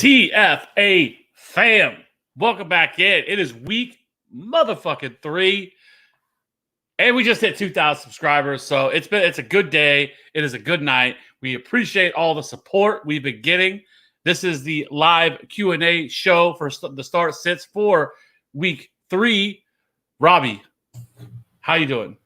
TFA fam, welcome back in. It is week motherfucking 3, and we just hit 2,000 subscribers. So it's a good day. It is a good night. We appreciate all the support we've been getting. This is the live Q&A show for the start sits for week 3. Robbie, how you doing?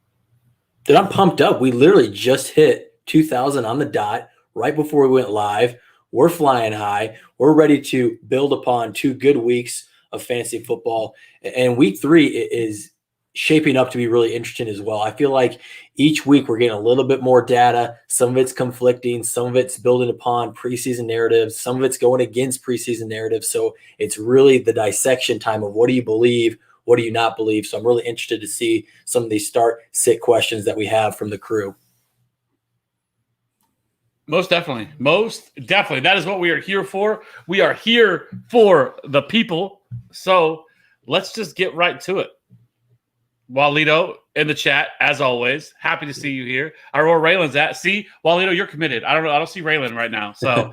Dude, I'm pumped up. We literally just hit 2,000 on the dot right before we went live. We're flying high. We're ready to build upon 2 good weeks of fantasy football. And week 3 is shaping up to be really interesting as well. I feel like each week we're getting a little bit more data. Some of it's conflicting. Some of it's building upon preseason narratives. Some of it's going against preseason narratives. So it's really the dissection time of what do you believe? What do you not believe? So I'm really interested to see some of these start-sit questions that we have from the crew. Most definitely. That is what we are here for. We are here for the people. So let's just get right to it. Walito in the chat, as always. Happy to see you here. I know where Raylan's at. See, Walito, you're committed. I don't see Raylan right now. So,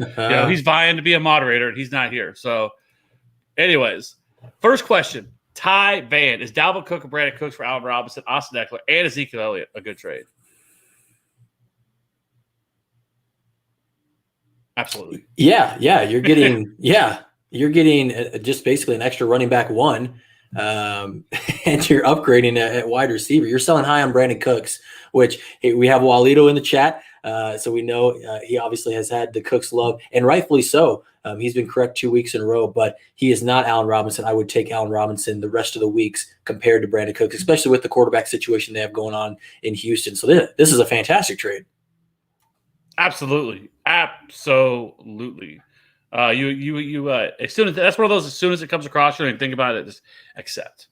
he's vying to be a moderator, and he's not here. So, anyways, first question. Ty Van, is Dalvin Cook and Brandon Cooks for Allen Robinson, Austin Eckler, and Ezekiel Elliott a good trade? Absolutely. Yeah. You're getting just basically an extra running back one, and you're upgrading at wide receiver. You're selling high on Brandon Cooks, which we have Walito in the chat, so we know he obviously has had the Cooks love, and rightfully so. He's been correct 2 weeks in a row, but he is not Allen Robinson. I would take Allen Robinson the rest of the weeks compared to Brandon Cooks, especially with the quarterback situation they have going on in Houston. So this is a fantastic trade. Absolutely. You as soon as that's one of those, as soon as it comes across you and think about it, just accept.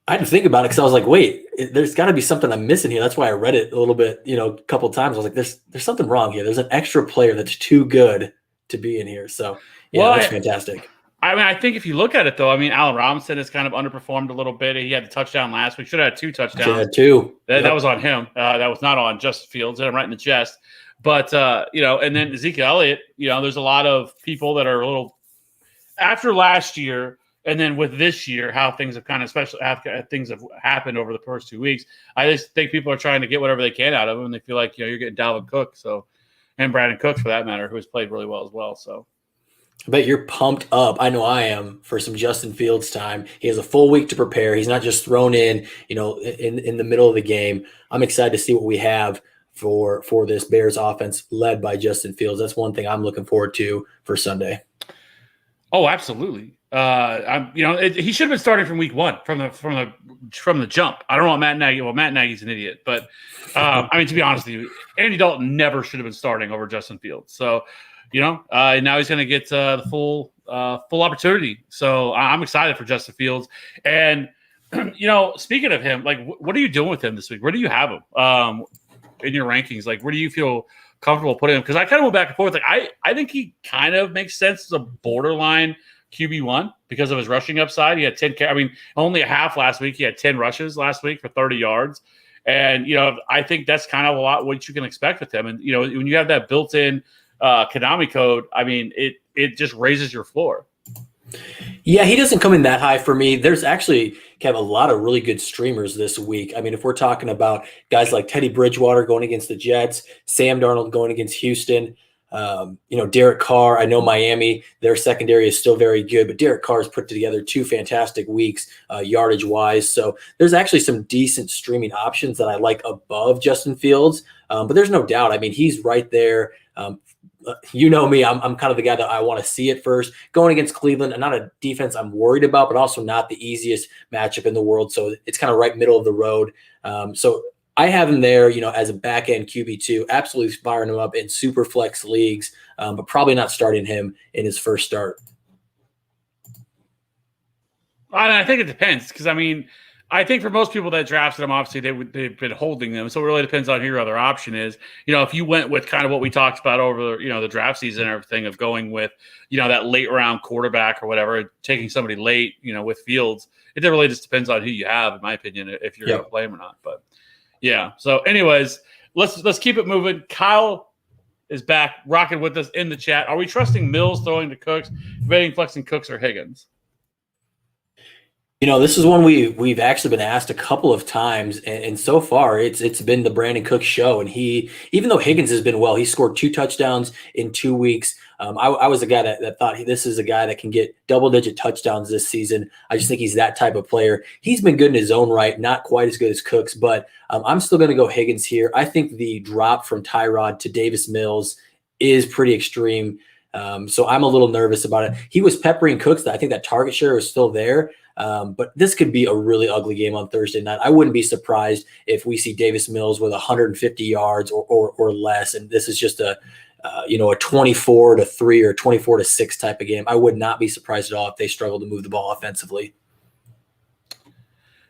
I had to think about it because I was like, wait, there's got to be something I'm missing here. That's why I read it a little bit, a couple of times. I was like, there's something wrong here. There's an extra player that's too good to be in here. So that's fantastic. I think if you look at it though, Allen Robinson has kind of underperformed a little bit. He had the touchdown last week. Should have had 2 touchdowns. Should have 2. That was on him. That was not on Justin Fields. Hit him right in the chest. But and then Ezekiel Elliott, there's a lot of people that are a little after last year, and then with this year, how things have kind of, especially after things have happened over the first 2 weeks. I just think people are trying to get whatever they can out of him, and they feel like you're getting Dalvin Cook, and Brandon Cooks for that matter, who has played really well as well. So. I bet you're pumped up. I know I am for some Justin Fields time. He has a full week to prepare. He's not just thrown in, in the middle of the game. I'm excited to see what we have for this Bears offense led by Justin Fields. That's one thing I'm looking forward to for Sunday. Oh, absolutely. He should have been starting from week 1 from the jump. I don't know Matt Nagy. Well, Matt Nagy's an idiot, but to be honest with you, Andy Dalton never should have been starting over Justin Fields. So. Now he's going to get the full opportunity. So I'm excited for Justin Fields. And, speaking of him, what are you doing with him this week? Where do you have him in your rankings? Where do you feel comfortable putting him? Because I kind of went back and forth. I think he kind of makes sense as a borderline QB1 because of his rushing upside. He had 10 only a half last week. He had 10 rushes last week for 30 yards. And, I think that's kind of a lot what you can expect with him. And, when you have that built-in Konami code, it just raises your floor. Yeah, he doesn't come in that high for me. There's actually a lot of really good streamers this week. If we're talking about guys like Teddy Bridgewater going against the Jets, Sam Darnold going against Houston, Derek Carr. I know Miami, their secondary is still very good, but Derek Carr has put together 2 fantastic weeks yardage wise. So there's actually some decent streaming options that I like above Justin Fields. But there's no doubt. He's right there. Me, I'm kind of the guy that I want to see it first. Going against Cleveland, and not a defense I'm worried about, but also not the easiest matchup in the world. So it's kind of right middle of the road. So I have him there, as a back end QB2, absolutely firing him up in super flex leagues, but probably not starting him in his first start. I think it depends because I think for most people that drafted them, obviously they've been holding them. So it really depends on who your other option is. If you went with kind of what we talked about over, the draft season and everything of going with, that late round quarterback or whatever, taking somebody late, with Fields, it really just depends on who you have, in my opinion, if you're going to play him or not. But yeah. So anyways, let's keep it moving. Kyle is back rocking with us in the chat. Are we trusting Mills throwing to Cooks, debating flexing Cooks or Higgins? This is one we've actually been asked a couple of times, and so far it's been the Brandon Cooks show. And even though Higgins has been well, he scored 2 touchdowns in 2 weeks. I was a guy that thought this is a guy that can get double-digit touchdowns this season. I just think he's that type of player. He's been good in his own right, not quite as good as Cooks, but I'm still going to go Higgins here. I think the drop from Tyrod to Davis Mills is pretty extreme. So I'm a little nervous about it. He was peppering Cooks. I think that target share was still there. But this could be a really ugly game on Thursday night. I wouldn't be surprised if we see Davis Mills with 150 yards or less, and this is just a 24-3 or 24-6 type of game. I would not be surprised at all if they struggle to move the ball offensively.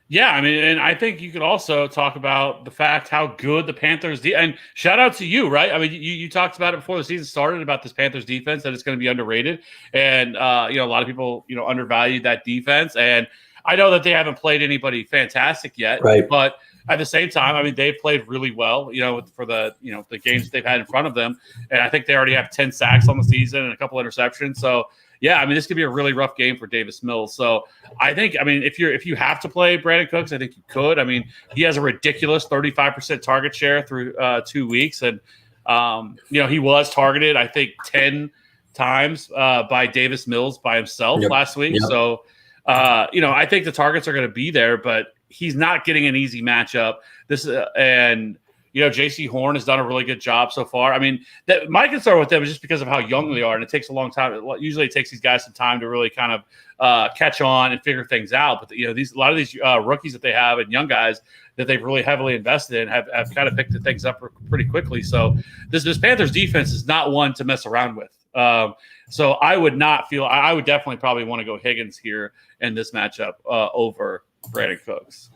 Yeah, I mean, and I think you could also talk about the fact how good the Panthers and shout out to you, right? I mean, you talked about it before the season started about this Panthers defense, that it's going to be underrated, and a lot of people undervalued that defense, and I know that they haven't played anybody fantastic yet, right? But at the same time, I mean, they've played really well, for the the games they've had in front of them, and I think they already have 10 sacks on the season and a couple interceptions, so. Yeah, I mean, this could be a really rough game for Davis Mills. So I think, I mean, if you have to play Brandon Cooks, I think you could. I mean, he has a ridiculous 35% target share through 2 weeks. And, he was targeted, I think, 10 times by Davis Mills by himself last week. Yep. So, I think the targets are going to be there, but he's not getting an easy matchup. J.C. Horn has done a really good job so far. I mean, my concern with them is just because of how young they are, and it takes a long time. Usually, it takes these guys some time to really kind of catch on and figure things out. But a lot of these rookies that they have and young guys that they've really heavily invested in have kind of picked the things up pretty quickly. So this Panthers defense is not one to mess around with. So I would definitely probably want to go Higgins here in this matchup over Brandon Cooks.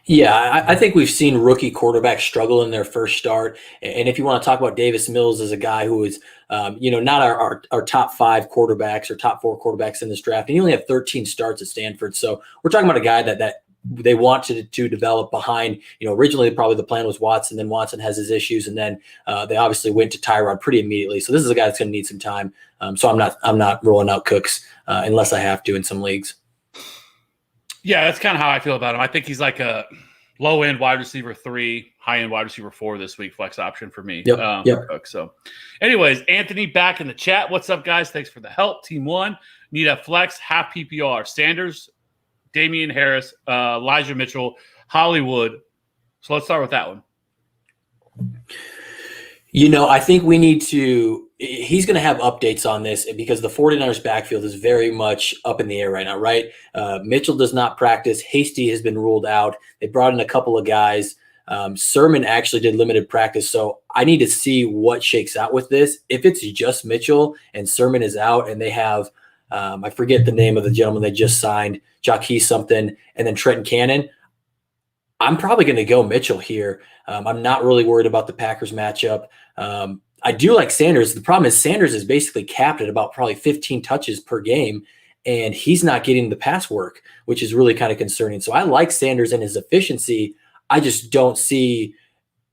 Yeah, I think we've seen rookie quarterbacks struggle in their first start. And if you want to talk about Davis Mills as a guy who is, not our top 5 quarterbacks or top 4 quarterbacks in this draft, and he only had 13 starts at Stanford. So we're talking about a guy that they wanted to develop behind. Originally probably the plan was Watson, then Watson has his issues, and then they obviously went to Tyrod pretty immediately. So this is a guy that's going to need some time. So I'm not rolling out Cooks unless I have to in some leagues. Yeah, that's kind of how I feel about him. I think he's like a low-end wide receiver 3, high-end wide receiver 4 this week, flex option for me. Yep. So anyways, Anthony back in the chat. What's up, guys? Thanks for the help. Team 1, need a flex, half PPR. Sanders, Damian Harris, Elijah Mitchell, Hollywood. So let's start with that one. I think we need to – he's going to have updates on this because the 49ers backfield is very much up in the air right now, right? Mitchell does not practice. Hasty has been ruled out. They brought in a couple of guys. Sermon actually did limited practice, so I need to see what shakes out with this. If it's just Mitchell and Sermon is out and they have I forget the name of the gentleman they just signed, Jaquez something, and then Trenton Cannon, I'm probably going to go Mitchell here. I'm not really worried about the Packers matchup. I do like Sanders. The problem is Sanders is basically capped at about probably 15 touches per game, and he's not getting the pass work, which is really kind of concerning. So I like Sanders and his efficiency. I just don't see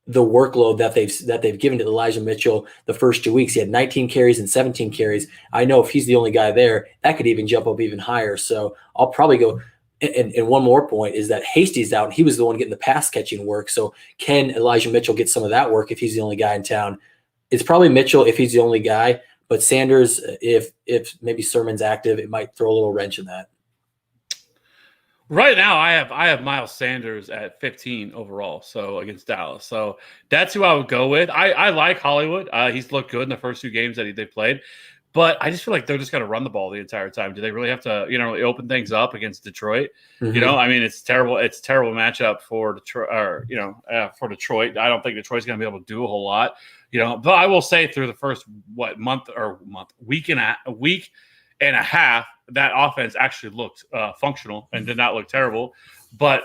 the workload that they've given to Elijah Mitchell the first 2 weeks. He had 19 carries and 17 carries. I know if he's the only guy there, that could even jump up even higher. So I'll probably go. And one more point is that Hasty's out, and he was the one getting the pass catching work. So can Elijah Mitchell get some of that work if he's the only guy in town? It's probably Mitchell if he's the only guy, but Sanders, if maybe Sermon's active, it might throw a little wrench in that. Right now, I have Miles Sanders at 15 overall, so against Dallas. So that's who I would go with. I like Hollywood. He's looked good in the first 2 games that they played. But I just feel like they're just going to run the ball the entire time. Do they really have to, open things up against Detroit? Mm-hmm. I mean, it's terrible. It's a terrible matchup for Detroit. For Detroit, I don't think Detroit's going to be able to do a whole lot. But I will say through the first week and a half, that offense actually looked functional and did not look terrible. But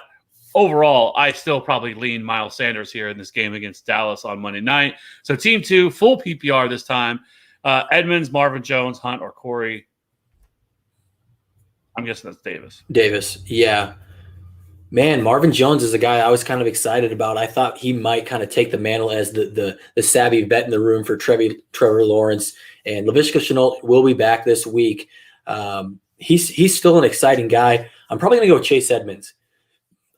overall, I still probably lean Miles Sanders here in this game against Dallas on Monday night. So team 2, full PPR this time. Edmonds, Marvin Jones, Hunt, or Corey. I'm guessing that's Davis. Davis, yeah. Man, Marvin Jones is a guy I was kind of excited about. I thought he might kind of take the mantle as the savvy vet in the room for Trevor Lawrence. And Laviska Shenault will be back this week. He's still an exciting guy. I'm probably going to go with Chase Edmonds.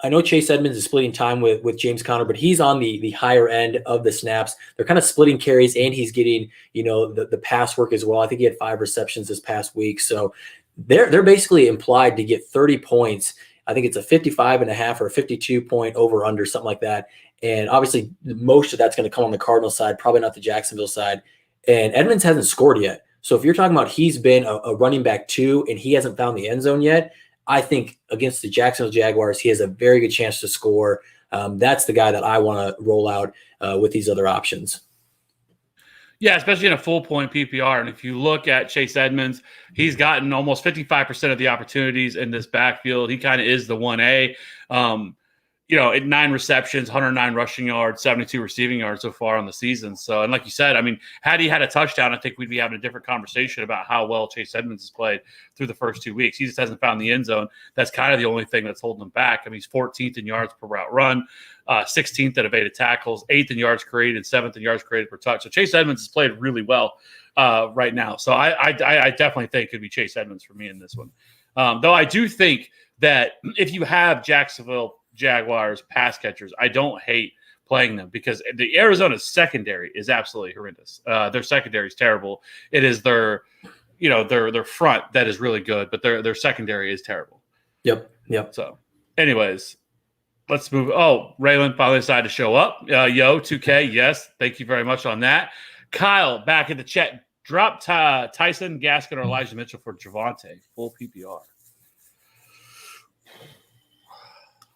I know Chase Edmonds is splitting time with James Conner, but he's on the higher end of the snaps. They're kind of splitting carries, and he's getting the pass work as well. I think he had 5 receptions this past week, so they're basically implied to get 30 points. I think it's a 55.5 or a 52 point over under, something like that. And obviously, most of that's going to come on the Cardinals side, probably not the Jacksonville side. And Edmonds hasn't scored yet. So if you're talking about he's been a running back 2 and he hasn't found the end zone yet, I think against the Jacksonville Jaguars, he has a very good chance to score. That's the guy that I want to roll out with these other options. Yeah, especially in a full point PPR. And if you look at Chase Edmonds, he's gotten almost 55% of the opportunities in this backfield. He kind of is the 1A. At 9 receptions, 109 rushing yards, 72 receiving yards so far on the season. So, and like you said, I mean, had he had a touchdown, I think we'd be having a different conversation about how well Chase Edmonds has played through the first 2 weeks. He just hasn't found the end zone. That's kind of the only thing that's holding him back. I mean, he's 14th in yards per route run, 16th at evaded tackles, 8th in yards created, 7th in yards created per touch. So Chase Edmonds has played really well right now. So I definitely think it could be Chase Edmonds for me in this one. Though I do think that if you have Jacksonville Jaguars pass catchers, I don't hate playing them because the Arizona secondary is absolutely horrendous. Their secondary is terrible. It is their front that is really good, but their secondary is terrible. Yep. So, anyways, let's move. Oh, Raylan finally decided to show up. 2K, yes, thank you very much on that. Kyle back in the chat. Drop Tyson, Gaskin, or Elijah Mitchell for Javonte. Full PPR.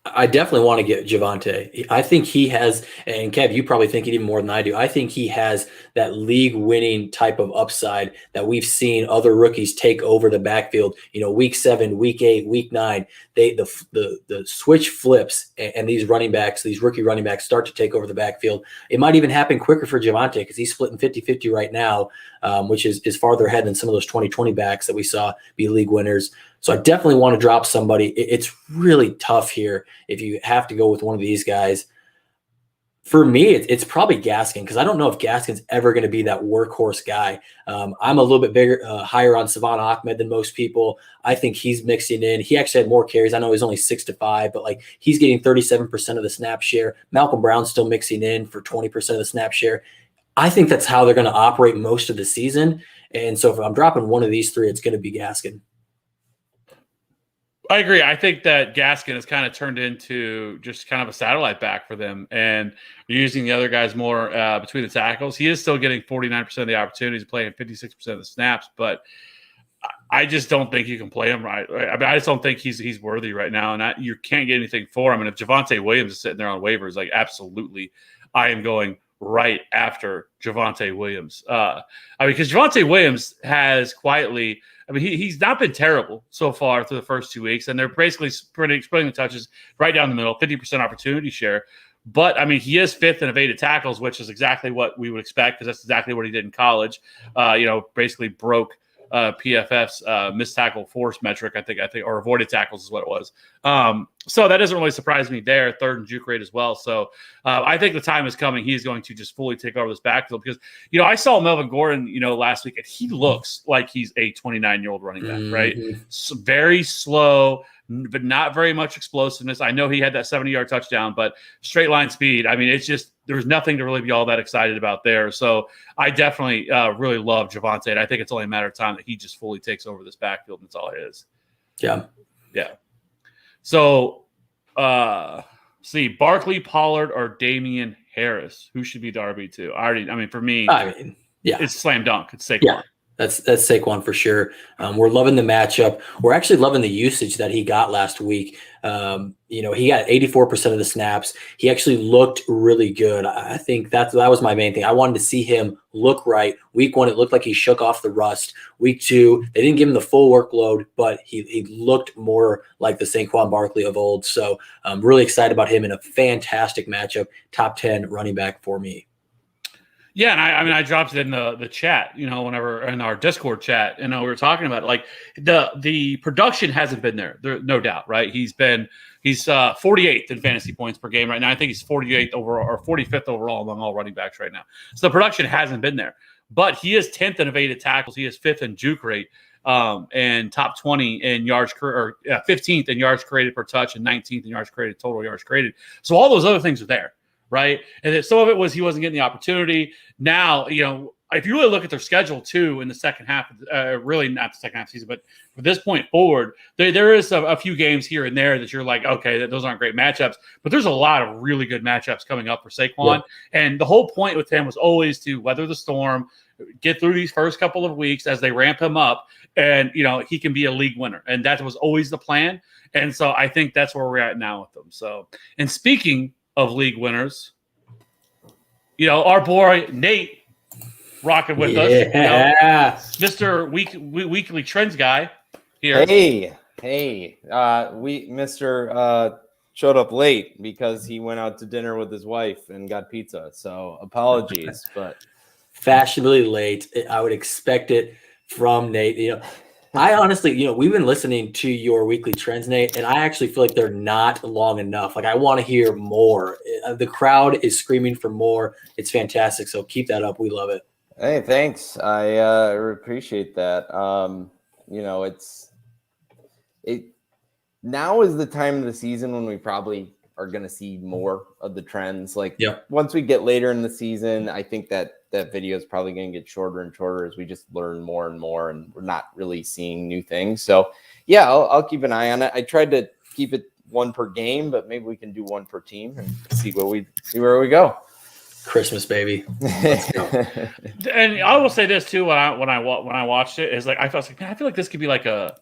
I definitely want to get Javonte. I think he has, and Kev, you probably think it even more than I do. I think he has that league-winning type of upside that we've seen other rookies take over the backfield. Week 7, week 8, week 9, the switch flips, and these rookie running backs start to take over the backfield. It might even happen quicker for Javonte because he's splitting 50-50 right now, which is farther ahead than some of those 2020 backs that we saw be league winners. So I definitely want to drop somebody. It's really tough here if you have to go with one of these guys. For me, it's probably Gaskin because I don't know if Gaskin's ever going to be that workhorse guy. I'm a little bit higher on Savon Ahmed than most people. I think he's mixing in. He actually had more carries. I know he's only 6-5, but he's getting 37% of the snap share. Malcolm Brown's still mixing in for 20% of the snap share. I think that's how they're going to operate most of the season. And so if I'm dropping one of these 3, it's going to be Gaskin. I agree. I think that Gaskin has kind of turned into just kind of a satellite back for them, and using the other guys more between the tackles. He is still getting 49% of the opportunities, playing 56% of the snaps, but I just don't think you can play him right. I mean, I just don't think he's worthy right now, and you can't get anything for him. And if Javonte Williams is sitting there on waivers, absolutely, I am going right after Javonte Williams. Because Javonte Williams has quietly – he's not been terrible so far through the first 2 weeks, and they're basically splitting the touches right down the middle, 50% opportunity share. But, he is 5th in evaded tackles, which is exactly what we would expect because that's exactly what he did in college. Basically broke PFF's missed tackle force metric, I think, or avoided tackles is what it was. So that doesn't really surprise me there. 3rd in juke rate as well. So I think the time is coming. He's going to just fully take over this backfield because, I saw Melvin Gordon, last week, and he looks like he's a 29-year-old running back, right? So very slow, but not very much explosiveness. I know he had that 70-yard touchdown, but straight line speed. It's just there's nothing to really be all that excited about there. So I definitely really love Javonte, and I think it's only a matter of time that he just fully takes over this backfield, and that's all it is. Yeah. So, Barkley, Pollard, or Damian Harris, who should be the RB2? For me, it's slam dunk. It's Saquon. Yeah. That's Saquon for sure. We're loving the matchup. We're actually loving the usage that he got last week. He got 84% of the snaps. He actually looked really good. I think that was my main thing. I wanted to see him look right. Week 1, it looked like he shook off the rust. Week 2, they didn't give him the full workload, but he looked more like the Saquon Barkley of old. So I'm really excited about him in a fantastic matchup. Top 10 running back for me. Yeah, and I mean, I dropped it in the chat, whenever in our Discord chat, we were talking about it. Like the production hasn't been there, no doubt, right? He's 48th in fantasy points per game right now. I think he's 48th overall or 45th overall among all running backs right now. So the production hasn't been there, but he is 10th in evaded tackles. He is 5th in juke rate, and top 20 in yards or 15th in yards created per touch and 19th in yards created, total yards created. So all those other things are there. Right. And then some of it was he wasn't getting the opportunity. Now, if you really look at their schedule too in the second half, really not the second half of the season, but from this point forward, there is a few games here and there that you're like, okay, those aren't great matchups, but there's a lot of really good matchups coming up for Saquon. Yeah. And the whole point with him was always to weather the storm, get through these first couple of weeks as they ramp him up, and he can be a league winner. And that was always the plan. And so I think that's where we're at now with them. So, and speaking of league winners, our boy Nate rocking with us, Mr. Weekly Trends guy here. Hey, Mr. Showed up late because he went out to dinner with his wife and got pizza. So apologies, but fashionably late. I would expect it from Nate. I honestly, we've been listening to your weekly trends, Nate, and I actually feel like they're not long enough. Like, I want to hear more. The crowd is screaming for more. It's fantastic. So keep that up. We love it. Hey, thanks. I appreciate that. Now is the time of the season when we probably are going to see more of the trends. Like, once we get later in the season, I think that video is probably going to get shorter and shorter as we just learn more and more, and we're not really seeing new things. So yeah, I'll keep an eye on it. I tried to keep it one per game, but maybe we can do one per team and see where we go. Christmas, baby. Let's go. And I will say this too: when I watched it, is like I felt like, man, I feel like this could be like a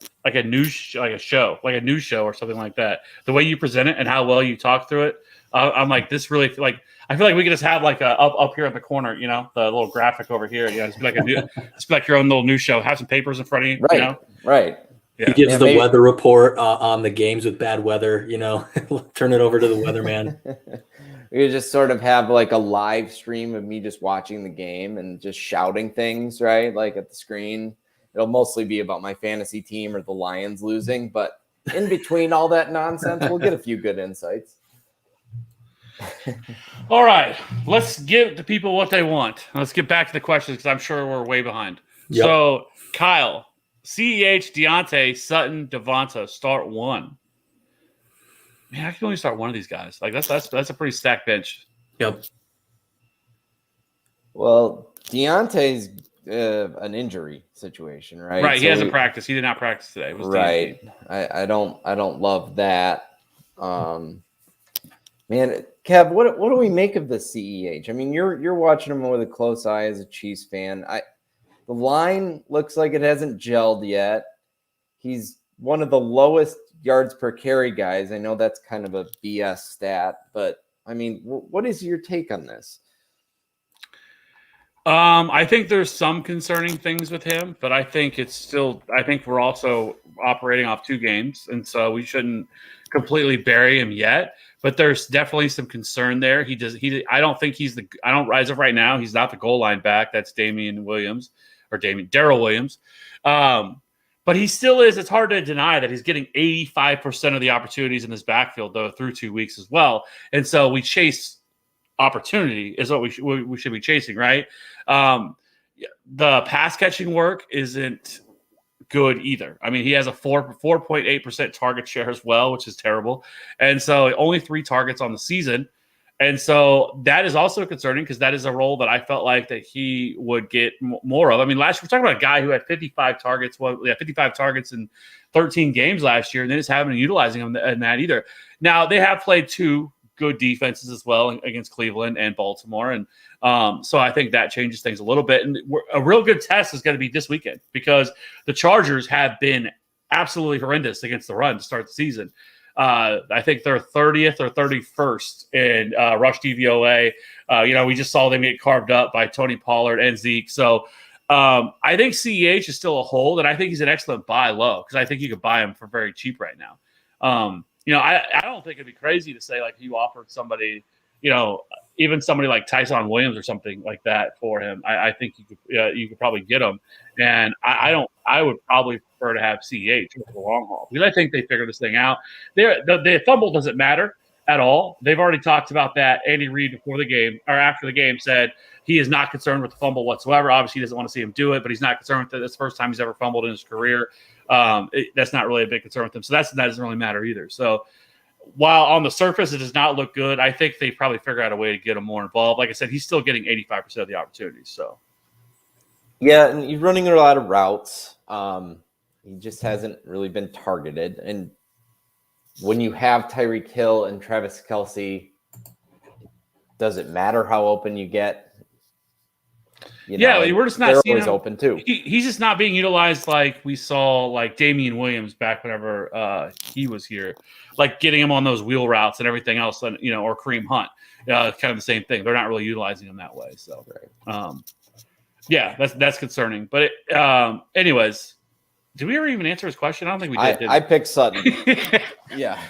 news show, like a news show or something like that. The way you present it and how well you talk through it, I'm like, this really I feel like we could just have like up here in the corner, the little graphic over here. It's like it's like your own little news show. Have some papers in front of you, right? Right. Yeah. He gives the weather report on the games with bad weather. Turn it over to the weatherman. We could just sort of have like a live stream of me just watching the game and just shouting things, right? Like at the screen. It'll mostly be about my fantasy team or the Lions losing, but in between all that nonsense, we'll get a few good insights. All right, let's give the people what they want. Let's get back to the questions because I'm sure we're way behind. Yep. So, Kyle, CEH, Deontay, Sutton, Devonta, start one. Man, I can only start one of these guys. Like that's a pretty stacked bench. Yep. Well, Deontay's an injury situation, right? Right. He hasn't practiced. He did not practice today. It was right. I don't love that. Man, Kev, what do we make of the CEH? I mean, you're watching him with a close eye as a Chiefs fan. The line looks like it hasn't gelled yet. He's one of the lowest yards per carry guys. I know that's kind of a BS stat, but I mean, what is your take on this? I think there's some concerning things with him, but I think we're also operating off 2 games, and so we shouldn't completely bury him yet. But there's definitely some concern there. I don't think I don't rise up right now. He's not the goal line back. That's Darrell Williams. But he still is. It's hard to deny that he's getting 85% of the opportunities in this backfield, though, through 2 weeks as well. And so we chase opportunity is what we should be chasing, right? The pass catching work isn't good either. I mean, he has a 4.8% target share as well, which is terrible. And so only 3 targets on the season. And so that is also concerning because that is a role that I felt like that he would get more of. I mean, last year we're talking about a guy who had 55 targets. 55 targets in 13 games last year, and they just haven't been utilizing him in that either. Now they have played 2 good defenses as well against Cleveland and Baltimore, and so I think that changes things a little bit. And a real good test is going to be this weekend because the Chargers have been absolutely horrendous against the run to start the season. I think they're 30th or 31st in rush DVOA. We just saw them get carved up by Tony Pollard and Zeke. So I think CEH is still a hold, and I think he's an excellent buy low because I think you could buy him for very cheap right now. I don't think it'd be crazy to say like you offered somebody, even somebody like Tyson Williams or something like that for him, I think you could probably get him. And I would probably prefer to have CEH for the long haul because I think they figured this thing out. The fumble doesn't matter at all. They've already talked about that. Andy Reid before the game or after the game said he is not concerned with the fumble whatsoever. Obviously, he doesn't want to see him do it, but he's not concerned with it. It's the first time he's ever fumbled in his career. That's not really a big concern with him. So that doesn't really matter either. So while on the surface it does not look good, I think they probably figure out a way to get him more involved. Like I said, he's still getting 85% of the opportunities. So yeah, and he's running a lot of routes. He just hasn't really been targeted. And when you have Tyreek Hill and Travis Kelce, does it matter how open you get? We're just not seeing him open too. He's just not being utilized like we saw like Damian Williams back whenever he was here, like getting him on those wheel routes and everything else, and or Kareem Hunt, kind of the same thing. They're not really utilizing him that way. So, that's concerning. But anyways, did we ever even answer his question? I don't think we did. I picked Sutton. Yeah.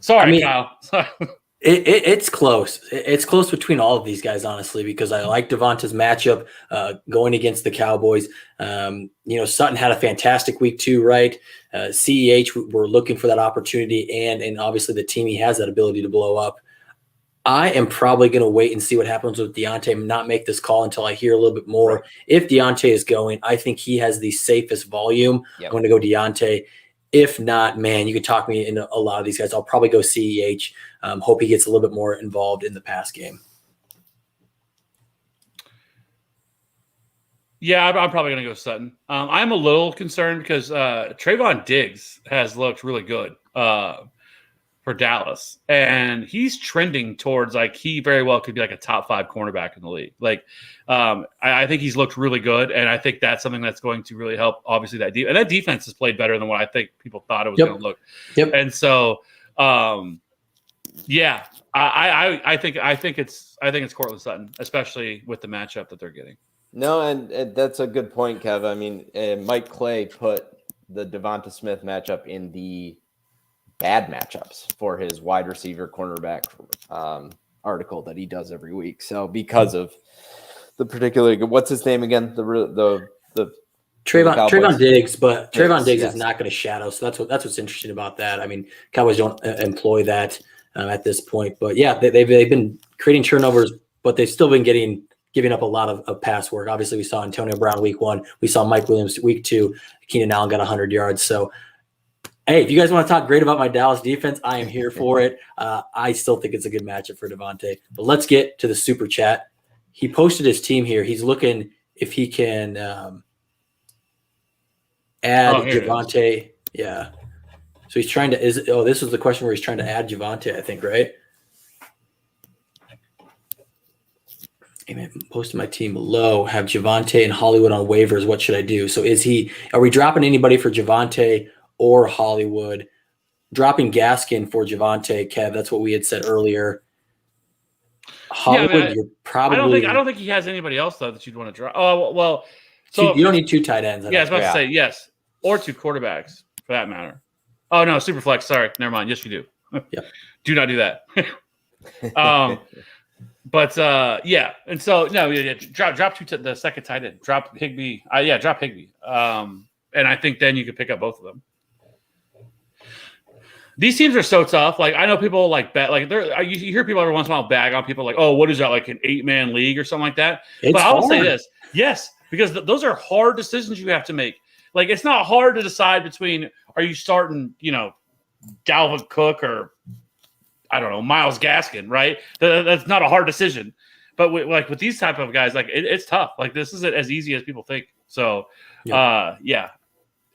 Sorry, Kyle. It's close. It's close between all of these guys, honestly, because I like Devonta's matchup going against the Cowboys. Sutton had a fantastic week too, right? CEH, we're looking for that opportunity, and obviously the team, he has that ability to blow up. I am probably going to wait and see what happens with Deontay, not make this call until I hear a little bit more. Right. If Deontay is going, I think he has the safest volume. Yep. I'm going to go Deontay. If not, man, you could talk me into a lot of these guys. I'll probably go CEH. Hope he gets a little bit more involved in the pass game. Yeah, I'm probably going to go Sutton. I'm a little concerned because Trayvon Diggs has looked really good for Dallas, and he's trending towards like he very well could be like a top 5 cornerback in the league. Like, I think he's looked really good, and I think that's something that's going to really help. Obviously, that defense has played better than what I think people thought it was going to look. Yep. And so, yeah, I think it's Courtland Sutton, especially with the matchup that they're getting. No, and that's a good point, Kev. I mean, Mike Clay put the Devonta Smith matchup in the bad matchups for his wide receiver cornerback article that he does every week. So because of the particular, what's his name again? The Trayvon Diggs, but Trayvon Diggs is not going to shadow. So that's what's interesting about that. I mean, Cowboys don't employ that at this point, but yeah, they've been creating turnovers, but they've still been giving up a lot of pass work. Obviously, we saw Antonio Brown week 1. We saw Mike Williams week 2. Keenan Allen got 100 yards. So, hey, if you guys want to talk great about my Dallas defense, I am here for it. I still think it's a good matchup for Devontae. But let's get to the super chat. He posted his team here. He's looking if he can add Javonte. Yeah. So he's trying to this was the question where he's trying to add Javonte, I think, right? Hey man, posted my team below. Have Javonte and Hollywood on waivers. What should I do? So are we dropping anybody for Javonte or Hollywood? Dropping Gaskin for Javonte, Kev. That's what we had said earlier. Hollywood, you're probably. I don't think he has anybody else though that you'd want to drop. Oh well, so you don't need 2 tight ends. Yeah, I was about to say yes, or 2 quarterbacks for that matter. Oh no, super flex. Sorry, never mind. Yes, you do. Yeah. Do not do that. But yeah, and so no, drop the second tight end. Drop Higbee. Drop Higbee. And I think then you could pick up both of them. These teams are so tough. Like I know people like bet. Like you hear people every once in a while bag on people like, oh, what is that, like an 8-man league or something like that? But I will say this, yes, because those are hard decisions you have to make. Like it's not hard to decide between are you starting, Dalvin Cook or I don't know, Myles Gaskin, right? That's not a hard decision. But with these type of guys, like it's tough. Like this isn't as easy as people think. So, yeah.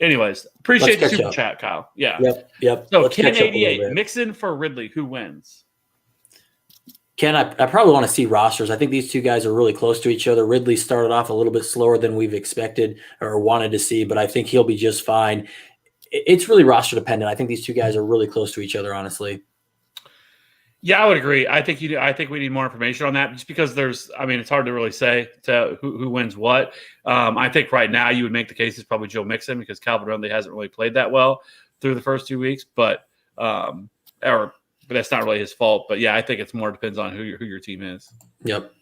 Anyways, appreciate the super chat, Kyle. Yeah. Yep. So Ken 88, Mixon for Ridley. Who wins? Ken, I probably want to see rosters. I think these two guys are really close to each other. Ridley started off a little bit slower than we've expected or wanted to see, but I think he'll be just fine. It's really roster dependent. I think these two guys are really close to each other, honestly. Yeah, I would agree. I think we need more information on that just because it's hard to really say who wins what. I think right now you would make the case it's probably Joe Mixon because Calvin Ridley hasn't really played that well through the first 2 weeks, but or but that's not really his fault. But yeah, I think it's more depends on who your team is. Yep.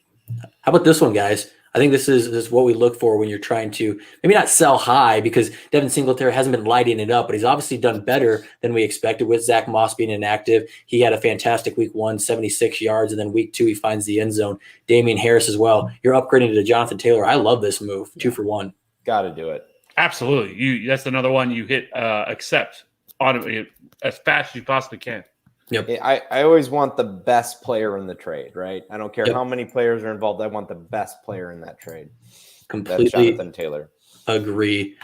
How about this one, guys? I think this is what we look for when you're trying to maybe not sell high, because Devin Singletary hasn't been lighting it up, but he's obviously done better than we expected with Zach Moss being inactive. He had a fantastic week 1, 76 yards, and then week 2 he finds the end zone. Damian Harris as well. You're upgrading to Jonathan Taylor. I love this move. 2 for 1. Got to do it. Absolutely. That's another one you hit accept on as fast as you possibly can. Yep. I always want the best player in the trade, right? I don't care Yep. how many players are involved. I want the best player in that trade. That's Completely Jonathan Taylor. agree.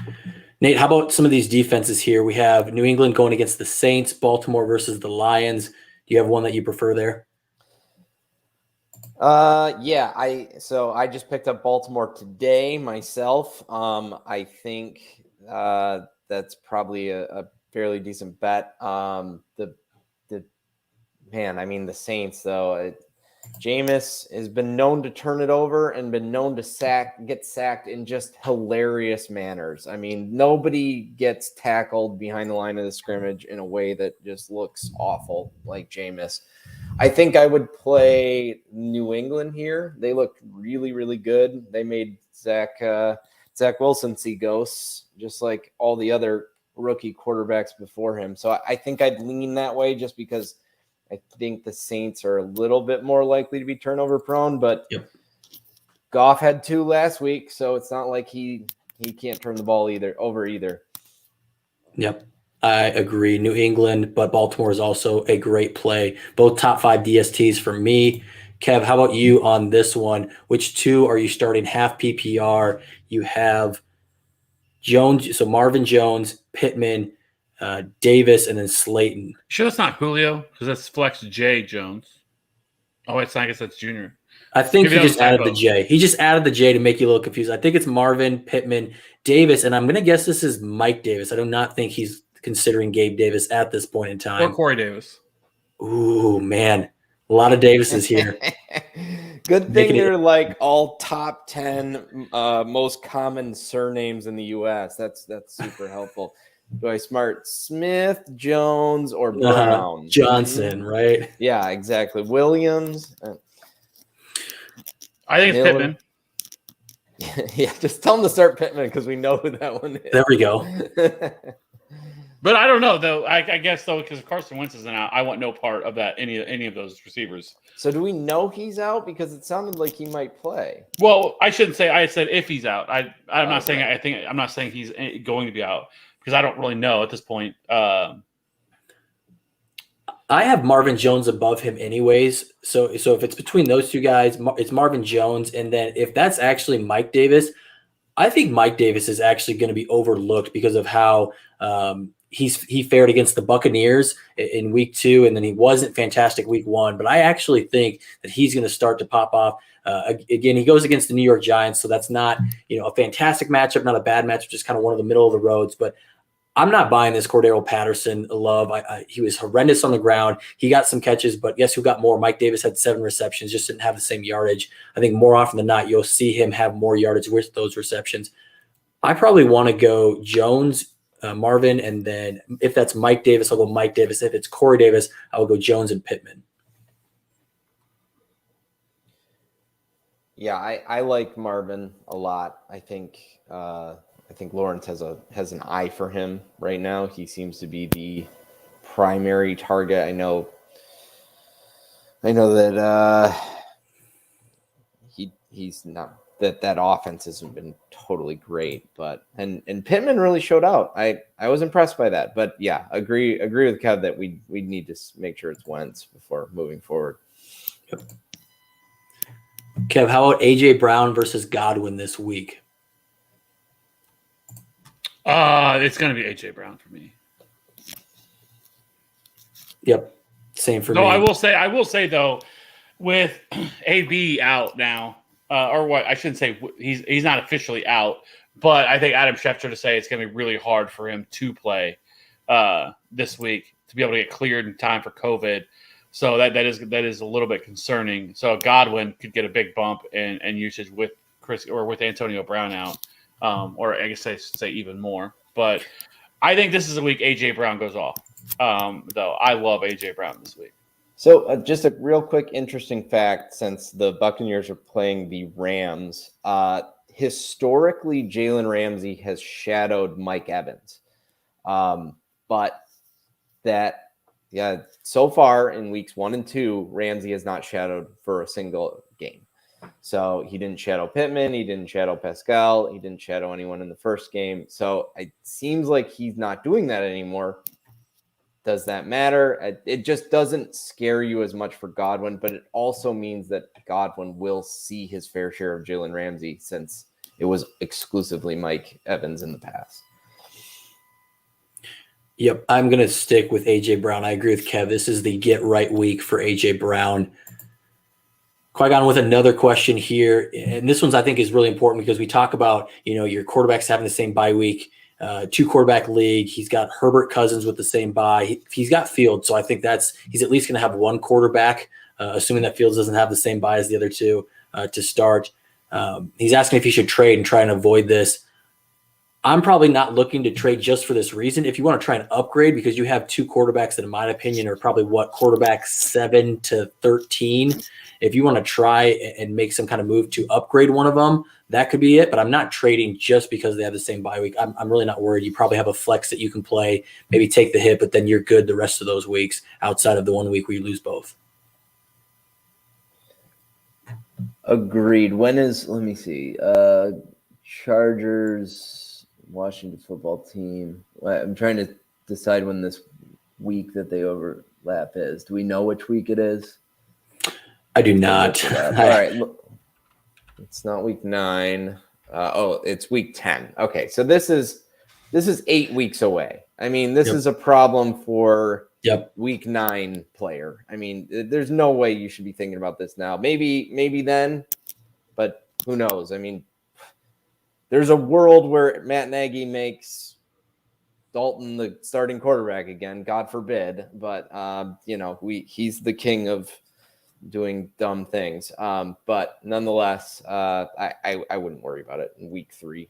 Nate, how about some of these defenses here? We have New England going against the Saints, Baltimore versus the Lions. Do you have one that you prefer there? Yeah, I just picked up Baltimore today myself. I think that's probably a fairly decent bet. The Saints though, Jameis has been known to turn it over and been known to get sacked in just hilarious manners. I mean, nobody gets tackled behind the line of the scrimmage in a way that just looks awful like Jameis. I think I would play New England here. They looked really, really good. They made Zach Wilson see ghosts, just like all the other rookie quarterbacks before him. So I think I'd lean that way just because I think the Saints are a little bit more likely to be turnover prone, but Goff had 2 last week, so it's not like he can't turn the ball over either. Yep. I agree. New England, but Baltimore is also a great play. Both top 5 DSTs for me. Kev, how about you on this one? Which 2 are you starting half PPR? You have Jones, so Marvin Jones, Pittman, Davis, and then Slayton. Sure, that's not Julio because that's Flex J Jones. Oh, I guess that's Junior. I think Maybe he just that was added the typo. J. He just added the J to make you a little confused. I think it's Marvin, Pittman, Davis, and I'm going to guess this is Mike Davis. I do not think he's considering Gabe Davis at this point in Or time. Corey Davis. Ooh, man. A lot of Davises here. Good thing Making it- they're like all top 10 most common surnames in the U.S. That's super helpful. Do I smart Smith, Jones, or Brown? Johnson, right? Yeah, exactly. Williams. I think it's Miller. Pittman. Yeah, just tell them to start Pittman because we know who that one is. There we go. But I don't know though. I guess though because Carson Wentz isn't out, I want no part of that. Any of those receivers. So do we know he's out? Because it sounded like he might play. Well, I shouldn't say. I said if he's out. I'm not Okay. saying. I'm not saying he's going to be out because I don't really know at this point. I have Marvin Jones above him anyways. So if it's between those 2 guys, it's Marvin Jones. And then if that's actually Mike Davis, I think Mike Davis is actually going to be overlooked because of how he fared against the Buccaneers in week 2. And then he wasn't fantastic week 1. But I actually think that he's going to start to pop off. Again, he goes against the New York Giants. So that's not, a fantastic matchup, not a bad matchup, just kind of one of the middle of the roads. But I'm not buying this Cordero Patterson love. He was horrendous on the ground. He got some catches, but guess who got more? Mike Davis had 7 receptions, just didn't have the same yardage. I think more often than not, you'll see him have more yardage with those receptions. I probably want to go Jones, Marvin, and then if that's Mike Davis, I'll go Mike Davis. If it's Corey Davis, I'll go Jones and Pittman. Yeah, I like Marvin a lot. I think Lawrence has an eye for him right now. He seems to be the primary target. I know that he's not that offense hasn't been totally great, but and Pittman really showed out. I was impressed by that. But yeah, agree with Kev that we need to make sure it's Wentz before moving forward. Yep. Kev, how about AJ Brown versus Godwin this week? It's going to be AJ Brown for me. Yep, same for me. No, I will say though, with AB out now, or what I shouldn't say, he's not officially out, but I think Adam Schefter to say it's going to be really hard for him to play this week to be able to get cleared in time for COVID. So that is a little bit concerning. So Godwin could get a big bump in usage with Chris or with Antonio Brown out, or I guess I should say even more. But I think this is a week AJ Brown goes off. Though I love AJ Brown this week. So just a real quick interesting fact, since the Buccaneers are playing the Rams, historically Jalen Ramsey has shadowed Mike Evans. But so far in weeks 1 and 2, Ramsey has not shadowed for a single game. So he didn't shadow Pittman, he didn't shadow Pascal, he didn't shadow anyone in the first game. So it seems like he's not doing that anymore. Does that matter? It just doesn't scare you as much for Godwin, but it also means that Godwin will see his fair share of Jalen Ramsey since it was exclusively Mike Evans in the past. Yep, I'm going to stick with A.J. Brown. I agree with Kev. This is the get right week for A.J. Brown. Qui-Gon with another question here. And this one's, I think, is really important because we talk about, your quarterbacks having the same bye week. 2-quarterback league. He's got Herbert Cousins with the same bye. He's got Fields, so I think he's at least going to have one quarterback, assuming that Fields doesn't have the same bye as the other two to start. He's asking if he should trade and try and avoid this. I'm probably not looking to trade just for this reason. If you want to try and upgrade, because you have 2 quarterbacks that, in my opinion, are probably quarterback 7 to 13. If you want to try and make some kind of move to upgrade one of them, that could be it. But I'm not trading just because they have the same bye week. I'm really not worried. You probably have a flex that you can play, maybe take the hit, but then you're good the rest of those weeks outside of the 1 week where you lose both. Agreed. Let me see. Chargers, Washington football team. I'm trying to decide when this week that they overlap is. Do we know which week it is? I do not. All right. It's not week 9. It's week 10. Okay. So this is 8 weeks away. I mean, this is a problem for week 9 player. I mean, there's no way you should be thinking about this now. Maybe then, but who knows? I mean, there's a world where Matt Nagy makes Dalton the starting quarterback again, God forbid. But he's the king of doing dumb things. But nonetheless, I wouldn't worry about it in week 3.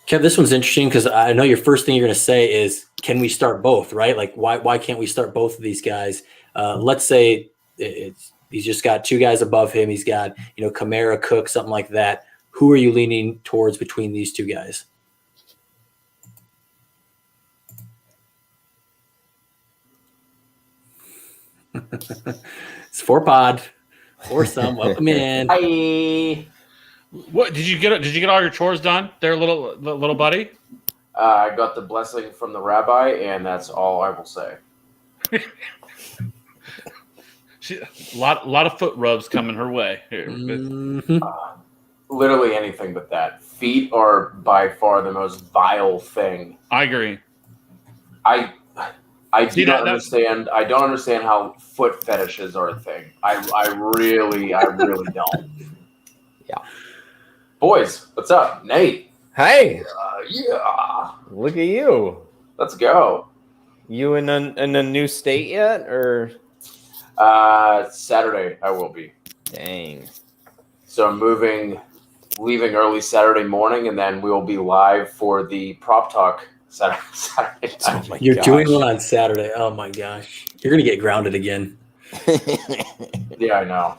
Kev, this one's interesting because I know your first thing you're going to say is, can we start both, right? Like, why can't we start both of these guys? Let's say he's just got 2 guys above him. He's got, Kamara, Cook, something like that. Who are you leaning towards between these 2 guys? It's for pod. For some. Welcome in. Hi. What did you get? Did you get all your chores done, there, little buddy? I got the blessing from the rabbi, and that's all I will say. A lot of foot rubs coming her way here. Mm-hmm. Literally anything but that. Feet are by far the most vile thing. I agree. I don't understand how foot fetishes are a thing. I really don't. Yeah. Boys, what's up? Nate. Hey. Yeah. Look at you. Let's go. You in a new state yet, or? Saturday I will be. Dang. So I'm leaving early Saturday morning, and then we will be live for the Prop Talk Saturday night. Oh You're doing one on Saturday. Oh my gosh. You're going to get grounded again. Yeah, I know.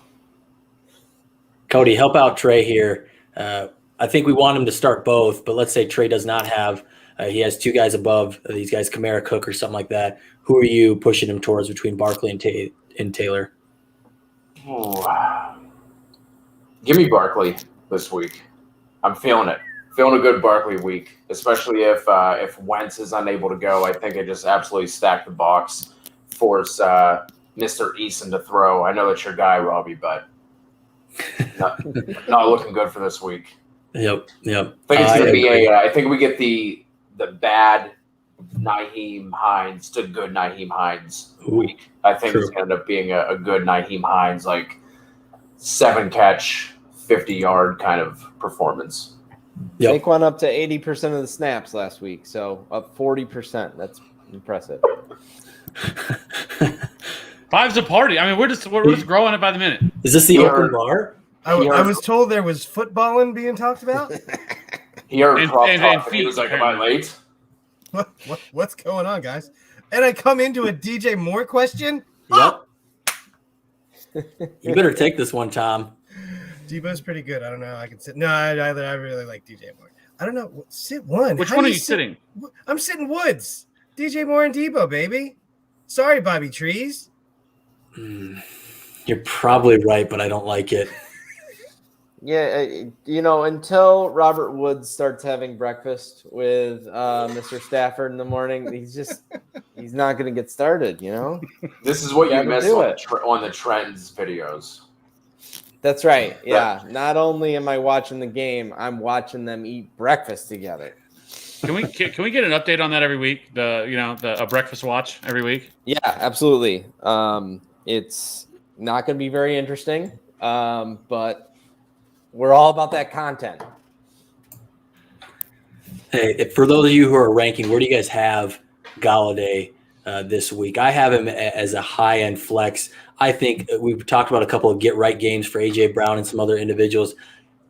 Cody, help out Trey here. I think we want him to start both, but let's say Trey does not have, he has 2 guys above these guys, Kamara, Cook, or something like that. Who are you pushing him towards between Barkley and Taylor? Ooh. Give me Barkley this week. I'm feeling it. Feeling a good Barkley week, especially if Wentz is unable to go. I think I just absolutely stack the box, force Mr. Eason to throw. I know that's your guy, Robbie, but not looking good for this week. Yep. I think it's going to be I think we get the bad Nyheim Hines to good Nyheim Hines week. I think it's going to end up being a good Nyheim Hines, like 7-catch, 50-yard kind of performance. Yep. Saquon up to 80% of the snaps last week, so up 40%. That's impressive. 5's a party. I mean, we're just growing it by the minute. Is this the open bar? I was told there was footballing being talked about. He heard Prop Talk and he was like, "Am I late?" What's going on, guys? and I come into a DJ Moore question. Yep. You better take this one, Tom. Debo's pretty good. I don't know. I can sit. No, I really like DJ Moore. I don't know. Sit one. Which How one do are you sitting? I'm sitting Woods. DJ Moore and Debo, baby. Sorry, Bobby Trees. You're probably right, but I don't like it. Yeah, until Robert Woods starts having breakfast with Mr. Stafford in the morning, he's not going to get started. This is what you Gotta miss do on it. on the Trends videos. That's right. Yeah. Not only am I watching the game, I'm watching them eat breakfast together. Can we get an update on that every week? A breakfast watch every week. Yeah, absolutely. It's not going to be very interesting, but we're all about that content. Hey, for those of you who are ranking, where do you guys have Galladay this week? I have him as a high-end flex. I think we've talked about a couple of get-right games for A.J. Brown and some other individuals.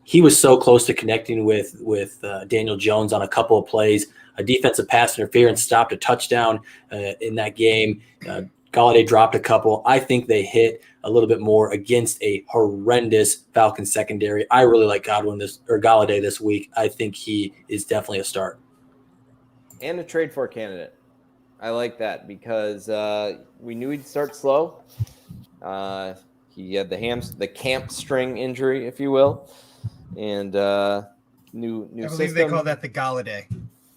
He was so close to connecting with Daniel Jones on a couple of plays. A defensive pass interference stopped a touchdown in that game. Galladay dropped a couple. I think they hit a little bit more against a horrendous Falcons secondary. I really like Galladay this week. I think he is definitely a start. And a trade for candidate. I like that because we knew he'd start slow. He had the hamstring injury, if you will, and new I believe system. they call that the Galladay.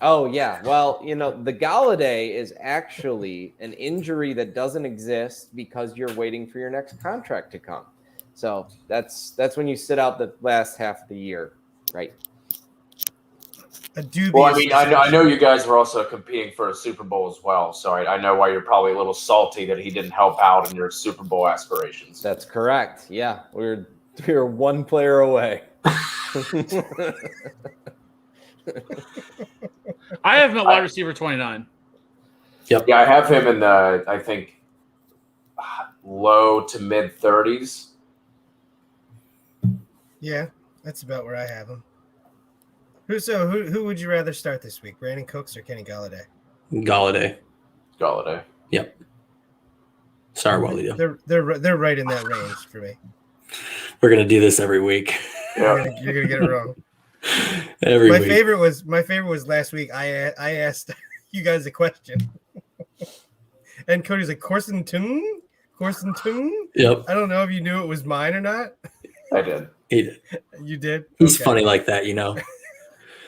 Oh yeah, well the Galladay is actually an injury that doesn't exist because you're waiting for your next contract to come. So that's when you sit out the last half of the year, right? A dubious. Well, I mean, I know you guys are also competing for a Super Bowl as well, so I know why you're probably a little salty that he didn't help out in your Super Bowl aspirations. That's correct. Yeah, we're one player away. I have him at wide receiver 29. Yep. Yeah, I have him in the, I think, low to mid 30s. Yeah, that's about where I have him. Who would you rather start this week, Brandon Cooks or Kenny Galladay? Galladay. Yep. Sorry, Waldo. They're right in that range for me. We're gonna do this every week. Yeah. You're gonna get it wrong. Every My week. favorite was last week. I asked you guys a question, and Cody's like Corson Toon. Yep. I don't know if you knew it was mine or not. I did. He did. You did. He's Okay. funny like that, No.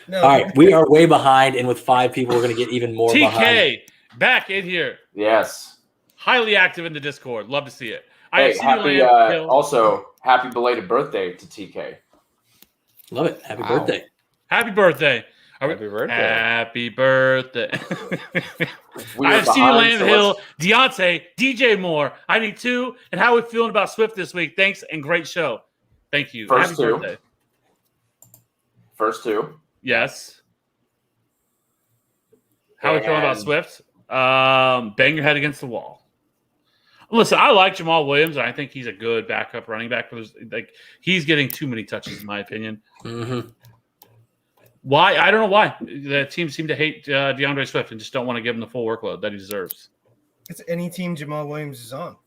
No. All right, we are way behind, and with 5 people, we're gonna get even more behind. TK back in here, Yes. highly active in the Discord. Love to see it. Hey, happy, also, happy belated birthday to TK. Love it. Happy Wow. birthday. Happy birthday. Happy birthday. Happy birthday. We I are have CeeDee behind, Lamb so Hill, Deontay, DJ Moore. I need 2. And how are we feeling about Swift this week? Thanks and great show. Thank you. First Happy 2. birthday. First 2. Yes. How are we feeling about And- Swift? Bang your head against the wall. Listen, I like Jamal Williams, and I think he's a good backup running back. But he's getting too many touches, in my opinion. Mm-hmm. Why? I don't know why. The team seem to hate DeAndre Swift and just don't want to give him the full workload that he deserves. It's any team Jamal Williams is on.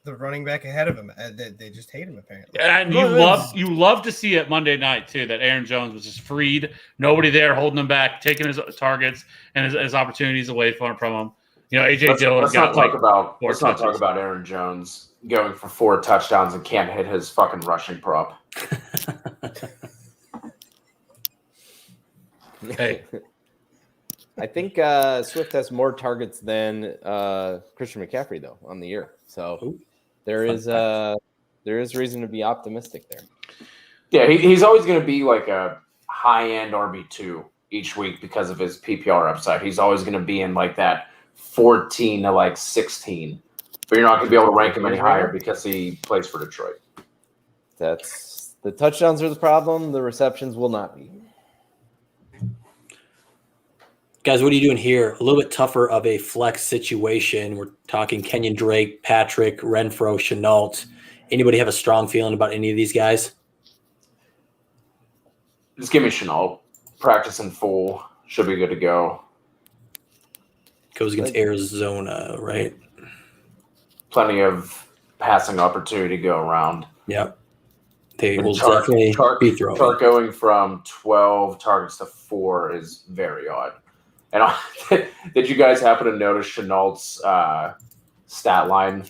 The running back ahead of him, they just hate him apparently. And you love to see it Monday night too. That Aaron Jones was just freed, nobody there holding him back, taking his targets and his opportunities away from him. AJ Dillon Let's got not talk touches. about Aaron Jones going for 4 touchdowns and can't hit his fucking rushing prop. Hey, I think Swift has more targets than Christian McCaffrey though on the year. So Ooh, there is reason to be optimistic there. Yeah, he's always going to be like a high-end RB2 each week because of his PPR upside. He's always going to be in like that 14 to like 16. But you're not going to be able to rank him any higher because he plays for Detroit. That's the touchdowns are the problem. The receptions will not be. Guys, what are you doing here? A little bit tougher of a flex situation. We're talking Kenyon Drake, Patrick, Renfro, Chenault. Anybody have a strong feeling about any of these guys? Just give me Chenault. Practice in full. Should be good to go. Goes against Arizona, right? Plenty of passing opportunity to go around. Yep. They And will definitely be throwing. Chark going from 12 targets to 4 is very odd. And did you guys happen to notice Chenault's stat line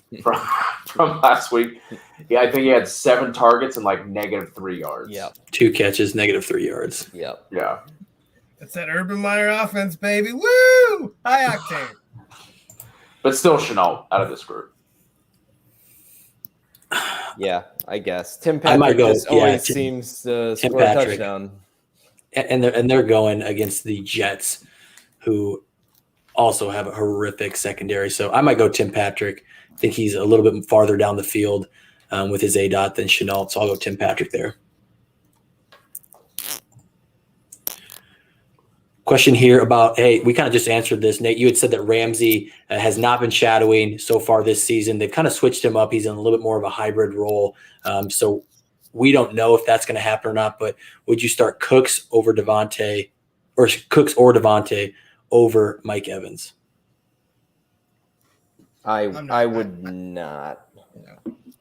from last week? Yeah, I think he had 7 targets and like -3 yards. Yep. 2 catches, -3 yards. Yep. Yeah. It's that Urban Meyer offense, baby. Woo! High octane. But still Chenault out of this group. Yeah, I guess Tim I might Patrick go- just yeah, always Tim- seems to Tim score a Patrick. touchdown. And they're going against the Jets, who also have a horrific secondary. So I might go Tim Patrick. I think he's a little bit farther down the field with his ADOT than Chenault, so I'll go Tim Patrick there. Question here about, hey, we kind of just answered this. Nate, you had said that Ramsey has not been shadowing so far this season. They've kind of switched him up. He's in a little bit more of a hybrid role. So we don't know if that's going to happen or not, but would you start Cooks over Devontae, or Cooks or Devontae over Mike Evans? I not would not.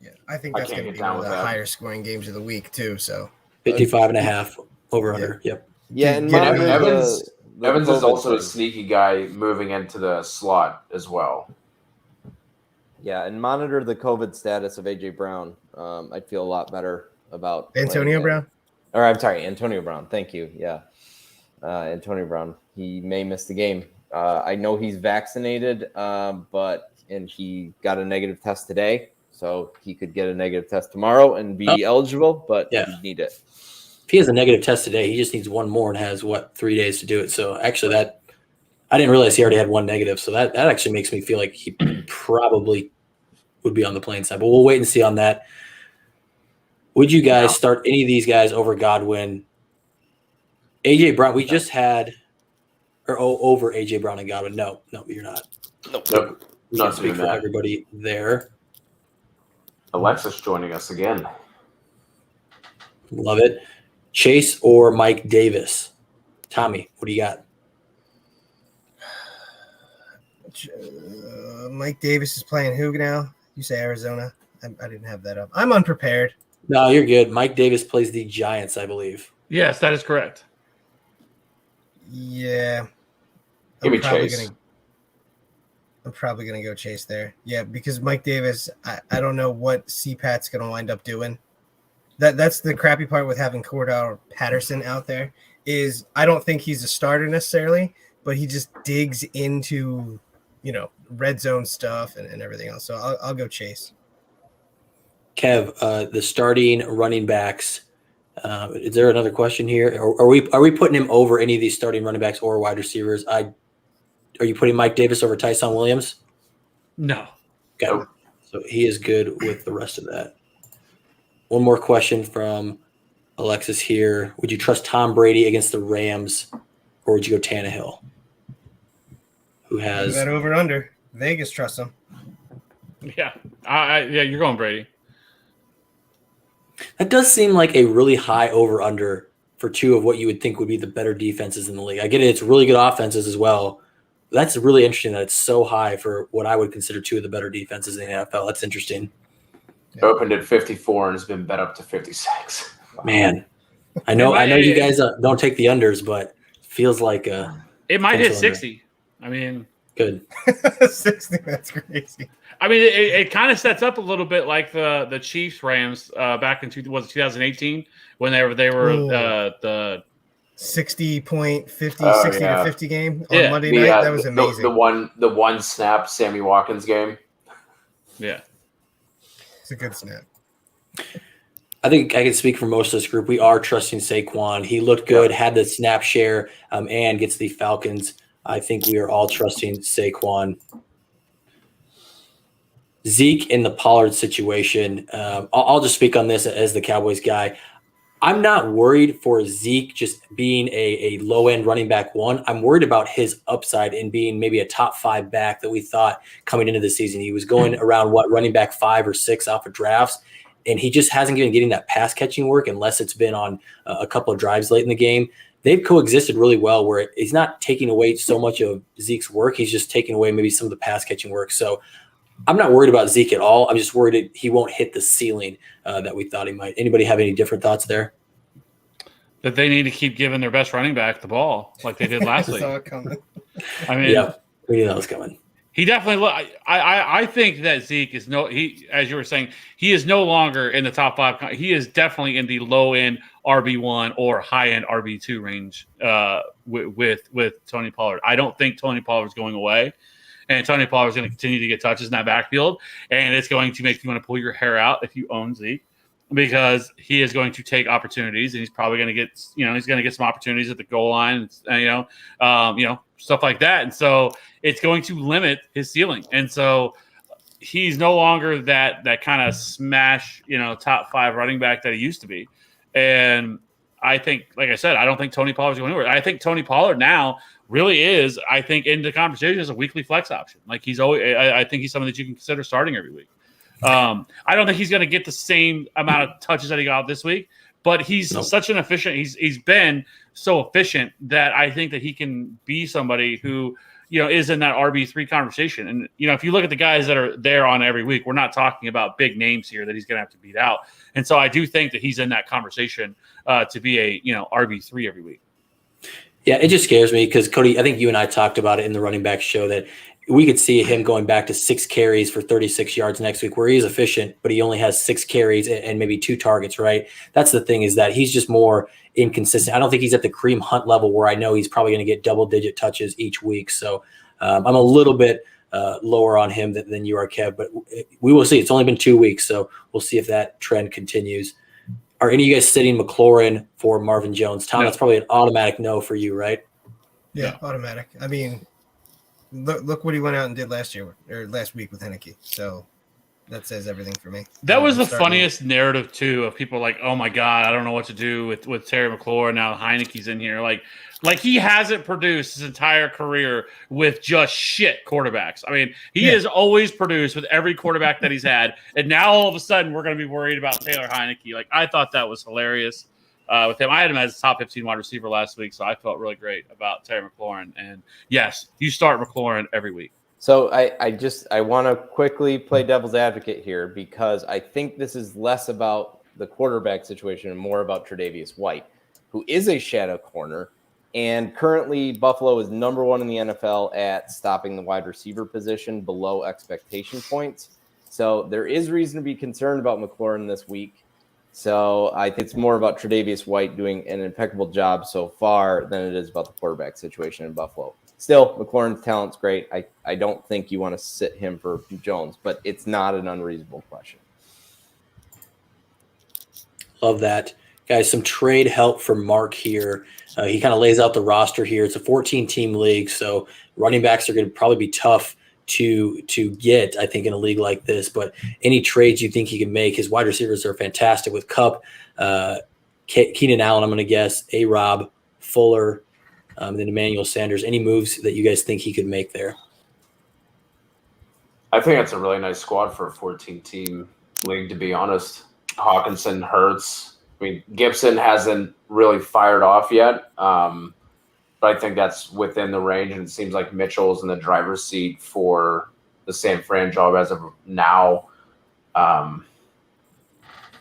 Yeah, I think I that's can't going to get be down one of with the that. higher scoring games of the week too. So 55.5 over under. Yep. Yeah, and Get monitor Evans- the Evans is COVID also a thing. sneaky guy moving into the slot as well. Yeah, and monitor the COVID status of AJ Brown. I'd feel a lot better about Antonio playing him. Brown. Or I'm sorry, Antonio Brown. Thank you. Yeah, Antonio Brown. He may miss the game. I know he's vaccinated, but he got a negative test today, so he could get a negative test tomorrow and be eligible, but Yeah. he'd need it. If he has a negative test today, he just needs one more and has 3 days to do it. So actually that I didn't realize he already had one negative. So that actually makes me feel like he probably would be on the playing side, but we'll wait and see on that. Would you guys start any of these guys over Godwin? AJ Brown, we just had, or over AJ Brown and Godwin. No, you're not. Nope. We Not can't speak doing for that. everybody there. Alexis joining us again. Love it. Chase or Mike Davis? Tommy, what do you got? Mike Davis is playing who now? You say Arizona? I didn't have that up. I'm unprepared. No, you're good. Mike Davis plays the Giants, I believe. Yes, that is correct. Yeah. Give me Chase. I'm probably gonna go Chase there. Yeah, because Mike Davis, I don't know what CPAT's gonna wind up doing. That's the crappy part with having Cordell Patterson out there, is I don't think he's a starter necessarily, but he just digs into, red zone stuff and everything else. So I'll go Chase. Kev, the starting running backs. Is there another question here? Or are we putting him over any of these starting running backs or wide receivers? Are you putting Mike Davis over Tyson Williams? No. Okay. Nope. So he is good with the rest of that. One more question from Alexis here. Would you trust Tom Brady against the Rams, or would you go Tannehill? Who has That over under. Vegas trusts him. Yeah. Yeah, you're going Brady. that does seem like a really high over under for two of what you would think would be the better defenses in the league. I get it, it's really good offenses as well. That's really interesting that it's so high for what I would consider two of the better defenses in the NFL. That's interesting. Opened at 54 and has been bet up to 56. Man, I know you guys don't take the unders, but it feels like It might hit Potential 60. I mean, good. 60, that's crazy. I mean, it kind of sets up a little bit like the Chiefs Rams back in 2018 when they were the 60.50, 60 yeah. to 50 game on Yeah. Monday night. That was amazing. The one snap Sammy Watkins game. yeah. It's a good snap. I think I can speak for most of this group. We are trusting Saquon. He looked good, had the snap share, and gets the Falcons. I think we are all trusting Saquon. Zeke in the Pollard situation. I'll just speak on this as the Cowboys guy. I'm not worried for Zeke just being a low-end running back one. I'm worried about his upside in being maybe a top 5 back that we thought coming into the season. He was going around running back 5 or 6 off of drafts, and he just hasn't been getting that pass catching work unless it's been on a couple of drives late in the game. they've coexisted really well where he's not taking away so much of Zeke's work. He's just taking away maybe some of the pass catching work. So I'm not worried about Zeke at all. I'm just worried he won't hit the ceiling that we thought he might. Anybody have any different thoughts there? That they need to keep giving their best running back the ball like they did last week. Saw it coming. I mean, Yeah, we knew that was coming. he definitely. I think that Zeke is as you were saying, he is no longer in the top 5. He is definitely in the low end RB1 or high end RB2 range with Tony Pollard. I don't think Tony Pollard is going away. And Tony Pollard is going to continue to get touches in that backfield, and it's going to make you want to pull your hair out if you own Zeke, because he is going to take opportunities, and he's probably going to get, he's going to get some opportunities at the goal line, stuff like that, and so it's going to limit his ceiling, and so he's no longer that kind of smash, top 5 running back that he used to be, and I think, like I said, I don't think Tony Pollard is going anywhere. I think Tony Pollard now really is, I think, in the conversation as a weekly flex option. Like he's always, I think he's someone that you can consider starting every week. I don't think he's going to get the same amount of touches that he got this week, but he's such an efficient. He's been so efficient that I think that he can be somebody who is in that RB3 conversation. And if you look at the guys that are there on every week, we're not talking about big names here that he's going to have to beat out. And so I do think that he's in that conversation to be a RB3 every week. Yeah, it just scares me because, Cody, I think you and I talked about it in the running back show that we could see him going back to 6 carries for 36 yards next week, where he is efficient, but he only has 6 carries and maybe 2 targets, right? That's the thing, is that he's just more inconsistent. I don't think he's at the Kareem Hunt level where I know he's probably going to get double-digit touches each week. So I'm a little bit lower on him than you are, Kev, but we will see. It's only been 2 weeks, so we'll see if that trend continues. Are any of you guys sitting McLaurin for Marvin Jones? Tom, That's probably an automatic no for you, right? Yeah, automatic. I mean, look what he went out and did last week with Heineke. So that says everything for me. That was the funniest narrative too, of people like, oh my God, I don't know what to do with Terry McLaurin now. Heineke's in here, like he hasn't produced his entire career with just shit quarterbacks. I mean, he has always produced with every quarterback that he's had, and now all of a sudden we're going to be worried about Taylor Heineke. Like, I thought that was hilarious with him. I had him as top 15 wide receiver last week, so I felt really great about Terry McLaurin. And yes, you start McLaurin every week. So I want to quickly play devil's advocate here, because I think this is less about the quarterback situation and more about Tre'Davious White, who is a shadow corner. And currently, Buffalo is number 1 in the NFL at stopping the wide receiver position below expectation points. So there is reason to be concerned about McLaurin this week. So I think it's more about Tre'Davious White doing an impeccable job so far than it is about the quarterback situation in Buffalo. Still, McLaurin's talent's great. I don't think you want to sit him for Jones, but it's not an unreasonable question. Love that. Guys, some trade help for Mark here. He kind of lays out the roster here. It's a 14-team league, so running backs are going to probably be tough to get, I think, in a league like this. But any trades you think he can make, his wide receivers are fantastic with Kupp, Keenan Allen, I'm going to guess, A-Rob, Fuller, and then Emmanuel Sanders. Any moves that you guys think he could make there? I think that's a really nice squad for a 14-team league, to be honest. Hawkinson, Hurts. I mean, Gibson hasn't really fired off yet, but I think that's within the range, and it seems like Mitchell's in the driver's seat for the San Fran job as of now.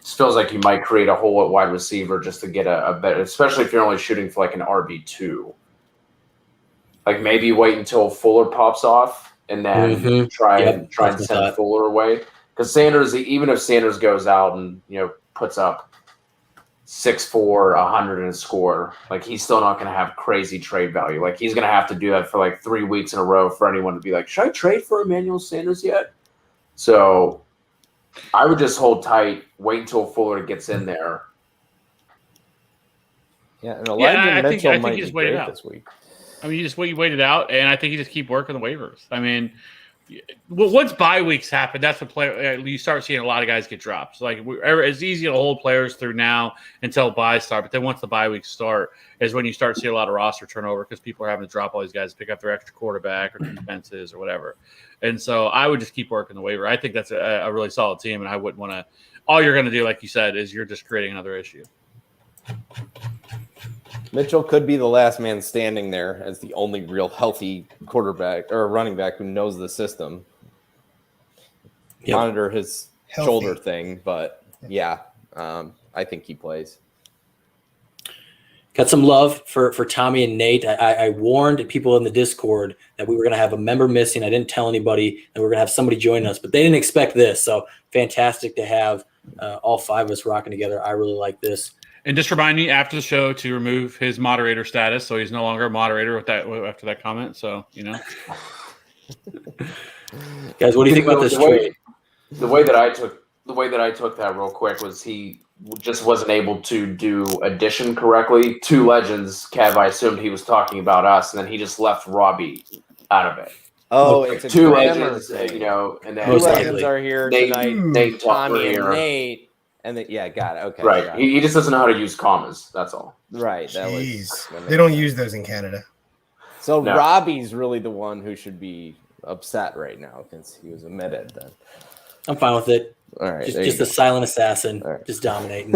Just feels like you might create a hole at wide receiver just to get a better, especially if you're only shooting for like an RB2. Like maybe wait until Fuller pops off and then try and send Fuller away. Because Sanders, even if Sanders goes out and puts up 6'4", 100 and score, like he's still not going to have crazy trade value. Like he's going to have to do that for like 3 weeks in a row for anyone to be like, should I trade for Emmanuel Sanders yet? So I would just hold tight, wait until Fuller gets in there. Yeah, and Elijah Mitchell might just be wait it great out this week. I mean, you wait it out, and I think you just keep working the waivers. I mean, once bye weeks happen, that's when you start seeing a lot of guys get dropped. So like it's easy to hold players through now until buys start, but then once the bye weeks start is when you start seeing a lot of roster turnover because people are having to drop all these guys to pick up their extra quarterback or defenses or whatever. And so I would just keep working the waiver. I think that's a really solid team, and I wouldn't want to. All you're going to do, like you said, is you're just creating another issue. Mitchell could be the last man standing there as the only real healthy quarterback or running back who knows the system. Yep. Monitor his Healthy. shoulder thing, but yeah, I think he plays. Got some love for Tommy and Nate. I warned people in the Discord that we were going to have a member missing. I didn't tell anybody that we were going to have somebody join us, but they didn't expect this. So fantastic to have all 5 of us rocking together. I really like this. And just remind me after the show to remove his moderator status, so he's no longer a moderator with that after that comment. So Guys, what do you think about this trade? The way that I took that real quick was he just wasn't able to do addition correctly. 2 legends, Kev. I assumed he was talking about us, and then he just left Robbie out of it. Oh, it's a 2 grammar legends, thing. and then Two Most legends likely. are here Nate, tonight. Nate Tommy Tucker and here. Nate, and got it. Okay, Right. yeah. He just doesn't know how to use commas. That's all. Right. That Jeez, was they don't use those in Canada. So No. Robbie's really the one who should be upset right now because he was omitted. Then I'm fine with it. all right, Just a silent assassin, All right. just dominating.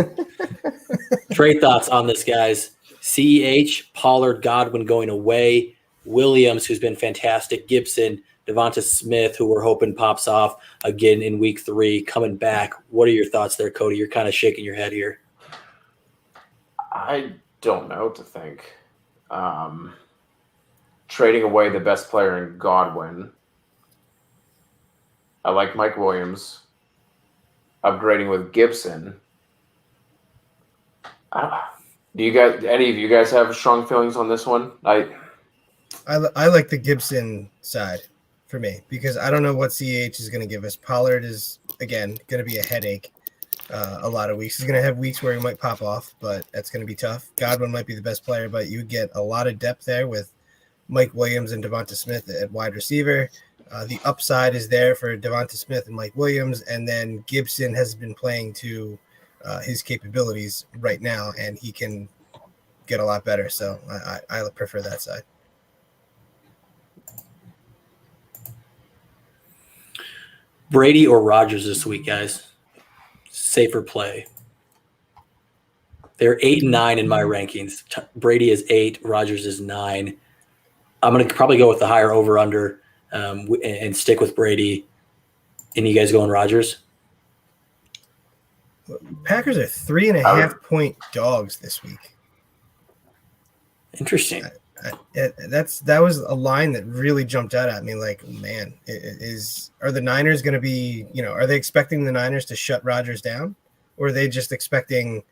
Trade thoughts on this, guys. CEH, Pollard, Godwin going away. Williams, who's been fantastic. Gibson, Devonta Smith, who we're hoping pops off again in week 3, coming back. What are your thoughts there, Cody? You're kind of shaking your head here. I don't know what to think. Trading away the best player in Godwin. I like Mike Williams. Upgrading with Gibson. Do you guys? Any of you guys have strong feelings on this one? I like the Gibson side for me because I don't know what CEH is going to give us. Pollard is, again, going to be a headache a lot of weeks. He's going to have weeks where he might pop off, but that's going to be tough. Godwin might be the best player, but you get a lot of depth there with Mike Williams and Devonta Smith at wide receiver. The upside is there for Devonta Smith and Mike Williams, and then Gibson has been playing to his capabilities right now, and he can get a lot better. So I prefer that side. Brady or Rodgers this week, guys? Safer play. They're 8 and 9 in my rankings. Brady is 8, Rodgers is 9. I'm going to probably go with the higher over-under and stick with Brady. And you guys going Rodgers? Packers are 3.5 point dogs this week. Interesting. That was a line that really jumped out at me. Like, man, are the Niners going to be? Are they expecting the Niners to shut Rodgers down, or are they just expecting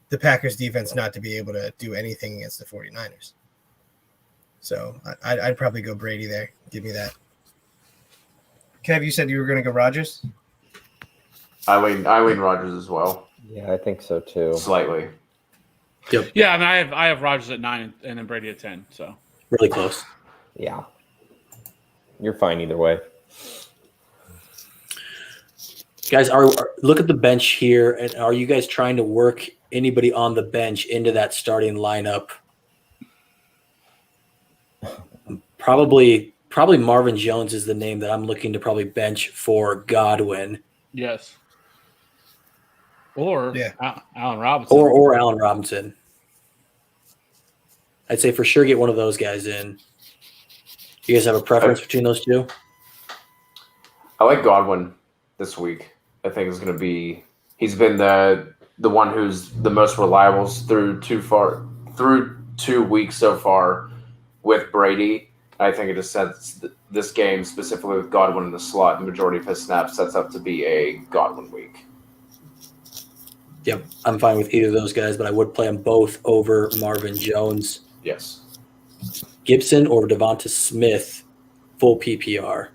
the Packers defense not to be able to do anything against the 49ers? So I'd probably go Brady there. Give me that. Kev, you said you were going to go Rodgers. I lean Rodgers as well, yeah, I think so too. slightly. Yeah, I mean, I have Rodgers at 9 and then Brady at 10. So Really close. Yeah, you're fine either way. Guys, look at the bench here. And are you guys trying to work anybody on the bench into that starting lineup? Probably Marvin Jones is the name that I'm looking to probably bench for Godwin. yes, or Yeah. Allen Robinson. Or Allen Robinson. I'd say for sure get one of those guys in. You guys have a preference between those two? I like Godwin this week. I think it's going to be. He's been the one who's the most reliable through 2 weeks so far with Brady. I think it just sets this game specifically with Godwin in the slot. The majority of his snaps sets up to be a Godwin week. Yep, I'm fine with either of those guys, but I would play them both over Marvin Jones. Yes, Gibson or Devonta Smith, full PPR.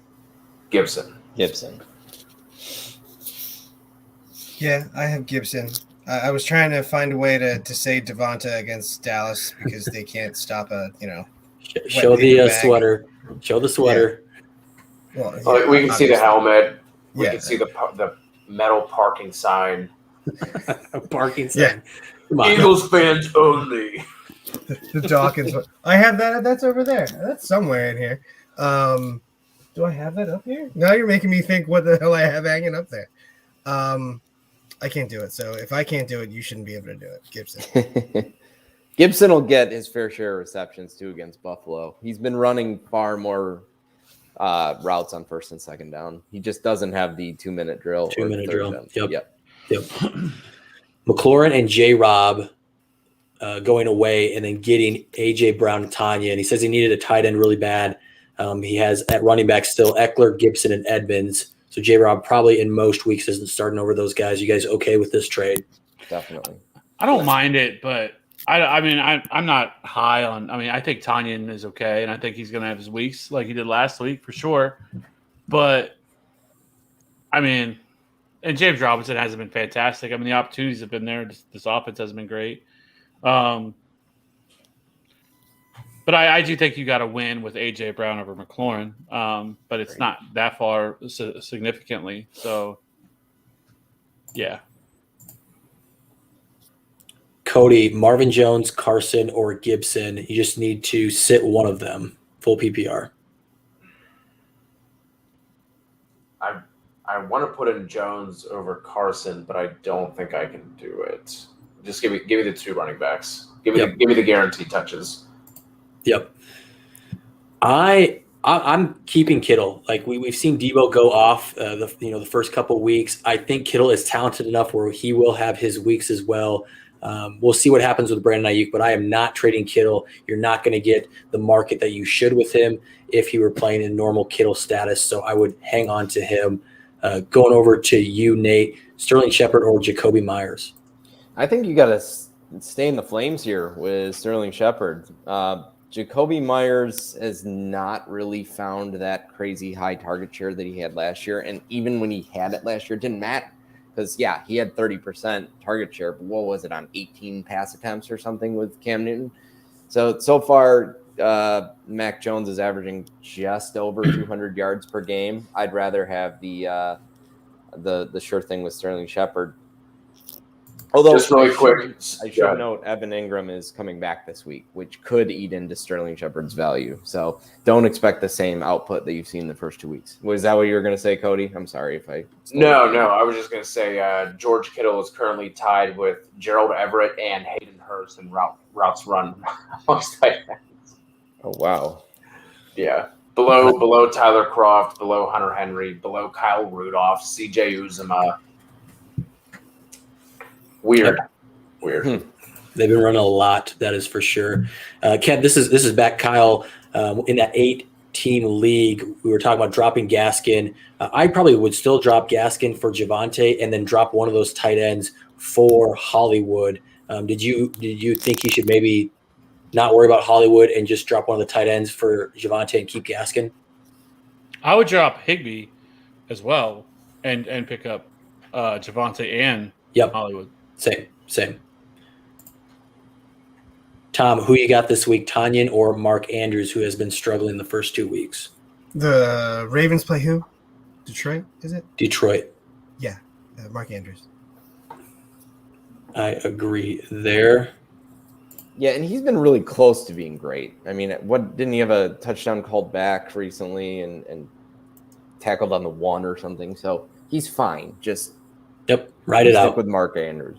Gibson. Yeah, I have Gibson. I was trying to find a way to say Devonta against Dallas because they can't stop Show Wet paper the bag. sweater. Show the sweater. Well, Like, we can see the obviously. helmet. We Yeah. can see the metal parking sign. Parking Yeah. sign. Come on. Eagles fans only. The Dawkins one. I have that. That's over there. That's somewhere in here. Do I have that up here? Now you're making me think what the hell I have hanging up there. I can't do it. So if I can't do it, you shouldn't be able to do it, Gibson. Gibson will get his fair share of receptions too against Buffalo. He's been running far more routes on first and second down. He just doesn't have the 2-minute drill. 2-minute drill. Down. Yep. McLaurin and J. Rob going away and then getting A.J. Brown and Tanya. And he says he needed a tight end really bad. He has at running back still Eckler, Gibson, and Edmonds. So J. Rob probably in most weeks isn't starting over those guys. You guys okay with this trade? Definitely. I don't mind it, but I'm not high on. I mean, I think Tanyan is okay, and I think he's going to have his weeks like he did last week for sure. But I mean, and James Robinson hasn't been fantastic. I mean, the opportunities have been there. This offense hasn't been great. But I do think you got to win with A.J. Brown over McLaurin. But it's not that far significantly. So, yeah. Cody, Marvin Jones, Carson, or Gibson. You just need to sit one of them. Full PPR. I want to put in Jones over Carson, but I don't think I can do it. Just give me the 2 running backs. Give me the guaranteed touches. Yep. I'm keeping Kittle. Like we've seen Debo go off the first couple weeks. I think Kittle is talented enough where he will have his weeks as well. We'll see what happens with Brandon Ayuk, but I am not trading Kittle. You're not going to get the market that you should with him if he were playing in normal Kittle status. So I would hang on to him. Going over to you, Nate, Sterling Shepard or Jacoby Myers. I think you got to stay in the flames here with Sterling Shepard. Jacoby Myers has not really found that crazy high target share that he had last year. And even when he had it last year, it didn't matter. Because, yeah, he had 30% target share, but what was it, on 18 pass attempts or something with Cam Newton? So far, Mac Jones is averaging just over 200 yards per game. I'd rather have the sure thing with Sterling Shepard. Although, just really quick, I should note Evan Ingram is coming back this week, which could eat into Sterling Shepard's value. So don't expect the same output that you've seen in the first 2 weeks. Was that what you were going to say, Cody? I'm sorry if I. No. I was just going to say George Kittle is currently tied with Gerald Everett and Hayden Hurst in routes run amongst tight ends. Oh wow! Yeah, below Tyler Croft, below Hunter Henry, below Kyle Rudolph, C.J. Uzomah. Weird. They've been running a lot, that is for sure. Kev, this is back, Kyle. In that 8-team league, we were talking about dropping Gaskin. I probably would still drop Gaskin for Javonte and then drop one of those tight ends for Hollywood. Did you think he should maybe not worry about Hollywood and just drop one of the tight ends for Javonte and keep Gaskin? I would drop Higbee as well and pick up Javonte and Hollywood. Same. Tom, who you got this week, Tanyan or Mark Andrews, who has been struggling the first 2 weeks? The Ravens play who? Detroit, is it? Detroit. Yeah, Mark Andrews. I agree there. Yeah, and he's been really close to being great. I mean, didn't he have a touchdown called back recently and tackled on the 1 or something? So he's fine. Just ride it out with Mark Andrews.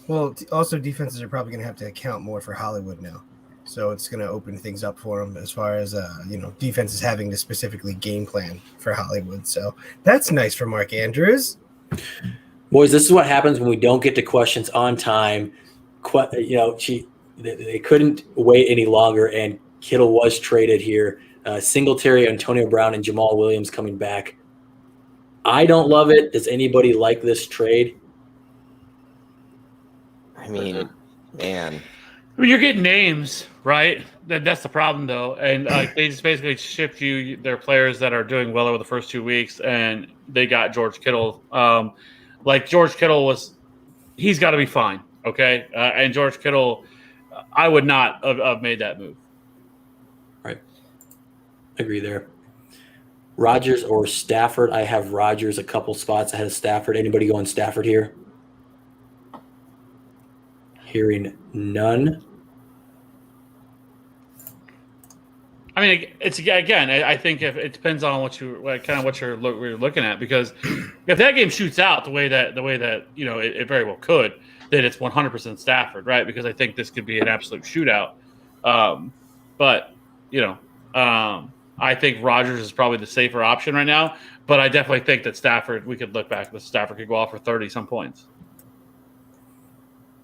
Well, also defenses are probably going to have to account more for Hollywood now, so it's going to open things up for them as far as defenses having to specifically game plan for Hollywood. So that's nice for Mark Andrews. Boys, this is what happens when we don't get to questions on time. They couldn't wait any longer, and Kittle was traded here. Singletary, Antonio Brown, and Jamal Williams coming back. I don't love it. Does anybody like this trade? I mean, man. I mean, you're getting names, right? That's the problem, though. And they just basically shipped you their players that are doing well over the first 2 weeks, and they got George Kittle. George Kittle he's got to be fine, okay? And George Kittle, I would not have made that move. Right. Agree there. Rodgers or Stafford? I have Rodgers a couple spots ahead of Stafford. Anybody going Stafford here? Hearing none. I mean, it's again. I think if it depends on what you're looking at, because if that game shoots out the way that it very well could, that it's 100% Stafford, right? Because I think this could be an absolute shootout. But I think Rodgers is probably the safer option right now. But I definitely think that Stafford, we could look back, that Stafford could go off for 30-some points.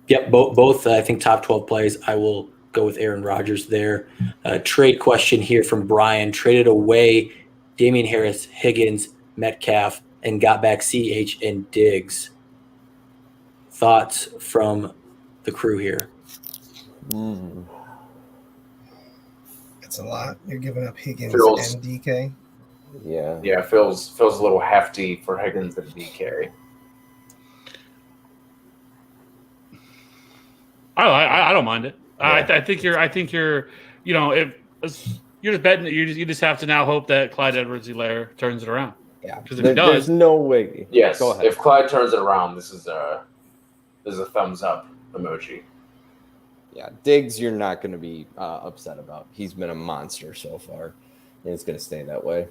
Yep, both I think top 12 plays. I will go with Aaron Rodgers there. Trade question here from Brian. Traded away Damian Harris, Higgins, Metcalf, and got back CH and Diggs. Thoughts from the crew here? It's a lot. You're giving up Higgins Feels- and DK. Yeah. Yeah, it feels a little hefty for Higgins and DK. I don't mind it. Yeah. I think you're if you're just betting that you just have to now hope that Clyde Edwards-Helaire turns it around. Yeah. 'Cause if he does- there's no way. Yes, Go ahead. if Clyde turns it around, this is a thumbs up emoji. Yeah, Diggs, you're not going to be upset about. He's been a monster so far, and it's going to stay that way.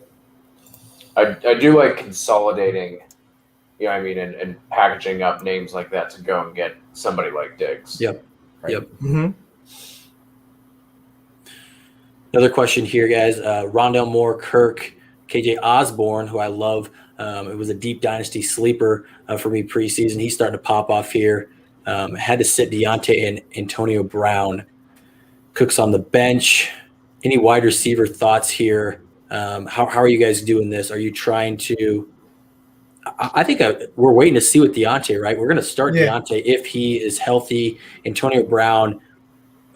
I do like consolidating, and packaging up names like that to go and get somebody like Diggs. Yep. Right? Yep. Mm-hmm. Another question here, guys. Rondell Moore, Kirk, KJ Osborne, who I love. It was a deep dynasty sleeper for me preseason. He's starting to pop off here. Had to sit Deontay and Antonio Brown. Cook's on the bench. Any wide receiver thoughts here? How are you guys doing this? Are you trying to I think we're waiting to see with Deontay, right? We're going to start Deontay if he is healthy. Antonio Brown,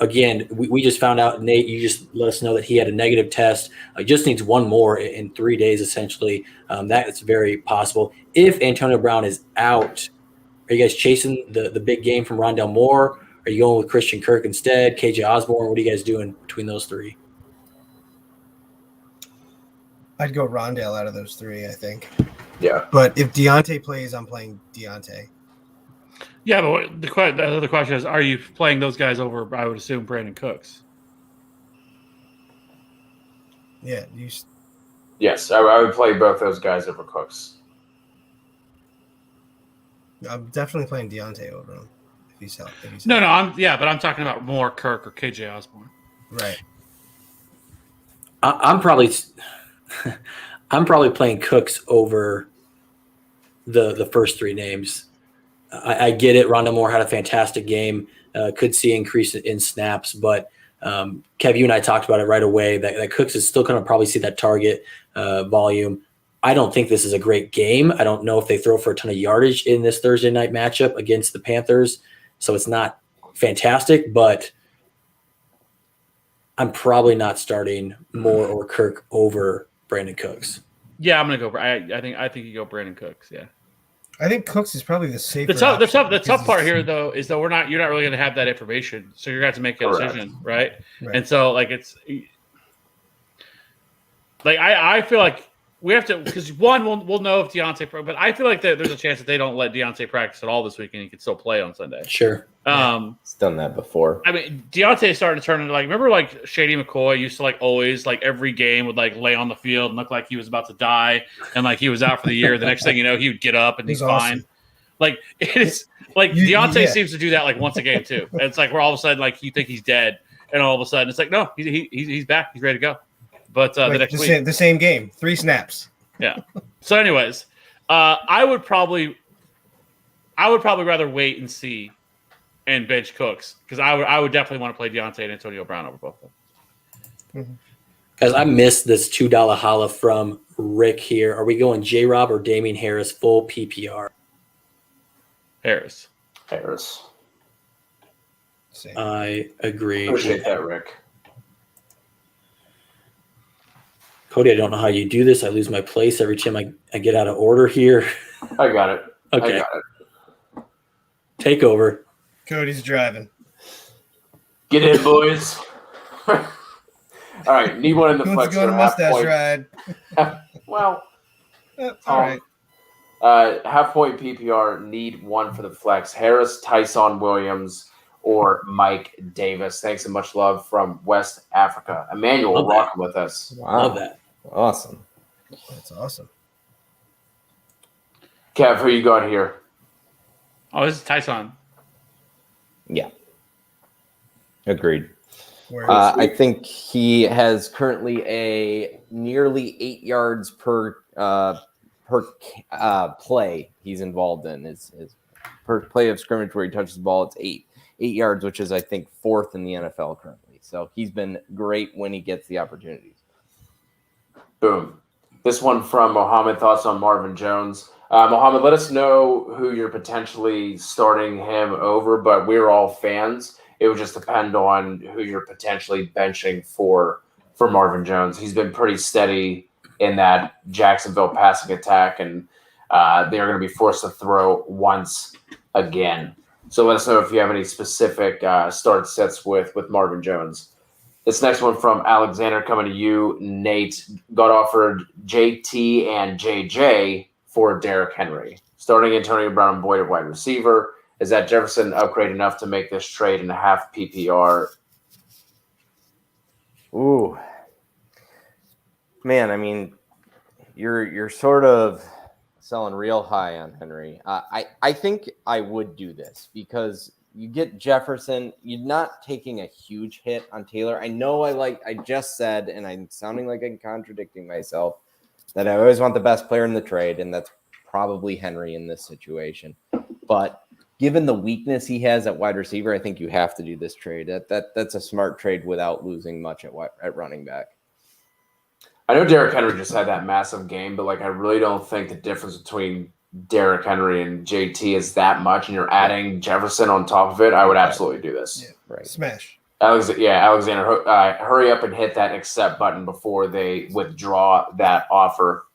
again, we just found out, Nate, you just let us know that he had a negative test. Just needs one more in 3 days, essentially. That is very possible. If Antonio Brown is out, are you guys chasing the big game from Rondell Moore? Are you going with Christian Kirk instead? KJ Osborne? What are you guys doing between those three? I'd go Rondale out of those three, I think. Yeah. But if Deontay plays, I'm playing Deontay. Yeah, but the other question is, are you playing those guys over, I would assume, Brandon Cooks? Yeah, Yes, I would play both those guys over Cooks. I'm definitely playing Deontay over him if he's healthy. No, but I'm talking about more Kirk or KJ Osborne. Right. I'm probably playing Cooks over the first three names. I get it. Rondell Moore had a fantastic game. Could see increase in snaps, but Kev, you and I talked about it right away. That Cooks is still going to probably see that target volume. I don't think this is a great game. I don't know if they throw for a ton of yardage in this Thursday night matchup against the Panthers, so it's not fantastic. But I'm probably not starting Moore or Kirk over Brandon Cooks. Yeah, I'm gonna go. I think you go Brandon Cooks. Yeah. I think Cooks is probably the safer. The tough part here, though, is that you're not really going to have that information, so you're going to have to make a decision, right? And so, I feel like we have to, because we'll know if Deontay, but I feel like there's a chance that they don't let Deontay practice at all this week, and he can still play on Sunday. Sure. It's done that before. I mean, Deontay started to turn into remember Shady McCoy used to always every game would lay on the field and look like he was about to die and he was out for the year. The next thing you know, he would get up and he's fine. Awesome. It's Deontay seems to do that once a game too. And it's where all of a sudden you think he's dead, and all of a sudden it's no, he's back, he's ready to go. But the next week, the same game, 3 snaps. Yeah. So, anyways, I would probably rather wait and see and bench Cooks, because I would definitely want to play Deontay and Antonio Brown over both of them. Mm-hmm. Guys, I missed this $2 holla from Rick here. Are we going J-Rob or Damian Harris full PPR? Harris. Same. I agree. Appreciate that, Rick. Cody, I don't know how you do this. I lose my place every time I get out of order here. I got it. Okay. I got it. Take over. Cody's driving. Get in, boys. All right, need one in the Who flex wants to go on for a half mustache point. ride? Well, All right. half point PPR, need one for the flex. Harris, Tyson Williams, or Mike Davis. Thanks and much love from West Africa. Emmanuel, rocking with us. Wow. Love that. Awesome. That's awesome. Kev, who you got here? Oh, this is Tyson. Yeah. Agreed. Where I think he has currently a nearly 8 yards per play he's involved in. His per play of scrimmage where he touches the ball, it's 8 yards, which is I think 4th in the NFL currently. So he's been great when he gets the opportunities. Boom. This one from Mohammed. Thoughts on Marvin Jones? Mohammed, let us know who you're potentially starting him over, but we're all fans. It would just depend on who you're potentially benching for Marvin Jones. He's been pretty steady in that Jacksonville passing attack, and they're going to be forced to throw once again. So let us know if you have any specific start sets with Marvin Jones. This next one from Alexander coming to you, Nate. Got offered JT and JJ for Derrick Henry. Starting Antonio Brown and Boyd at wide receiver. Is that Jefferson upgrade enough to make this trade in a half PPR? Ooh. Man, I mean, you're sort of selling real high on Henry. I think I would do this because you get Jefferson. You're not taking a huge hit on Taylor. I know I just said, and I'm sounding like I'm contradicting myself, that I always want the best player in the trade, and that's probably Henry in this situation. But given the weakness he has at wide receiver, I think you have to do this trade. That's a smart trade without losing much at running back. I know Derrick Henry just had that massive game, but I really don't think the difference between Derrick Henry and JT is that much, and you're adding Jefferson on top of it. I would absolutely do this. Yeah. Right. Smash. Alexander, hurry up and hit that accept button before they withdraw that offer.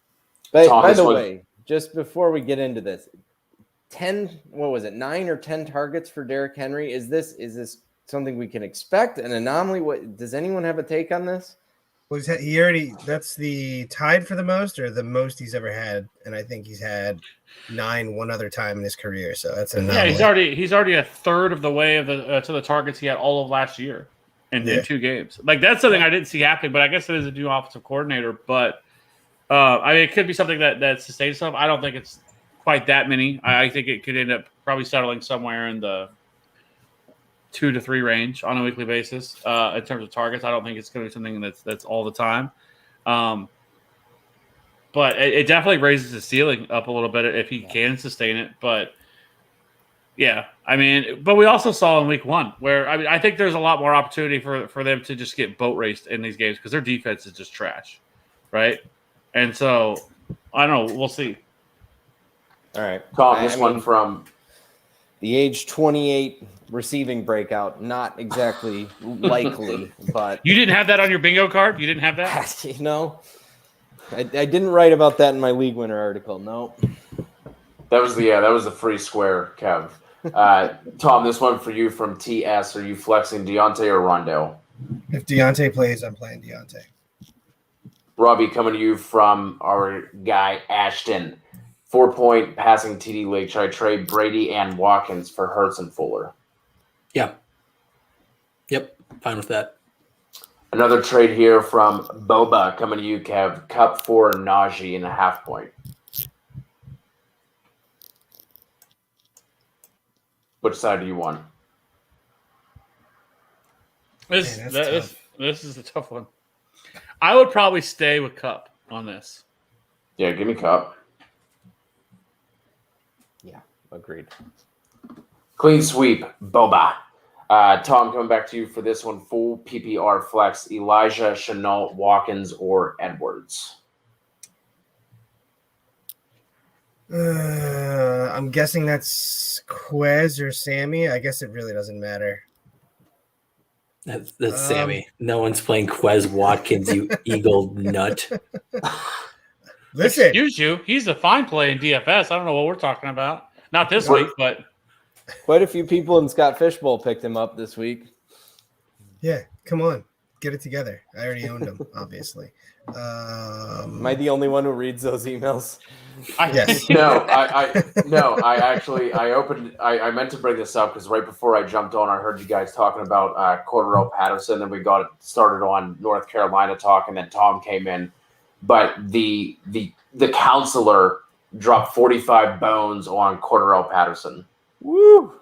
By the way, just before we get into this, 9 or 10 targets for Derrick Henry? Is this something we can expect? An anomaly? What does anyone have a take on this? Was he already? That's the tied for the most, or the most he's ever had, and I think he's had 9 one other time in his career. So that's an anomaly. Yeah, he's already a third of the way of the to the targets he had all of last year in 2 games. That's something I didn't see happening, but I guess it is a new offensive coordinator. But I mean, it could be something that sustains itself. I don't think it's quite that many. I think it could end up probably settling somewhere in the 2 to 3 range on a weekly basis in terms of targets. I don't think it's going to be something that's all the time. But it definitely raises the ceiling up a little bit if he can sustain it. But yeah, I mean, but we also saw in week 1 where I think there's a lot more opportunity for them to just get boat raced in these games because their defense is just trash, right? And so I don't know. We'll see. All right, Tom, this one from the age 28 receiving breakout. Not exactly likely, but you didn't have that on your bingo card. You didn't have that. I didn't write about that in my league winner article. No. That was the free square, Kev. Tom, this one for you from TS. Are you flexing Deontay or Rondell? If Deontay plays, I'm playing Deontay. Robbie, coming to you from our guy Ashton. 4-point passing TD league. Should I trade Brady and Watkins for Hurts and Fuller? Yeah. Yep. Fine with that. Another trade here from Boba coming to you, Kev. Cup for Najee and a 0.5 point. Which side do you want? This tough. this is a tough one. I would probably stay with Cup on this. Yeah, give me Cup. Yeah, agreed. Clean sweep, Boba. Tom, coming back to you for this one. Full PPR flex, Elijah, Shenault, Watkins, or Edwards? I'm guessing that's Quez or Sammy. I guess it really doesn't matter. That's Sammy. No one's playing Quez Watkins, you eagle nut. Listen, Excuse you. He's a fine play in DFS. I don't know what we're talking about. Not this week, but Quite a few people in Scott Fishbowl picked him up this week. yeah, come on, get it together. I already owned him, obviously. Am I the only one who reads those emails? Yes. No, I meant to bring this up because right before I jumped on, I heard you guys talking about Cordarrelle Patterson, and we got it started on North Carolina talk, and then Tom came in. But the counselor dropped 45 bones on Cordarrelle Patterson. Woo!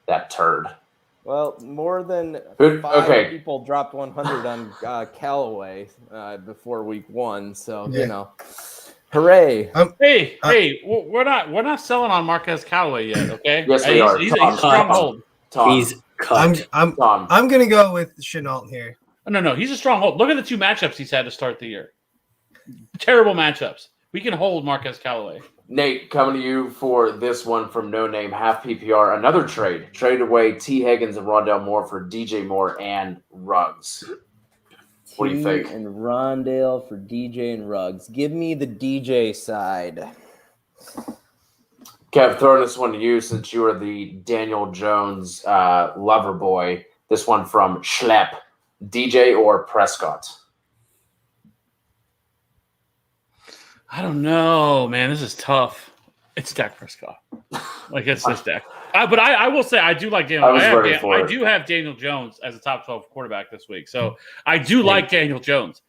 That turd. Well, more than Who- 5 okay. people dropped 100 on Callaway before week 1. So Yeah. you know, hooray! Hey, we're not selling on Marquez Callaway yet, okay? Yes, we are. He's a strong hold. Tom, He's cut. Tom. I'm gonna go with Chenault here. No, he's a strong hold. Look at the 2 matchups he's had to start the year. Terrible matchups. We can hold Marquez Callaway. Nate, coming to you for this one from No Name Half PPR. Another trade. Trade away T. Higgins and Rondell Moore for DJ Moore and Ruggs. What do you think? And Rondale for DJ and Ruggs. Give me the DJ side. Kev, throwing this one to you since you are the Daniel Jones lover boy. This one from Schlepp. DJ or Prescott? I don't know, man. This is tough. It's Dak Prescott. Like, it's just Dak. But I will say I do like Daniel. I do have Daniel Jones as a top 12 quarterback this week. So I do like Daniel Jones.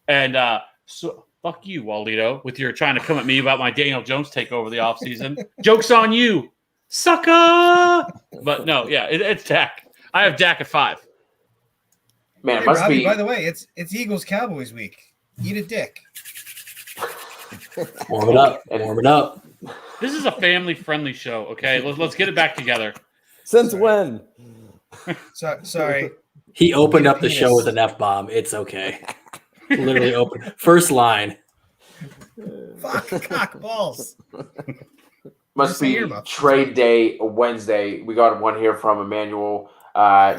And so fuck you, Walito, with your trying to come at me about my Daniel Jones takeover the offseason. Joke's on you, sucker. But no, yeah, it's Dak. I have Dak at 5. Man, it Hey, must Robbie, be. by the way, it's Eagles Cowboys week. Eat a dick. Warm it up. Warm it up. This is a family-friendly show, okay? Let's get it back together. Since when? Sorry. He opened up the Penis. show with an F-bomb. It's okay. Literally open. First line. Fuck cock balls. Must Just to be hear about trade day Wednesday. We got one here from Emmanuel.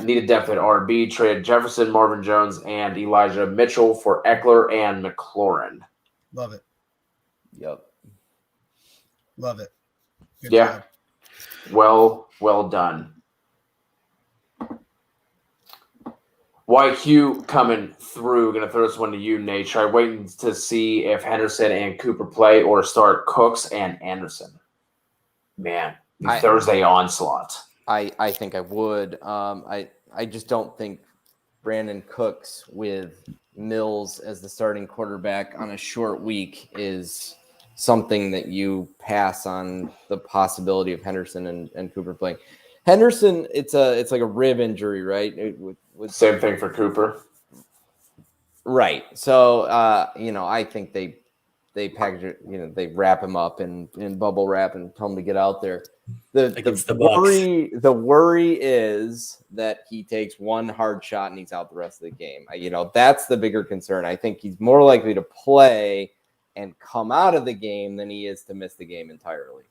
Needed depth at RB. Traded Jefferson, Marvin Jones, and Elijah Mitchell for Eckler and McLaurin. Love it. Yep. Love it. Good Yeah. job. Well done. YQ coming through. Going to throw this one to you, Nate. Should I wait to see if Henderson and Cooper play or start Cooks and Anderson? Man, the Thursday onslaught. I think I would. I just don't think Brandon Cooks with Mills as the starting quarterback on a short week is something that you pass on the possibility of Henderson and Cooper playing. Henderson, it's like a rib injury, right? Same thing for Cooper. Right. So I think they package it, they wrap him up in bubble wrap and tell him to get out there. The worry is that he takes one hard shot and he's out the rest of the game. That's the bigger concern. I think he's more likely to play and come out of the game than he is to miss the game entirely.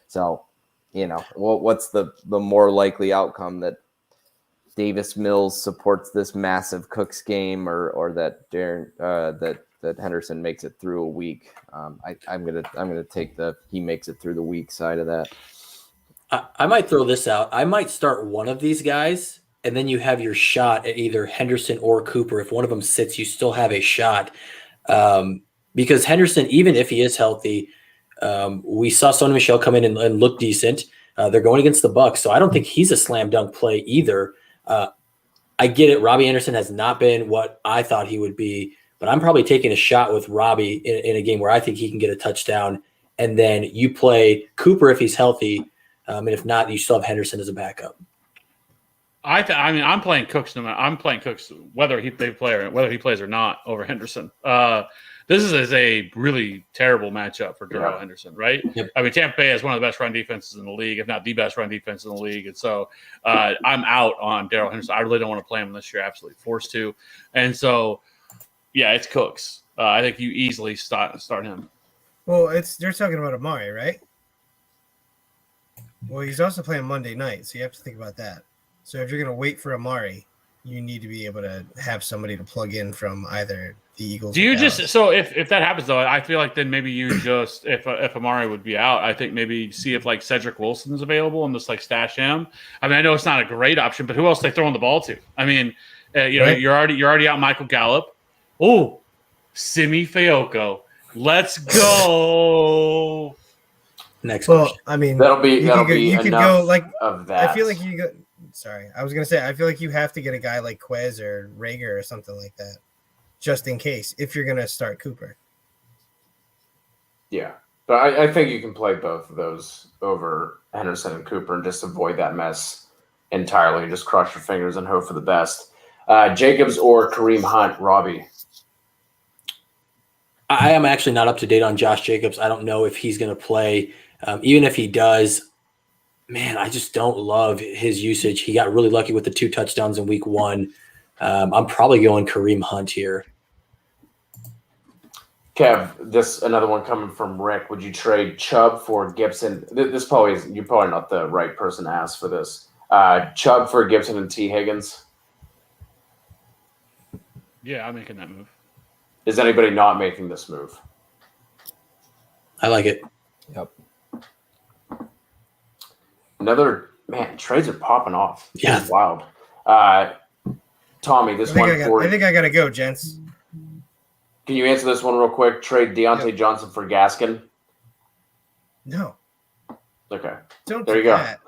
So, what's the more likely outcome, that Davis Mills supports this massive Cooks game, or that that Henderson makes it through a week? I'm gonna take the he makes it through the week side of that. I might throw this out. I might start one of these guys, and then you have your shot at either Henderson or Cooper. If one of them sits, you still have a shot. Because Henderson, even if he is healthy, we saw Sony Michel come in and look decent. They're going against the Bucs, so I don't think he's a slam dunk play either. I get it. Robbie Anderson has not been what I thought he would be, but I'm probably taking a shot with Robbie in a game where I think he can get a touchdown. And then you play Cooper if he's healthy, and if not, you still have Henderson as a backup. I'm playing Cooks. I'm playing Cooks whether he plays or not over Henderson. This is a really terrible matchup for Darrell Henderson, right? Yep. I mean, Tampa Bay has one of the best run defenses in the league, if not the best run defense in the league. And so I'm out on Darrell Henderson. I really don't want to play him this year, absolutely forced to. And so, yeah, it's Cooks. I think you easily start him. Well, they're talking about Amari, right? Well, he's also playing Monday night, so you have to think about that. So if you're going to wait for Amari, you need to be able to have somebody to plug in from either the Eagles. Do you if that happens though, I feel like then maybe you just if Amari would be out, I think maybe see if like Cedric Wilson's available and just like stash him. I mean, I know it's not a great option, but who else are they throwing the ball to? I mean, Right. you're already out Michael Gallup. Oh, Simi Fayoko. Let's go. Next Well, question. I mean, That'll be you could enough go like of that. I feel like you go. Sorry, I was gonna say I feel like you have to get a guy like Quez or Rager or something like that, just in case if you're gonna start Cooper. Yeah, but I think you can play both of those over Henderson and Cooper and just avoid that mess entirely and just cross your fingers and hope for the best. Jacobs or Kareem Hunt, Robbie? I am actually not up to date on Josh Jacobs. I don't know if he's going to play. Even if he does, man, I just don't love his usage. He got really lucky with the 2 touchdowns in week 1. I'm probably going Kareem Hunt here. Kev, this another one coming from Rick. Would you trade Chubb for Gibson? This probably is, you're probably not the right person to ask for this. Chubb for Gibson and T. Higgins. Yeah, I'm making that move. Is anybody not making this move? I like it. Yep. Another man, trades are popping off. Yeah. It's wild. Tommy, this one for I you. think I gotta go, gents. Can you answer this one real quick? Trade Deontay Johnson for Gaskin. No, Okay. don't There do you go. that.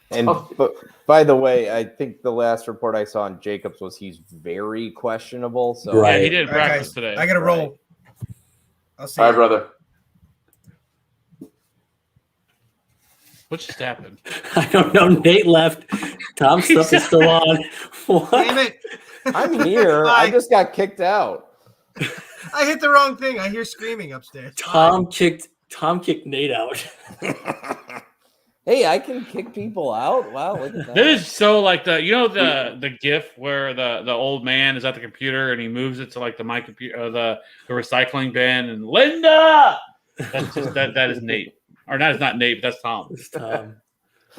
And Oh. but by the way, I think the last report I saw on Jacobs was he's very questionable. So Right. Yeah, he didn't All right, practice guys, today. I gotta Right. roll. I'll see. All right, you. brother. What just happened? I don't know. Nate left. Tom's stuff is still on. What? Damn it! I'm here. I just got kicked out. I hit the wrong thing. I hear screaming upstairs. Tom kicked Nate out. Hey, I can kick people out. Wow, look at that. That is so like the GIF where the old man is at the computer and he moves it to like the my computer the recycling bin and Linda. That's just that is Nate, or that is not Nate, but that's Tom. It's Tom.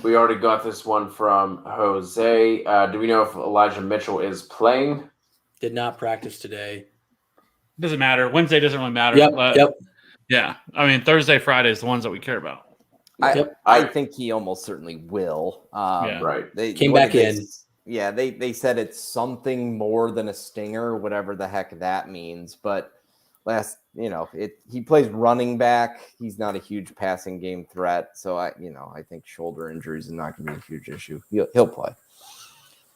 We already got this one from Jose. Do we know if Elijah Mitchell is playing? Did not practice today. Doesn't matter. Wednesday doesn't really matter. Yep. Yeah, I mean Thursday, Friday is the ones that we care about. I think he almost certainly will. Yeah. Right. They Came what back did they in. Yeah, they said it's something more than a stinger, whatever the heck that means. But he plays running back. He's not a huge passing game threat. So I think shoulder injuries is not going to be a huge issue. He'll play.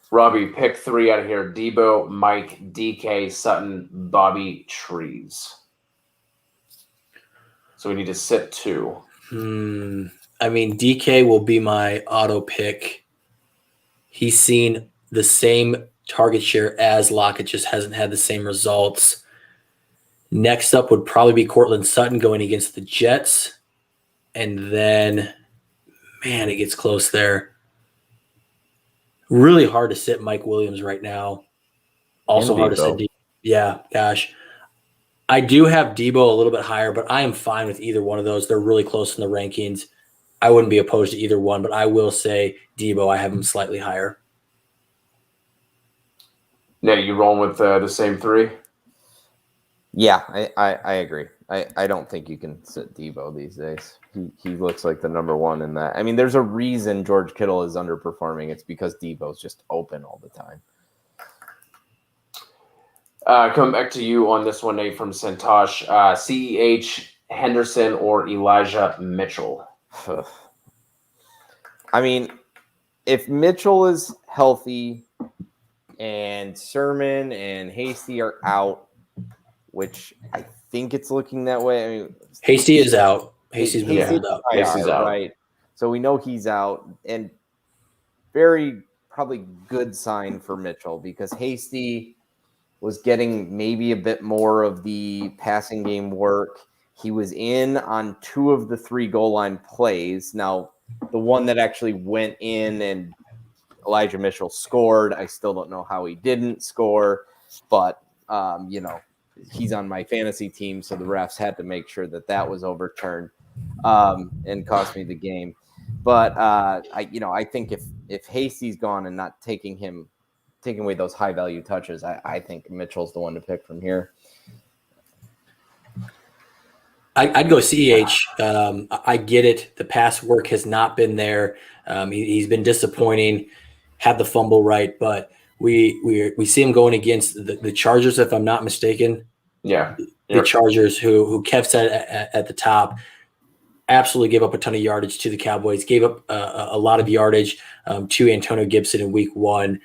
Robbie, pick 3 out of here. Debo, Mike, DK, Sutton, Bobby, Trees. So we need to sit 2. I mean, DK will be my auto pick. He's seen the same target share as Lockett, just hasn't had the same results. Next up would probably be Cortland Sutton going against the Jets. And then, man, it gets close there. Really hard to sit Mike Williams right now. Also And hard to Debo. sit. Yeah, gosh. I do have Debo a little bit higher, but I am fine with either one of those. They're really close in the rankings. I wouldn't be opposed to either one, but I will say Debo, I have him slightly higher. Nate, you rolling with the same 3? Yeah, I agree. I don't think you can sit Debo these days. He looks like the number one in that. I mean, there's a reason George Kittle is underperforming. It's because Debo's just open all the time. Coming back to you on this one, Nate, from Santosh. CEH, Henderson, or Elijah Mitchell? I mean, if Mitchell is healthy and Sermon and Hasty are out, which I think it's looking that way. I mean, Hasty is out. Hasty's been Hasty's pulled out. Hasty's out. right? So we know he's out, and very probably good sign for Mitchell because Hasty was getting maybe a bit more of the passing game work. He was in on 2 of the 3 goal line plays. Now, the one that actually went in and Elijah Mitchell scored, I still don't know how he didn't score, but he's on my fantasy team, so the refs had to make sure that was overturned and cost me the game. But I think if Hasty's gone and not taking away those high value touches, I think Mitchell's the one to pick from here. I'd go CEH. I get it. The pass work has not been there. He's been disappointing. Had the fumble right, but we see him going against the Chargers, if I'm not mistaken. Yeah. The Chargers, who Kev said at the top, absolutely gave up a ton of yardage to the Cowboys. Gave up a lot of yardage to Antonio Gibson in week 1.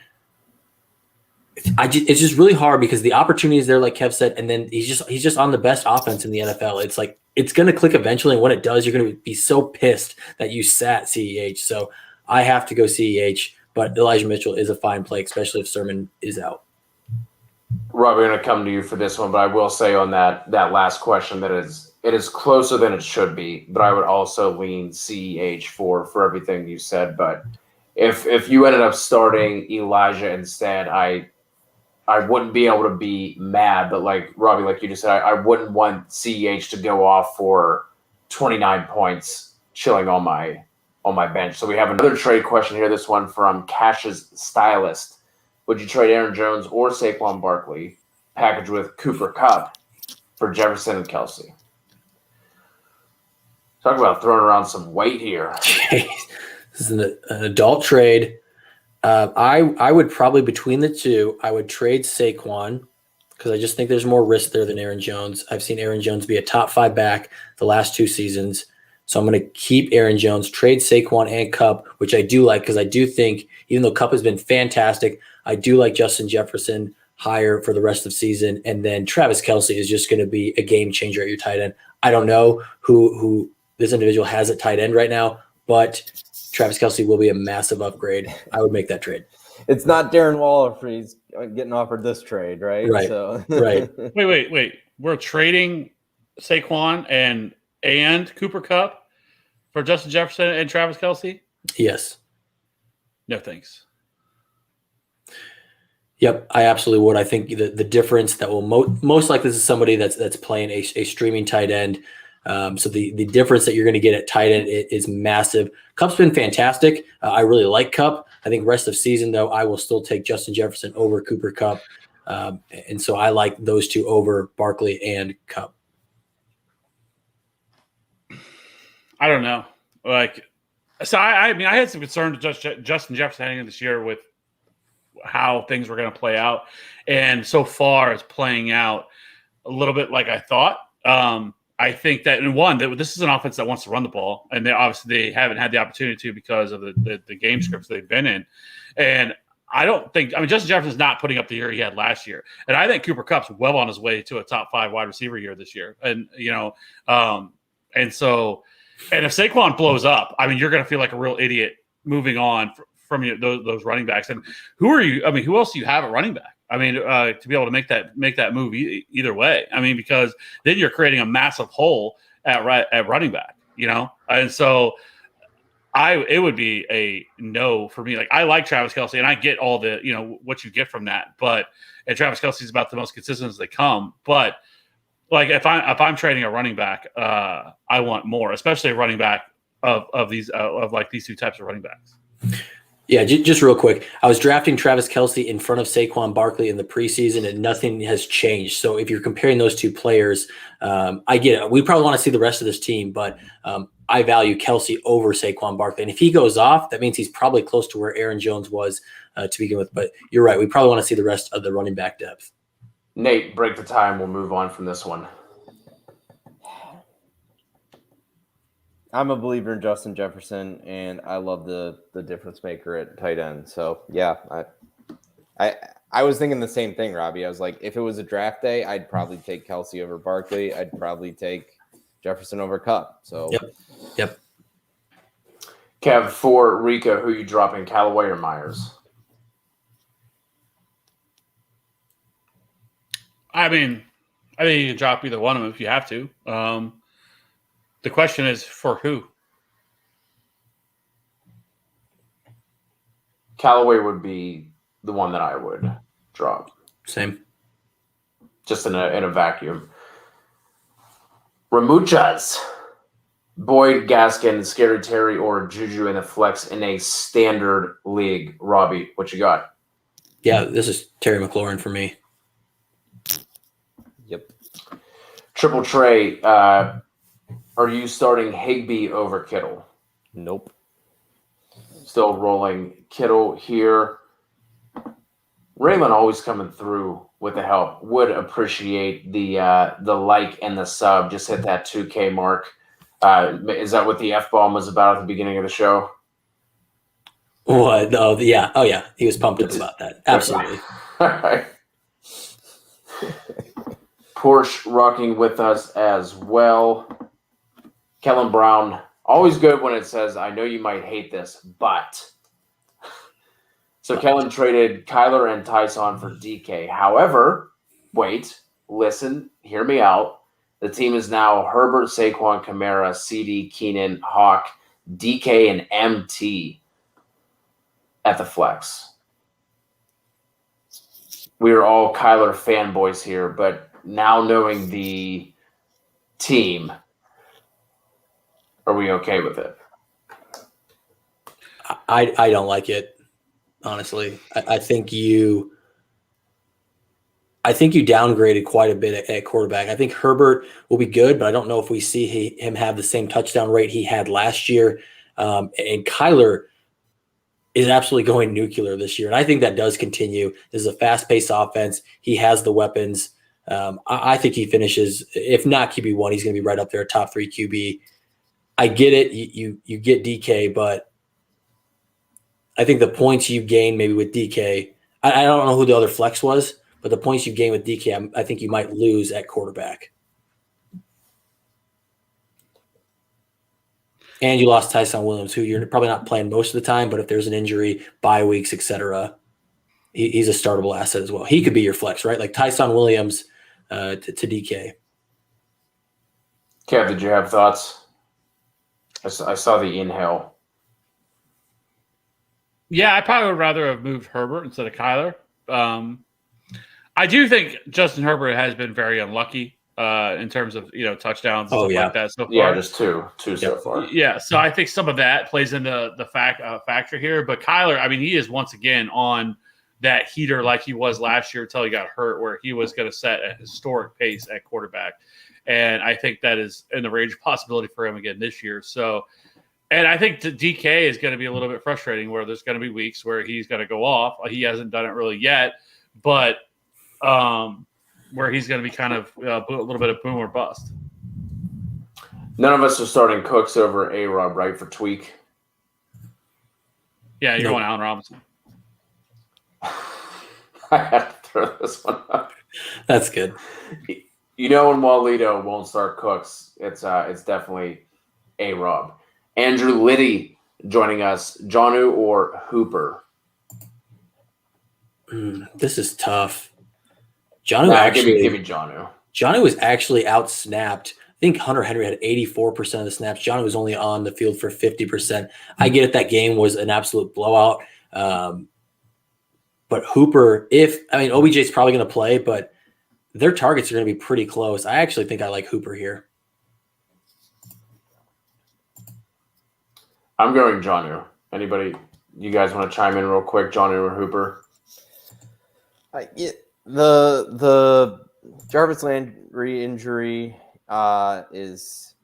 It's just really hard because the opportunity is there, like Kev said, and then he's just on the best offense in the NFL. It's like it's going to click eventually, and when it does, you're going to be so pissed that you sat CEH. So I have to go CEH. but Elijah Mitchell is a fine play, especially if Sermon is out. Rob, we're going to come to you for this one, but I will say on that last question that it is closer than it should be, but I would also lean CEH for everything you said. But if you ended up starting Elijah instead, I wouldn't be able to be mad. But like Robbie, like you just said, I wouldn't want CEH to go off for 29 points chilling on my bench. So we have another trade question here. This one from Cash's Stylist. Would you trade Aaron Jones or Saquon Barkley, packaged with Cooper Kupp, for Jefferson and Kelsey? Talk about throwing around some weight here. Jeez. This is an adult trade. I would probably, between the two, I would trade Saquon because I just think there's more risk there than Aaron Jones. I've seen Aaron Jones be a top 5 back the last 2 seasons. So I'm going to keep Aaron Jones, trade Saquon and Kupp, which I do like because I do think, even though Kupp has been fantastic, I do like Justin Jefferson higher for the rest of the season. And then Travis Kelsey is just going to be a game changer at your tight end. I don't know who this individual has at tight end right now, but Travis Kelsey will be a massive upgrade. I would make that trade. It's not Darren Waller for he's getting offered this trade, right? Right. So. Right. Wait. We're trading Saquon and Cooper Kupp for Justin Jefferson and Travis Kelsey? Yes. No thanks. Yep, I absolutely would. I think the difference that will most likely this is somebody that's playing a streaming tight end. So the difference that you're going to get at tight end is massive. Kupp's been fantastic. I really like Kupp. I think rest of season though, I will still take Justin Jefferson over Cooper Kupp, and so I like those two over Barkley and Kupp. I don't know. I mean, I had some concern to Justin Jefferson heading into this year with how things were going to play out, and so far it's playing out a little bit like I thought. I think that this is an offense that wants to run the ball, and they haven't had the opportunity to because of the game scripts they've been in. And Justin Jefferson's not putting up the year he had last year, and I think Cooper Kupp's well on his way to a top 5 wide receiver year this year. And and if Saquon blows up, I mean, you're going to feel like a real idiot moving on from those running backs. And who else do you have at running back? I mean, to be able to make that move either way. I mean, because then you're creating a massive hole at running back, And so it would be a no for me. Like, I like Travis Kelsey, and I get all the what you get from that, and Travis Kelsey is about the most consistent as they come. But like if I'm trading a running back, I want more, especially a running back of these two types of running backs. Yeah, just real quick. I was drafting Travis Kelsey in front of Saquon Barkley in the preseason, and nothing has changed. So if you're comparing those two players, I get it. We probably want to see the rest of this team, but I value Kelsey over Saquon Barkley. And if he goes off, that means he's probably close to where Aaron Jones was to begin with. But you're right. We probably want to see the rest of the running back depth. Nate, break the time. We'll move on from this one. I'm a believer in Justin Jefferson, and I love the difference maker at tight end. So yeah, I was thinking the same thing, Robbie. I was like, if it was a draft day, I'd probably take Kelsey over Barkley. I'd probably take Jefferson over Kupp. So Yep. Kev, for Rico, who are you dropping, Callaway or Myers? I mean, I think you can drop either one of them if you have to. The question is for who? Callaway would be the one that I would drop. Same. Just in a vacuum. Ramuchas. Boyd, Gaskin, Scary Terry, or Juju in the flex in a standard league. Robbie, what you got? Yeah, this is Terry McLaurin for me. Yep. Triple Trey, are you starting Higbee over Kittle? Nope. Still rolling Kittle here. Raylan always coming through with the help. Would appreciate the like and the sub. Just hit that 2K mark. Is that what the F-bomb was about at the beginning of the show? What? Oh, yeah. Oh, yeah. He was pumped up about that. Absolutely. All right. Porsche rocking with us as well. Kellen Brown, always good when it says, I know you might hate this, but So Kellen traded Kyler and Tyson for DK. However, wait, listen, hear me out. The team is now Herbert, Saquon, Kamara, CD, Keenan, Hawk, DK, and MT at the flex. We are all Kyler fanboys here, but now knowing the team, are we okay with it? I don't like it, honestly. I think you downgraded quite a bit at quarterback. I think Herbert will be good, but I don't know if we see him have the same touchdown rate he had last year. And Kyler is absolutely going nuclear this year, and I think that does continue. This is a fast-paced offense. He has the weapons. I think he finishes, if not QB1, he's going to be right up there, top 3 QB. I get it. You get DK, but I think the points you gain maybe with DK, I don't know who the other flex was, but the points you gain with DK, I think you might lose at quarterback. And you lost Tyson Williams, who you're probably not playing most of the time, but if there's an injury, bye weeks, etc., he's a startable asset as well. He could be your flex, right? Like Tyson Williams to DK. Kev, did you have thoughts? I saw the inhale. Yeah, I probably would rather have moved Herbert instead of Kyler. I do think Justin Herbert has been very unlucky in terms of touchdowns and stuff like that so far. Yeah, just two so far. Yeah, so I think some of that plays into the factor here. But Kyler, I mean, he is once again on that heater like he was last year until he got hurt, where he was going to set a historic pace at quarterback. And I think that is in the range of possibility for him again this year. So, and I think DK is going to be a little bit frustrating, where there's going to be weeks where he's going to go off. He hasn't done it really yet, but where he's going to be kind of a little bit of boom or bust. None of us are starting Cooks over A-Rob, right, for tweak? Yeah, you're going Allen Robinson. I have to throw this one up. That's good. When Walito won't start Cooks, it's definitely A-Rob. Andrew Liddy joining us. Jonnu or Hooper? This is tough. Jonnu give me Jonnu. Jonnu was actually out-snapped. I think Hunter Henry had 84% of the snaps. Jonnu was only on the field for 50%. I get it, that game was an absolute blowout. But Hooper, OBJ is probably going to play, but their targets are going to be pretty close. I actually think I like Hooper here. I'm going Jonnu. Anybody, you guys want to chime in real quick? Jonnu or Hooper? The Jarvis Landry injury is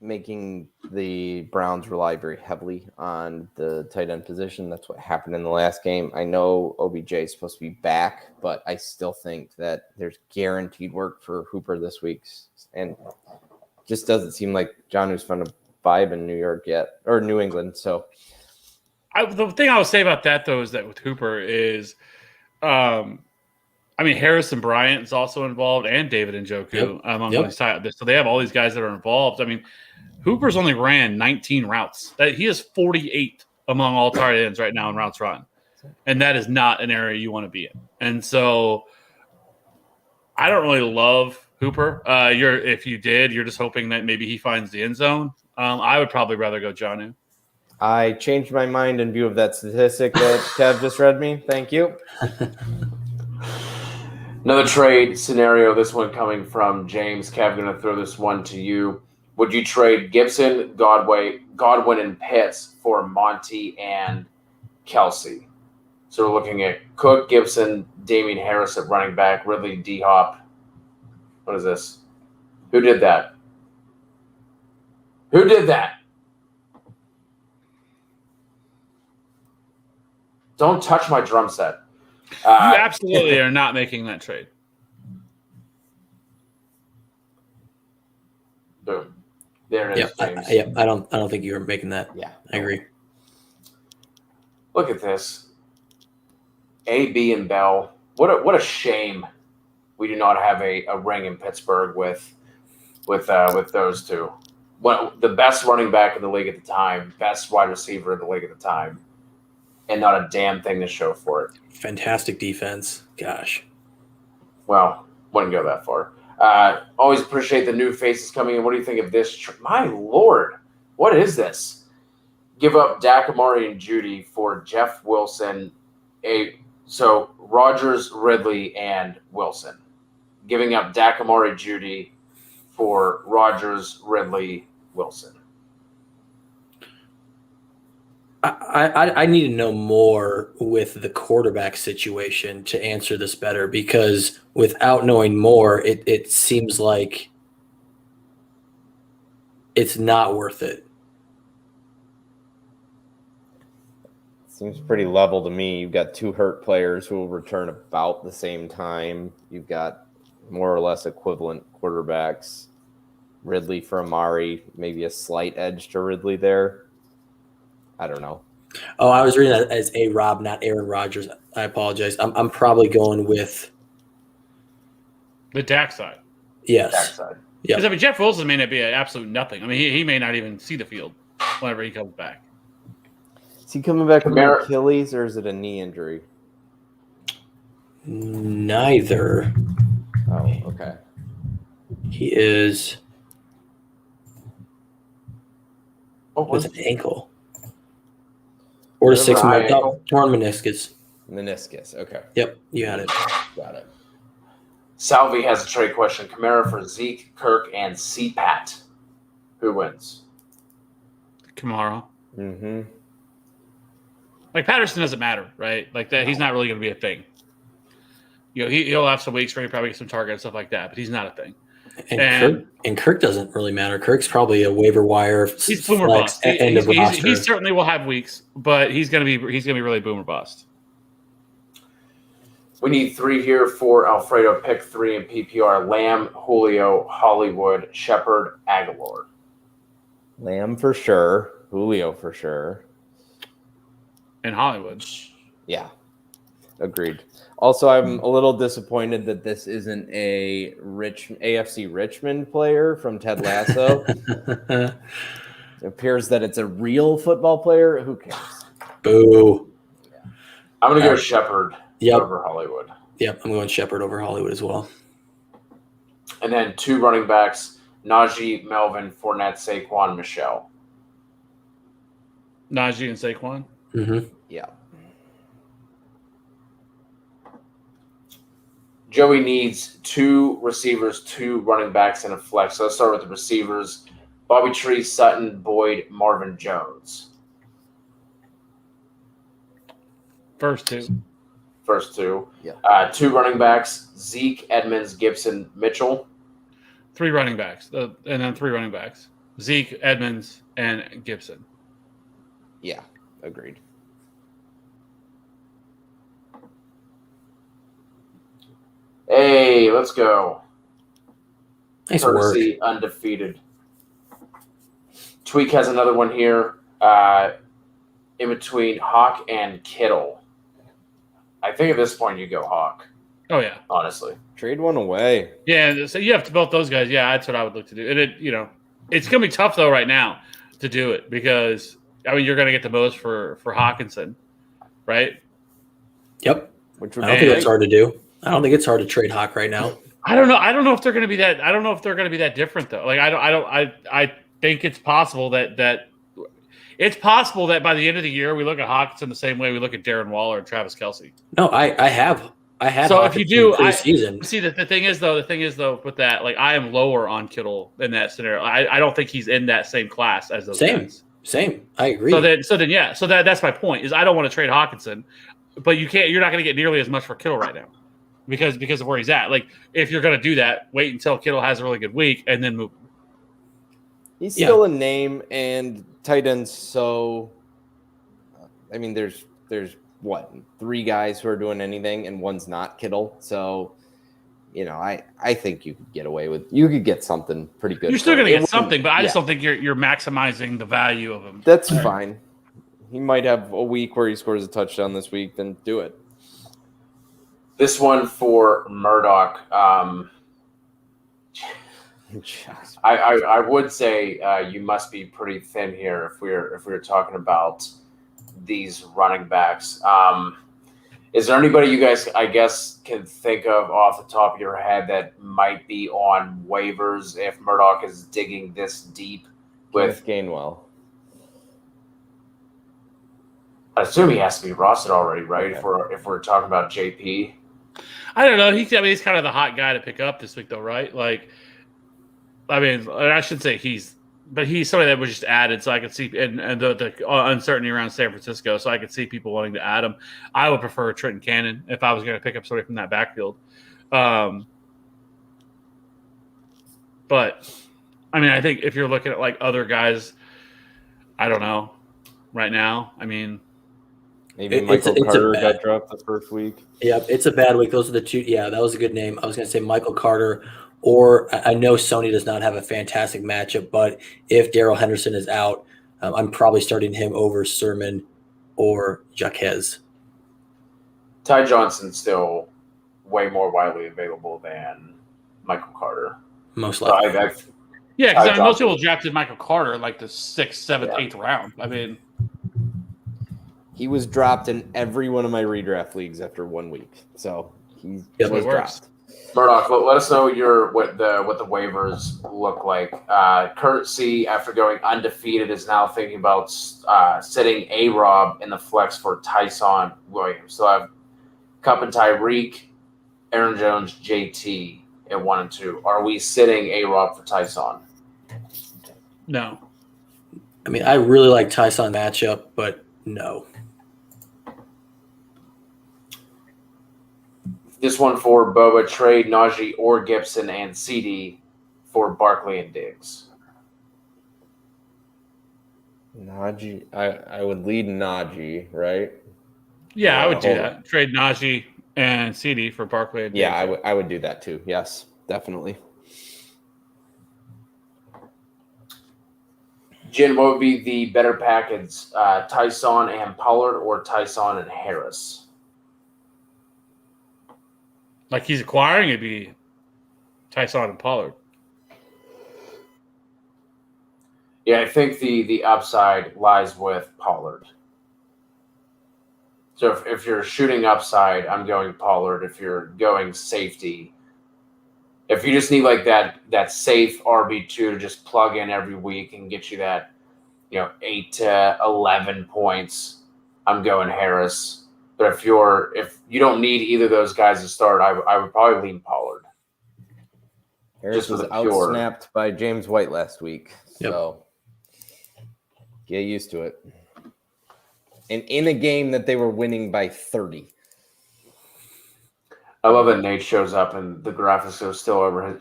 making the Browns rely very heavily on the tight end position. That's what happened in the last game. I know OBJ is supposed to be back, but I still think that there's guaranteed work for Hooper this week, and just doesn't seem like Jonnu's found a vibe in New York yet, or New England. So the thing I would say about that, though, is that with Hooper is Harrison Bryant is also involved, and David Njoku among these tight. So they have all these guys that are involved. I mean, Hooper's only ran 19 routes. He is 48th among all tight ends right now in routes run, and that is not an area you want to be in. And so, I don't really love Hooper. If you did, you're just hoping that maybe he finds the end zone. I would probably rather go Jonnu. I changed my mind in view of that statistic that Kev just read me. Thank you. Another trade scenario, this one coming from James. Kev, going to throw this one to you. Would you trade Gibson, Godwin, and Pitts for Monty and Kelsey? So we're looking at Cook, Gibson, Damian Harris at running back, Ridley, D-Hop. What is this? Who did that? Who did that? Don't touch my drum set. You absolutely are not making that trade. Boom. There it is, James. I don't think you're making that. Yeah, I agree. Look at this. AB and Bell. What a shame we do not have a ring in Pittsburgh with those two. The best running back in the league at the time, best wide receiver in the league at the time. and not a damn thing to show for it. Fantastic defense. Gosh. Well, wouldn't go that far. Always appreciate the new faces coming in. What do you think of this? My Lord, what is this? Give up Dak, Amari, and Judy for Jeff Wilson. So Rodgers, Ridley, and Wilson. Giving up Dak, Amari, Judy for Rodgers, Ridley, Wilson. I need to know more with the quarterback situation to answer this better, because without knowing more, it seems like it's not worth it. Seems pretty level to me. You've got 2 hurt players who will return about the same time. You've got more or less equivalent quarterbacks. Ridley for Amari, maybe a slight edge to Ridley there. I don't know. Oh, I was reading that as A-Rob, not Aaron Rodgers. I apologize. I'm probably going with The Dak side. yes. Backside. Yep. Because I mean, Jeff Wilson may not be an absolute nothing. I mean, he may not even see the field whenever he comes back. Is he coming back from Kamara- Achilles or is it a knee injury? Neither. Oh, okay. He is What with was an ankle. Or Whatever, 6 month. high ankle. Torn meniscus. Meniscus. Okay. Yep, you had it. Got it. Salvi has a trade question. Kamara for Zeke, Kirk, and CPAT. Who wins? Kamara. Mm-hmm. Like Patterson doesn't matter, right? Like that, he's not really going to be a thing. You know, he'll have some weeks where he probably get some target and stuff like that, but he's not a thing. And Kirk doesn't really matter. Kirk's probably a waiver wire He's boomer flex bust. end of roster. He certainly will have weeks, but he's going to be really boomer bust. We need 3 here for Alfredo. Pick 3 in PPR. Lamb, Julio, Hollywood, Shepard, Aguilar. Lamb for sure. Julio for sure. In Hollywood. Yeah. Agreed. Also, I'm a little disappointed that this isn't a AFC Richmond player from Ted Lasso. It appears that it's a real football player. Who cares? Boo. I'm going to go Shepard Yep. over Hollywood. Yep, I'm going Shepard over Hollywood as well. And then 2 running backs, Najee, Melvin, Fournette, Saquon, Michelle. Najee and Saquon. Mm-hmm. Yeah. Joey needs 2 receivers, 2 running backs, and a flex. So let's start with the receivers. Bobby Tree, Sutton, Boyd, Marvin Jones. First 2. First 2. Yeah. 2 running backs, Zeke, Edmonds, Gibson, Mitchell. 3 running backs. And then 3 running backs. Zeke, Edmonds, and Gibson. Yeah. Agreed. Hey, let's go. Nice work. Courtesy undefeated. Tweak has another one here in between Hawk and Kittle. I think at this point you go Hawk, Oh, yeah. honestly. Trade one away. Yeah, so you have to both those guys. Yeah, that's what I would look to do. And it's going to be tough, though, right now to do it because, I mean, you're going to get the most for Hawkinson, right? Yep. Which would I don't be think great. it's hard to do. I don't think it's hard to trade Hawk right now. I don't know. I don't know if they're going to be that. I don't know if they're going to be that different though. Like I think it's possible that it's possible that by the end of the year we look at Hawkinson the same way we look at Darren Waller and Travis Kelce. No, I have. So if you do, preseason. See, the thing is though with that, like I am lower on Kittle in that scenario. I don't think he's in that same class as those guys. Same. I agree. So then yeah. So that's my point is I don't want to trade Hawkinson, but you're not going to get nearly as much for Kittle right now. Because of where he's at. Like, if you're going to do that, wait until Kittle has a really good week and then move him. He's still a name and tight ends. So, I mean, there's what 3 guys who are doing anything, and one's not Kittle. So, I think you could get something pretty good. You're still for going to him. get something, but I just Yeah. don't think you're maximizing the value of him. That's fine. He might have a week where he scores a touchdown this week. Then do it. This one for Murdoch. I would say you must be pretty thin here if we're talking about these running backs. Is there anybody you guys, I guess, can think of off the top of your head that might be on waivers if Murdoch is digging this deep? With Gainwell. I assume he has to be rostered already, right? Okay. If we're talking about JP. I don't know. He's kind of the hot guy to pick up this week, though, right? Like, I mean, I should say he's somebody that was just added, so I could see and the uncertainty around San Francisco, so I could see people wanting to add him. I would prefer Trenton Cannon if I was going to pick up somebody from that backfield. But I mean, I think if you're looking at like other guys, I don't know. Right now, I mean, maybe Michael Carter got dropped the first week. Yeah, it's a bad week. Those are the two. Yeah, that was a good name. I was going to say Michael Carter, or I know Sony does not have a fantastic matchup, but if Darrell Henderson is out, I'm probably starting him over Sermon or Jaquez. Ty Johnson's still way more widely available than Michael Carter. Most So likely. yeah, because Ty most Johnson. people drafted Michael Carter in like the 6th, 7th, 8th round. I mean, He was dropped in every one of my redraft leagues after 1 week, so he Yep. was It works. dropped. Murdoch, let us know what the waivers look like. Kurt C, after going undefeated, is now thinking about sitting A-Rob in the flex for Tyson Williams. So I have Cup and Tyreek, Aaron Jones, JT at 1 and 2. Are we sitting A-Rob for Tyson? no. I mean, I really like Tyson matchup, but no. This one for Boba, trade Najee or Gibson and CD for Barkley and Diggs. Najee, I would lead Najee, right? Yeah, I would do hold that. Trade Najee and CD for Barkley. And Yeah, Diggs. I would do that too. Yes, definitely. Jen, what would be the better package, Tyson and Pollard or Tyson and Harris? Like he's acquiring, it'd be Tyson and Pollard. Yeah, I think the upside lies with Pollard. So if you're shooting upside, I'm going Pollard. If you're going safety, if you just need like that safe RB2 to just plug in every week and get you that, 8 to 11 points, I'm going Harris. But if you don't need either of those guys to start, I would probably lean Pollard. Harris Just for was the pure- outsnapped by James White last week, Yep. so get used to it. And in a game that they were winning by 30. I love that Nate shows up and the graphics are still over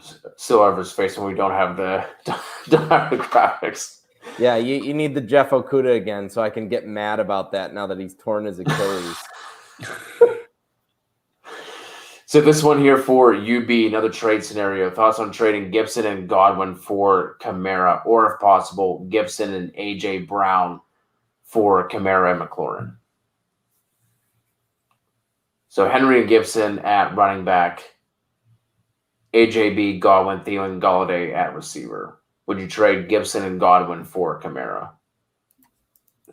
his face, and we don't have the graphics. Yeah, you need the Jeff Okuda again, so I can get mad about that now that he's torn his Achilles. So this one here for UB, another trade scenario. Thoughts on trading Gibson and Godwin for Kamara, or if possible, Gibson and AJ Brown for Kamara and McLaurin. So Henry and Gibson at running back, AJB, Godwin, Thielen, Galladay at receiver. Would you trade Gibson and Godwin for Kamara?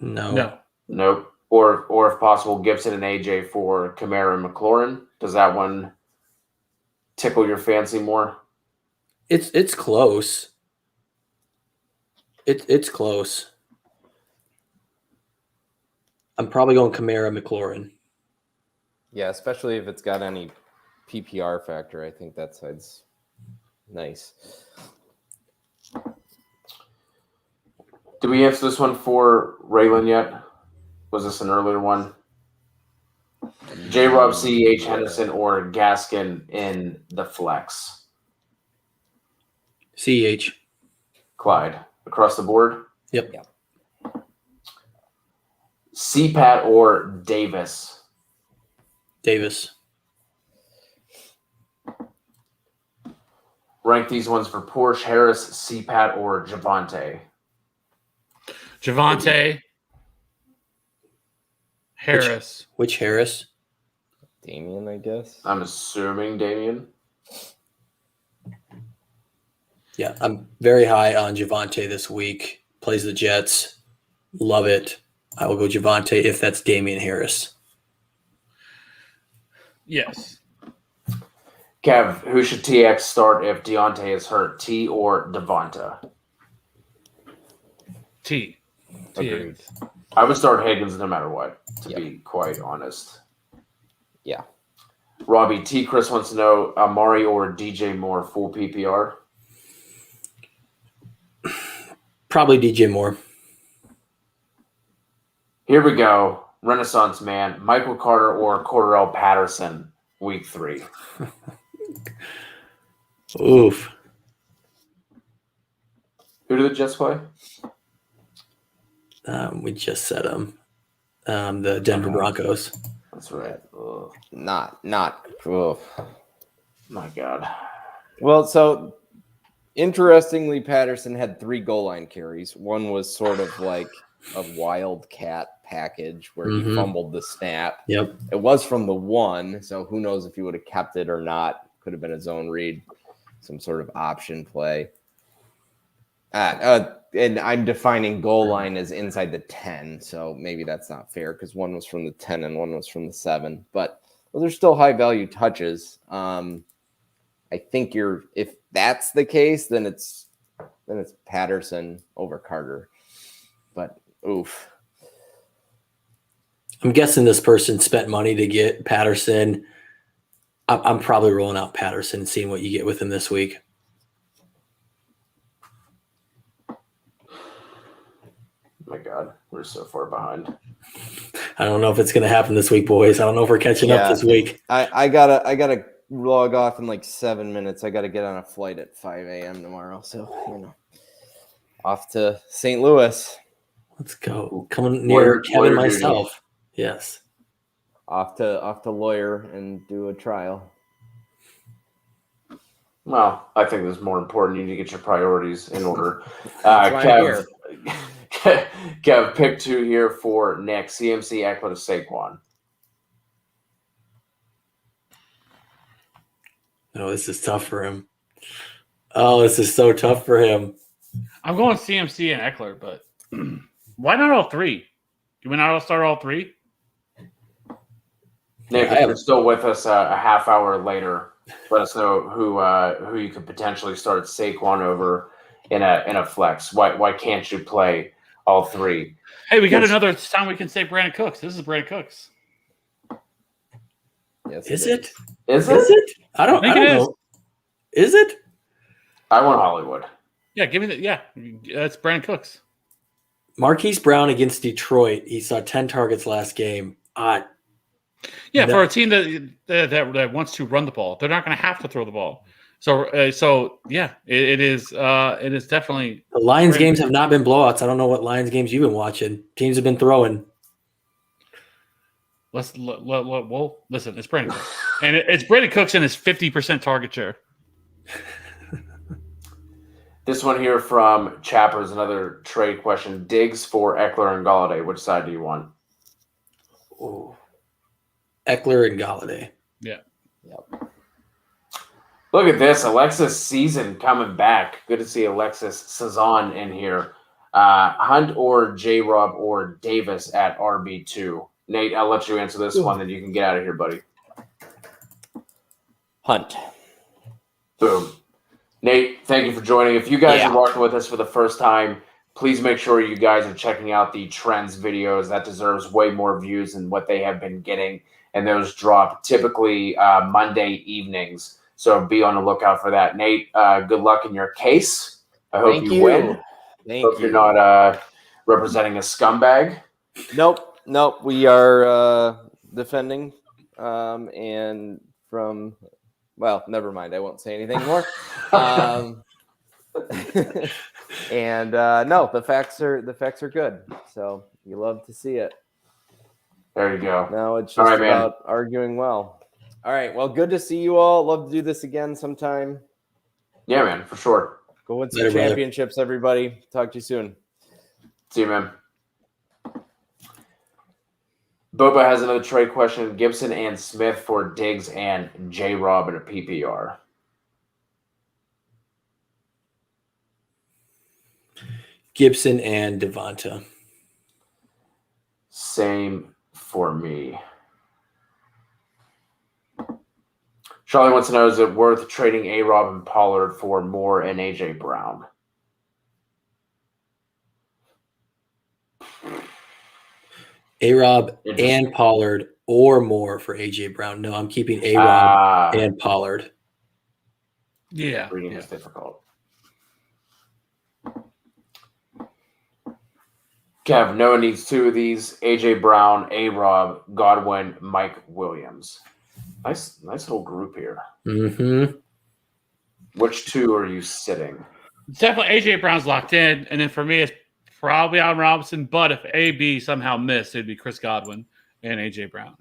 No. Nope. Or if possible, Gibson and AJ for Kamara and McLaurin. Does that one tickle your fancy more? It's close. It's close. I'm probably going Kamara McLaurin. Yeah, especially if it's got any PPR factor. I think that side's nice. Did we answer this one for Raylan yet? Was this an earlier one? J-Rob, CEH, Henderson, or Gaskin in the flex? CH. Clyde, across the board? Yep. CPAT or Davis? Davis. Rank these ones for Porsche, Harris, CPAT, or Javante. Javante, Harris. Which Harris? Damien, I guess. I'm assuming Damien. Yeah, I'm very high on Javante this week. Plays the Jets. Love it. I will go Javonte if that's Damian Harris. Yes. Kev, who should TX start if Deontay is hurt? T or Devonta? T. Agreed. I would start Higgins no matter what, to Yep. be quite honest. Yeah. Robbie, T. Chris wants to know Amari or DJ Moore full PPR. Probably DJ Moore. Here we go. Renaissance man, Michael Carter or Cordell Patterson, week 3. Oof. Who did the Jets play? We just said them. The Denver Broncos. That's right. Ugh, Not. Ugh. my God. Well, so interestingly, Patterson had 3 goal line carries. One was sort of like a wildcat package where he Mhm. fumbled the snap. Yep. It was from the 1, so who knows if he would have kept it or not. Could have been a zone read, some sort of option play. And I'm defining goal line as inside the 10, so maybe that's not fair because one was from the 10 and one was from the 7. But those are still high value touches. I think if that's the case, then it's Patterson over Carter. But oof. I'm guessing this person spent money to get Patterson. I'm probably rolling out Patterson and seeing what you get with him this week. My God, we're so far behind. I don't know if it's going to happen this week, boys. I don't know if we're catching up Yeah. this week. I gotta log off in like 7 minutes. I gotta get on a flight at 5 a.m. tomorrow. So off to St. Louis. Let's go. Coming near Kevin lawyer myself. Yes. Off to lawyer and do a trial. Well, I think there's more important. You need to get your priorities in order. That's why I'm Kev, pick 2 here for Nick. CMC, Eckler to Saquon. Oh, this is tough for him. Oh, this is so tough for him. I'm going CMC and Eckler, but why not all 3? Do we not all start all 3? Nick, I if have- you're still with us a half hour later, let us know who you could potentially start Saquon over in a flex. Why can't you play all 3? Hey, we got Yes. another time we can say Brandon Cooks. This is Brandon Cooks. Yes, Is it? Is Is it? it? I don't think it is. know. Is it? I want Hollywood. Yeah, give me the that's Brandon Cooks. Marquise Brown against Detroit. He saw 10 targets last game. Yeah, No. for a team that wants to run the ball, they're not going to have to throw the ball. So yeah, it is definitely. The Lions Brandon- games have not been blowouts. I don't know what Lions games you've been watching. Teams have been throwing. Well, listen, it's Brandon Cooks, and it's Brandon Cooks and his 50% target share. This one here from Chapper is another trade question. Diggs for Eckler and Galladay. Which side do you want? Ooh. Eckler and Galladay. Look at this. Alexis Season coming back. Good to see Alexis Sazon in here. Hunt or J-Rob or Davis at RB2. Nate, I'll let you answer this one, then you can get out of here, buddy. Hunt. Boom. Nate, thank you for joining. If you guys Yeah. are watching with us for the first time, please make sure you guys are checking out the Trends videos. That deserves way more views than what they have been getting. And those drop typically Monday evenings. So be on the lookout for that. Nate, good luck in your case. I hope Thank you you. win. Thank Hope you. you're not representing a scumbag. Nope. We are defending, and from. Well, never mind. I won't say anything more. And no, the facts are good. So you love to see it. There you go. Now it's All just right, man. about arguing well. All right. Well, good to see you all. Love to do this again sometime. Yeah, man, for sure. Go win some Later, brother. championships, everybody. Talk to you soon. See you, man. Boba has another trade question. Gibson and Smith for Diggs and J-Rob in a PPR. Gibson and Devonta. Same for me. Charlie wants to know, is it worth trading A-Rob and Pollard for Moore and A.J. Brown? A-Rob Interesting. and Pollard or more for A.J. Brown. No, I'm keeping A-Rob and Pollard. Yeah. Reading yeah. is difficult. Kev, Noah needs 2 of these. A.J. Brown, A-Rob, Godwin, Mike Williams. Nice little group here. Mm-hmm. Which 2 are you sitting? Definitely AJ Brown's locked in, and then for me, it's probably Allen Robinson. But if AB somehow missed, it'd be Chris Godwin and AJ Brown.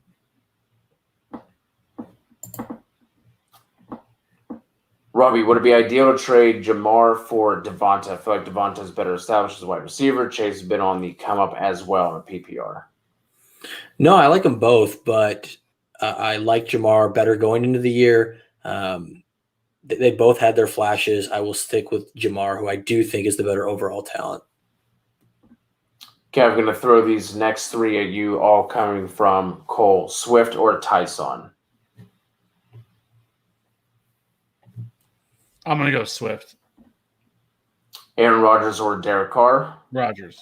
Robbie, would it be ideal to trade Jamar for Devonta? I feel like Devonta's better established as a wide receiver. Chase has been on the come up as well in PPR. No, I like them both, but I like Jamar better going into the year. They both had their flashes. I will stick with Jamar, who I do think is the better overall talent. Okay, I'm going to throw these next 3 at you, all coming from Cole. Swift or Tyson? I'm gonna go Swift. Aaron Rodgers or Derek Carr? Rodgers.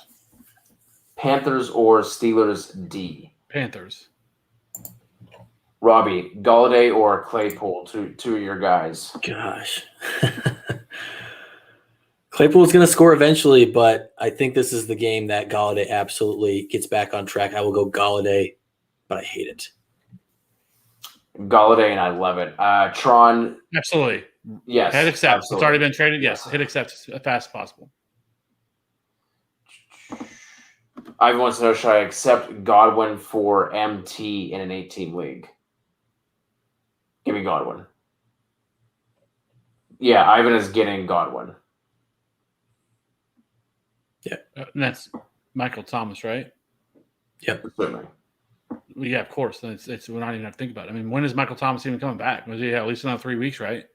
Panthers or Steelers D? Panthers. Robbie, Galladay or Claypool? Two of your guys. Gosh. Claypool's going to score eventually, but I think this is the game that Galladay absolutely gets back on track. I will go Galladay, but I hate it. Galladay, and I love it. Tron, Absolutely. yes. Hit accept. Absolutely. It's already been traded. Yes. Hit accept as fast as possible. Ivan wants to know, should I accept Godwin for MT in an 8-team league? Give me Godwin. Yeah, Ivan is getting Godwin. And that's Michael Thomas, right? Certainly. Well, yeah, of course. It's we're not even have to think about it. I mean, when is Michael Thomas even coming back? Was he at least another 3 weeks, right?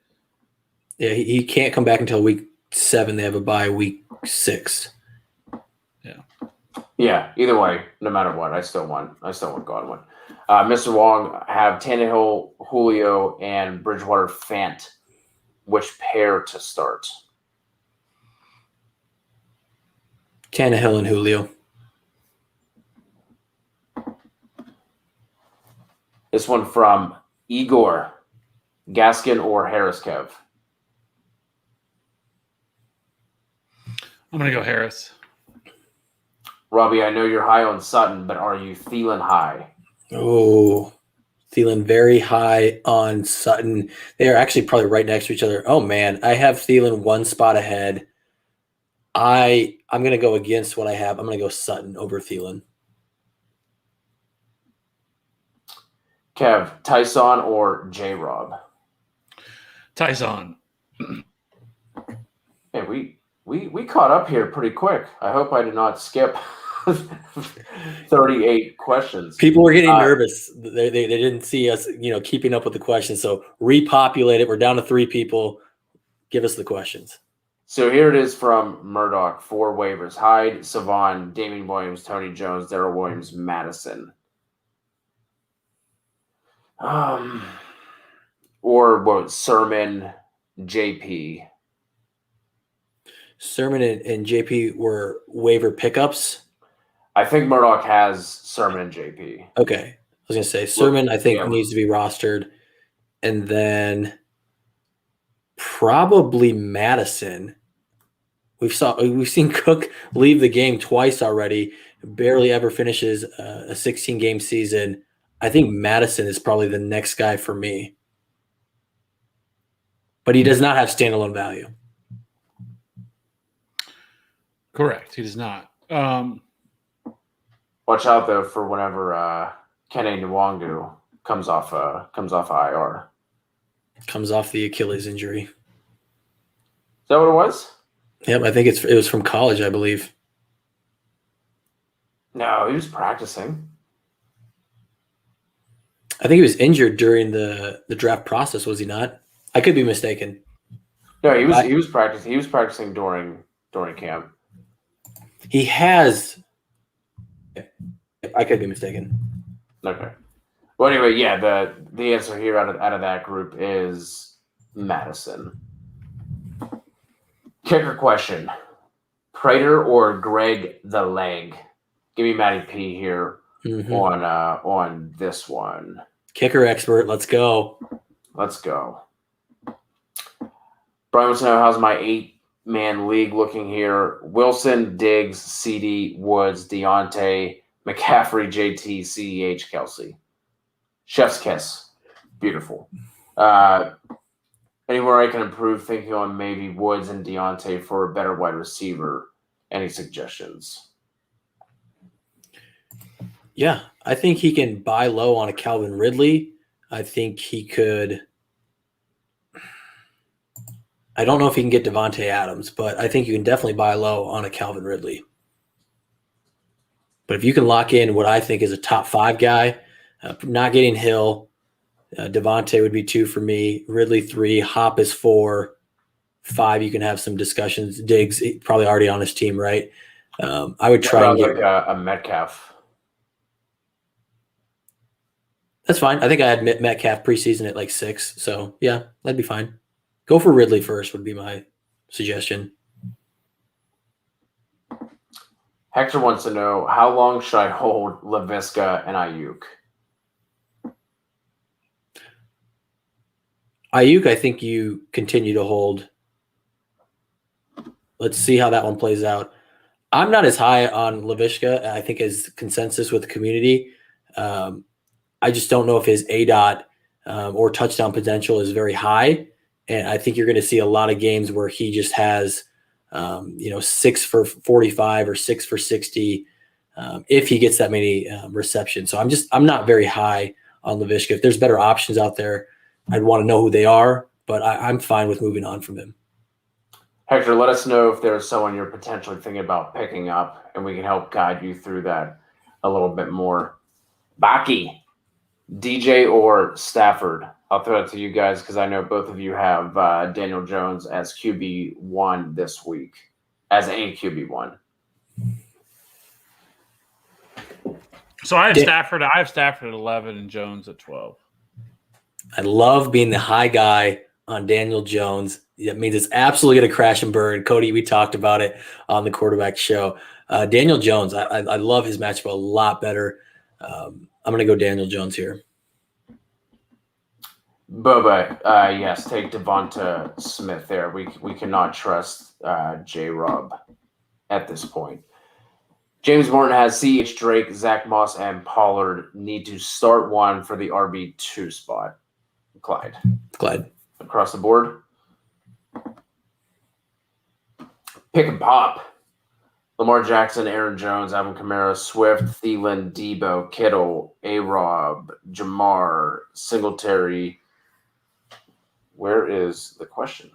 Yeah, he can't come back until week 7. They have a bye week 6. Yeah, either way, no matter what, I still want Godwin. Mr. Wong, have Tannehill, Julio, and Bridgewater Fant. Which pair to start? Tannehill and Julio. This one from Igor. Gaskin or Harris, Kev? I'm gonna go Harris. Robbie, I know you're high on Sutton, but are you Thielen high? Oh, Thielen very high on Sutton. They are actually probably right next to each other. Oh, man. I have Thielen 1 spot ahead. I'm going to go against what I have. I'm going to go Sutton over Thielen. Kev, Tyson or J-Rob? Tyson. Hey, we caught up here pretty quick. I hope I did not skip 38 questions. People were getting nervous. They didn't see us, keeping up with the questions. So repopulate it. We're down to 3 people. Give us the questions. So here it is from Murdoch. 4 waivers: Hyde, Savon, Damian Williams, Tony Jones, Darrell Williams, Madison. Or what? Sermon, JP. Sermon and JP were waiver pickups. I think Murdoch has Sermon and JP. Okay. I was going to say Sermon, I think, yeah. needs to be rostered. And then probably Madison. We've seen Cook leave the game twice already. Barely ever finishes a 16-game season. I think Madison is probably the next guy for me. But he does not have standalone value. Correct. He does not. Watch out though for whenever Kenny Nwangu comes off IR. Comes off the Achilles injury. Is that what it was? Yep, I think it was from college, I believe. No, he was practicing. I think he was injured during the draft process, was he not? I could be mistaken. No, he was practicing. He was practicing during camp. He has. I could be mistaken. Okay. Well, anyway, yeah, the answer here out of that group is Madison. Kicker question: Prater or Greg the Leg? Give me Matty P here Mhm. on this one. Kicker expert. Let's go. Let's go. Brian wants to know, how's my 8-man league looking here? Wilson, Diggs, CD, Woods, Deontay, McCaffrey, JT, CEH, Kelsey. Chef's kiss. Beautiful. Anywhere I can improve, thinking on maybe Woods and Deontay for a better wide receiver. Any suggestions? Yeah, I think he can buy low on a Calvin Ridley. I think he could. I don't know if he can get Devontae Adams, but I think you can definitely buy low on a Calvin Ridley. But if you can lock in what I think is a top 5 guy, not getting Hill, Devontae would be 2 for me, Ridley 3, Hop is 4, 5 you can have some discussions. Diggs probably already on his team, right? I would try and get like a Metcalf. That's fine. I think I had Metcalf preseason at like 6, so yeah, that'd be fine. Go for Ridley first would be my suggestion. Hector wants to know, how long should I hold LaVisca and Ayuk? Ayuk, I think you continue to hold. Let's see how that one plays out. I'm not as high on LaVisca, I think, as consensus with the community. I just don't know if his ADOT or touchdown potential is very high. And I think you're going to see a lot of games where he just has, 6 for 45 or 6 for 60 if he gets that many receptions. So I'm not very high on LaVisca. If there's better options out there, I'd want to know who they are, but I'm fine with moving on from him. Hector, let us know if there's someone you're potentially thinking about picking up, and we can help guide you through that a little bit more. Baki, DJ or Stafford? I'll throw it to you guys because I know both of you have Daniel Jones as QB1 this week, as a QB1. So I have Stafford. I have Stafford at 11 and Jones at 12. I love being the high guy on Daniel Jones. That means it's absolutely going to crash and burn. Cody, we talked about it on the quarterback show. Daniel Jones, I love his matchup a lot better. I'm going to go Daniel Jones here. Boba, yes, take Devonta Smith there. We cannot trust J-Rob at this point. James Morton has C.H. Drake, Zach Moss, and Pollard need to start one for the RB2 spot. Clyde. Across the board. Pick and pop. Lamar Jackson, Aaron Jones, Alvin Kamara, Swift, Thielen, Debo, Kittle, A-Rob, Jamar, Singletary. Where is the question?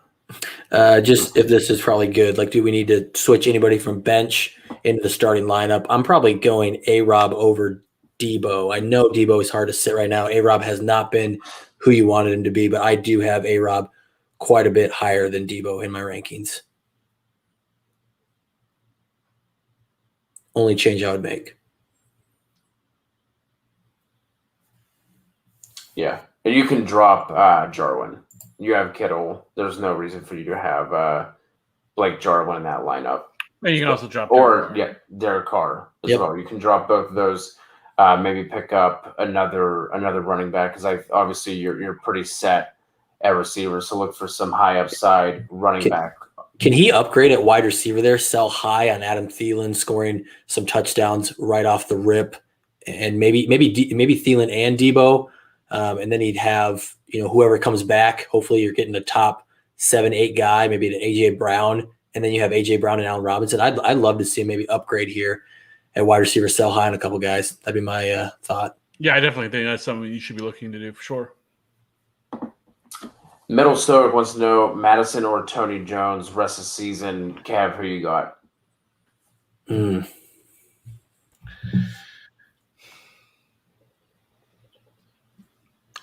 Just if this is probably good. Like, do we need to switch anybody from bench into the starting lineup? I'm probably going A-Rob over Debo. I know Debo is hard to sit right now. A-Rob has not been who you wanted him to be, but I do have A-Rob quite a bit higher than Debo in my rankings. Only change I would make. Yeah. And you can drop Jarwin. You have Kittle. There's no reason for you to have Blake Jarwin in that lineup. And you can also drop Derek Carr as well. You can drop both of those. Maybe pick up another running back because obviously you're pretty set at receiver. So look for some high upside running back. Can he upgrade at wide receiver there? Sell high on Adam Thielen, scoring some touchdowns right off the rip, and maybe Thielen and Debo, and then he'd have whoever comes back. Hopefully, you're getting a top 7-8 guy, maybe an AJ Brown, and then you have AJ Brown and Allen Robinson. I'd love to see him maybe upgrade here at wide receiver, sell high on a couple guys. That'd be my thought. Yeah, I definitely think that's something you should be looking to do for sure. Middle Stoic wants to know Madison or Tony Jones rest of the season. Cav, who you got? I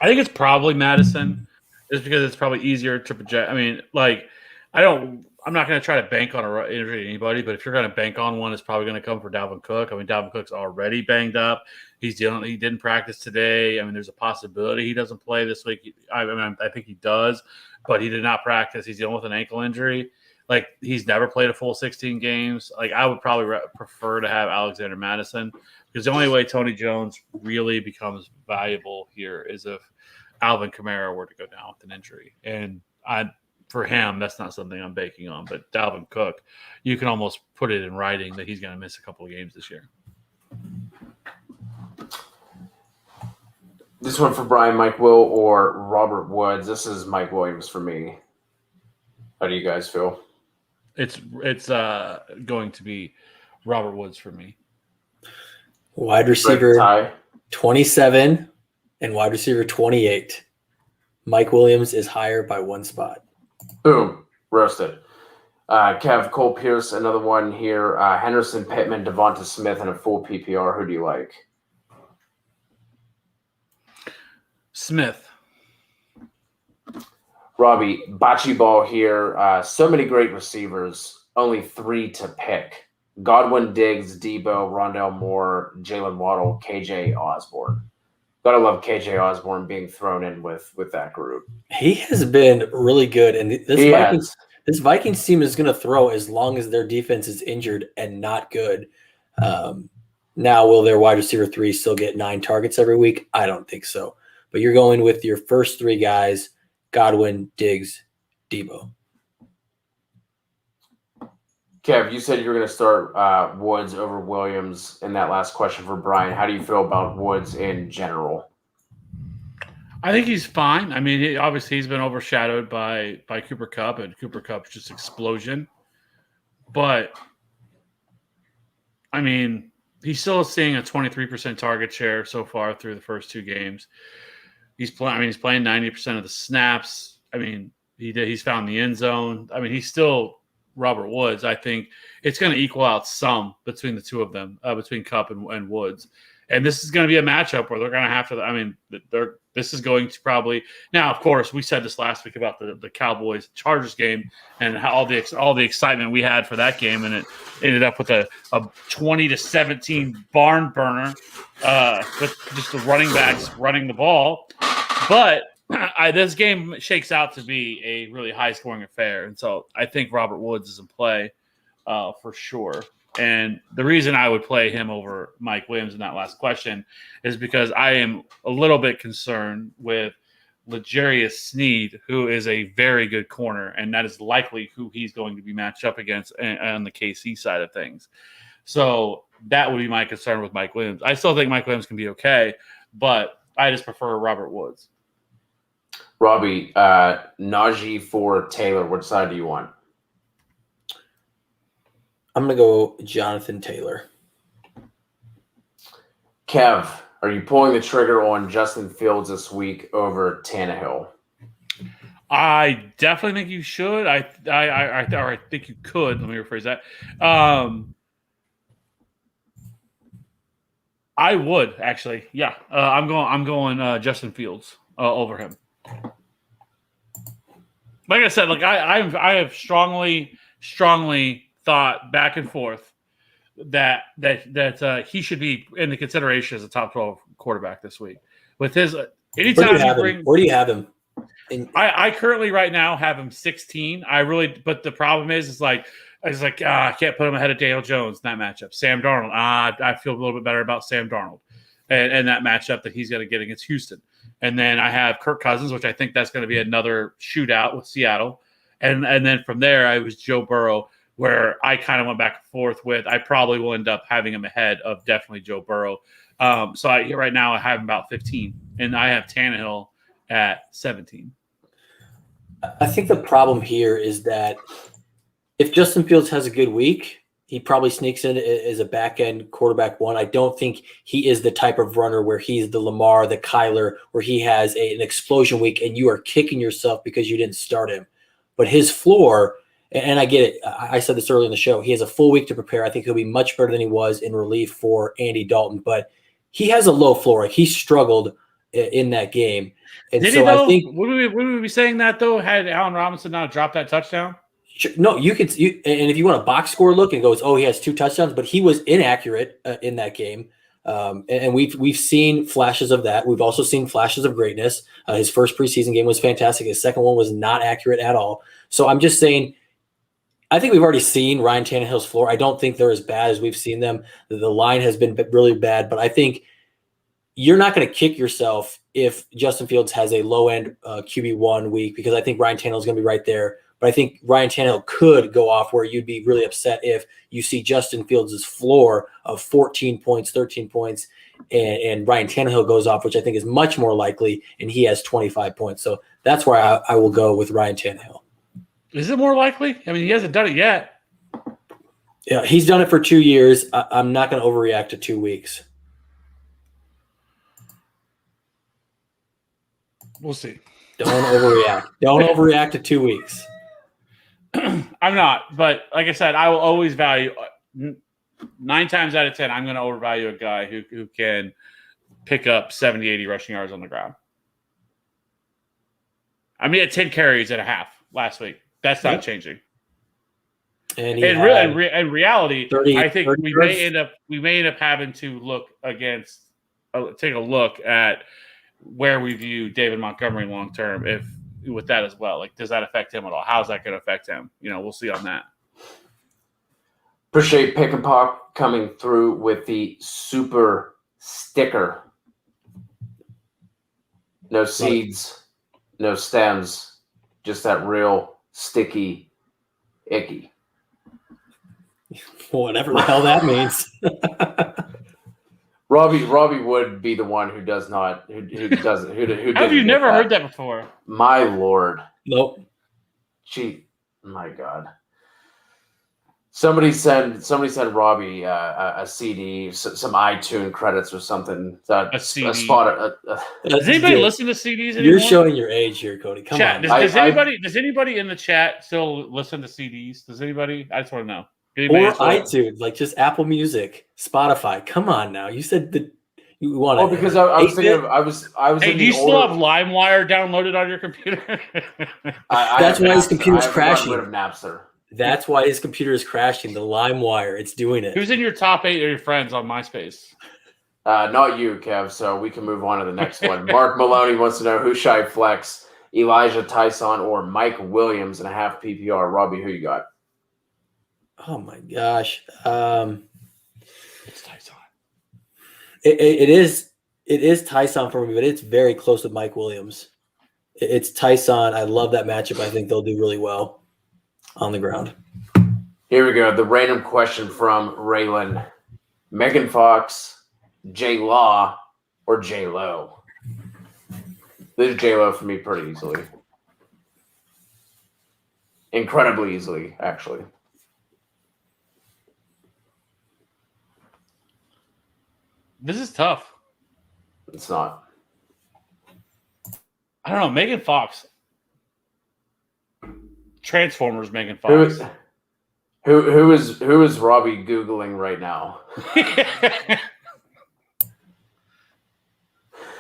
think it's probably Madison, just because it's probably easier to project. I mean, like, I'm I'm not going to try to bank on an injury to anybody, but if you're going to bank on one, it's probably going to come for Dalvin Cook. I mean, Dalvin Cook's already banged up. He didn't practice today. I mean, there's a possibility he doesn't play this week. I think he does, but he did not practice. He's dealing with an ankle injury. Like, he's never played a full 16 games. Like, I would probably prefer to have Alexander Mattison, because the only way Tony Jones really becomes valuable here is if Alvin Kamara were to go down with an injury. And for him, that's not something I'm banking on. But Dalvin Cook, you can almost put it in writing that he's going to miss a couple of games this year. This one for Brian, Mike Will, or Robert Woods. This is Mike Williams for me. How do you guys feel? It's going to be Robert Woods for me. Wide receiver 27 and wide receiver 28. Mike Williams is higher by one spot. Boom. Roasted. Kev, Cole Pierce, another one here. Henderson, Pittman, Devonta Smith, and a full PPR. Who do you like? Smith. Robbie, bocce ball here. So many great receivers, only 3 to pick. Godwin, Diggs, Debo, Rondell Moore, Jalen Waddle, KJ Osborne. Gotta love KJ Osborne being thrown in with that group. He has been really good, and this Vikings team is going to throw as long as their defense is injured and not good. Now, will their wide receiver 3 still get 9 targets every week? I don't think so. But you're going with your first 3 guys, Godwin, Diggs, Debo. Kev, you said you were going to start Woods over Williams in that last question for Brian. How do you feel about Woods in general? I think he's fine. I mean, obviously he's been overshadowed by Cooper Kupp, and Cooper Kupp's just explosion. But, I mean, he's still seeing a 23% target share so far through the first 2 games. He's playing 90% of the snaps. I mean, he's found the end zone. I mean, he's still Robert Woods. I think it's going to equal out some between the two of them, between Kupp and Woods. And this is going to be a matchup where they're going to have to. I mean, this is going to probably now. Of course, we said this last week about the Cowboys Chargers game and how all the excitement we had for that game, and it ended up with a 20-17 barn burner with just the running backs running the ball. But this game shakes out to be a really high-scoring affair, and so I think Robert Woods is in play for sure. And the reason I would play him over Mike Williams in that last question is because I am a little bit concerned with L'Jarius Sneed, who is a very good corner, and that is likely who he's going to be matched up against on the KC side of things. So that would be my concern with Mike Williams. I still think Mike Williams can be okay, but I just prefer Robert Woods. Robbie, Najee for Taylor. Which side do you want? I'm going to go Jonathan Taylor. Kev, are you pulling the trigger on Justin Fields this week over Tannehill? I definitely think you should. I think you could. Let me rephrase that. I would actually. Yeah, I'm going Justin Fields over him. Like I said, I have strongly thought back and forth that he should be in the consideration as a top 12 quarterback this week. With his anytime where do you have him? I currently right now have him 16. But the problem is I can't put him ahead of Daniel Jones in that matchup. Sam Darnold. I feel a little bit better about Sam Darnold and that matchup that he's going to get against Houston. And then I have Kirk Cousins, which I think that's going to be another shootout with Seattle. And then from there, I was Joe Burrow, where I kind of went back and forth with. I probably will end up having him ahead of definitely Joe Burrow. Right now I have him about 15, and I have Tannehill at 17. I think the problem here is that if Justin Fields has a good week, he probably sneaks in as a back-end quarterback 1. I don't think he is the type of runner where he's the Lamar, the Kyler, where he has an explosion week and you are kicking yourself because you didn't start him. But his floor, and I get it, I said this earlier in the show, he has a full week to prepare. I think he'll be much better than he was in relief for Andy Dalton. But he has a low floor. Like, he struggled in that game. And Did so he, though? I think Would we be saying that, though, had Allen Robinson not dropped that touchdown? Sure. No, and if you want a box score look and goes, oh, he has 2 touchdowns, but he was inaccurate in that game. And we've seen flashes of that. We've also seen flashes of greatness. His first preseason game was fantastic. His second one was not accurate at all. So I'm just saying, I think we've already seen Ryan Tannehill's floor. I don't think they're as bad as we've seen them. The line has been really bad, but I think you're not going to kick yourself if Justin Fields has a low-end QB1 week, because I think Ryan Tannehill is going to be right there. But I think Ryan Tannehill could go off where you'd be really upset if you see Justin Fields' floor of 14 points, 13 points, and Ryan Tannehill goes off, which I think is much more likely, and he has 25 points. So that's where I will go with Ryan Tannehill. Is it more likely? I mean, he hasn't done it yet. Yeah, he's done it for 2 years. I'm not going to overreact to 2 weeks. We'll see. Don't overreact. Don't overreact to 2 weeks. I'm not, but like I said, I will always value 9 times out of 10. I'm going to overvalue a guy who can pick up 70, 80 rushing yards on the ground. I mean, he had 10 carries at a half last week. That's not changing. And in reality, 30, I think 30 we may end up having to take a look at where we view David Montgomery long term. If with that as well, like, does that affect him at all? How's that going to affect him? We'll see on that. Appreciate Pick and Pop coming through with the super sticker. No seeds, no stems, just that real sticky, icky. Whatever the hell that means. Robbie would be the one who does not, who doesn't, who Have you never heard that before? My Lord. Nope. My God. Somebody send Robbie a CD, some iTunes credits or something. A CD. Does anybody listen to CDs anymore? You're showing your age here, Cody. Come chat, on. Does anybody in the chat still listen to CDs? Does anybody? I just want to know. Or iTunes, like just Apple Music, Spotify. Come on now. You said that you want to. Oh, because I was thinking of I was. Hey, do you still have LimeWire downloaded on your computer? That's why his computer's crashing. Napster. That's why his computer is crashing. The LimeWire, it's doing it. Who's in your top 8 of your friends on MySpace? Not you, Kev. So we can move on to the next one. Mark Maloney wants to know who should I flex: Elijah Tyson or Mike Williams in a half PPR. Robbie, who you got? Oh my gosh. It's Tyson. It is Tyson for me, but it's very close to Mike Williams. It's Tyson. I love that matchup. I think they'll do really well on the ground. Here we go. The random question from Raylan: Megan Fox, J Law, or J Lo? This is J Lo for me pretty easily. Incredibly easily, actually. This is tough. It's not. I don't know. Megan Fox. Transformers Megan Fox. Who is Robbie Googling right now?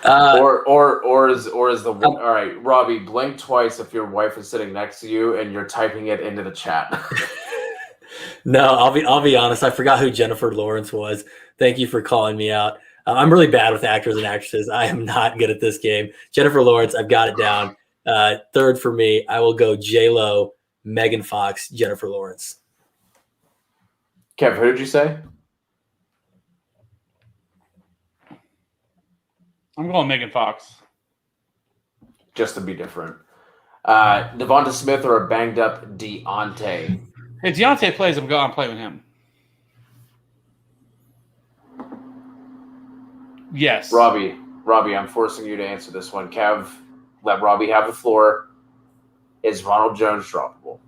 Or is the all right, Robbie, blink twice if your wife is sitting next to you and you're typing it into the chat. No, I'll be honest. I forgot who Jennifer Lawrence was. Thank you for calling me out. I'm really bad with actors and actresses. I am not good at this game. Jennifer Lawrence, I've got it down. Third for me, I will go J-Lo, Megan Fox, Jennifer Lawrence. Kev, who did you say? I'm going Megan Fox. Just to be different. Devonta Smith or a banged up Deontay? If Deontay plays, I'm playing with him. Yes. Robbie, I'm forcing you to answer this one. Kev, let Robbie have the floor. Is Ronald Jones droppable?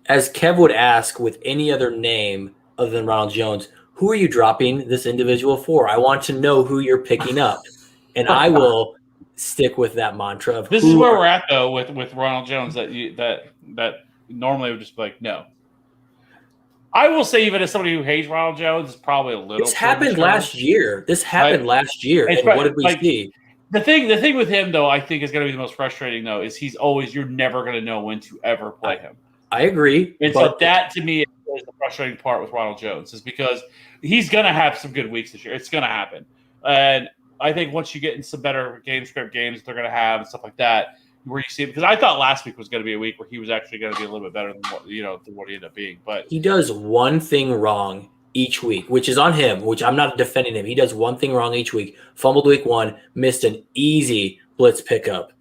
As Kev would ask with any other name other than Ronald Jones, who are you dropping this individual for? I want to know who you're picking up. And I will stick with that mantra of this is where we're at though with Ronald Jones that normally would just be like, no. I will say, even as somebody who hates Ronald Jones, is probably a little. This happened last year. Last year. And what did we see? The thing with him, though, I think is going to be the most frustrating, though, is you're never going to know when to ever play him. I agree. And so that to me is the frustrating part with Ronald Jones, is because he's going to have some good weeks this year. It's going to happen. And I think once you get in some better game script games they're going to have and stuff like that, where you see it, because I thought last week was going to be a week where he was actually going to be a little bit better than what he ended up being. But he does one thing wrong each week, which is on him, which I'm not defending him. He does one thing wrong each week. Fumbled week 1, missed an easy blitz pickup,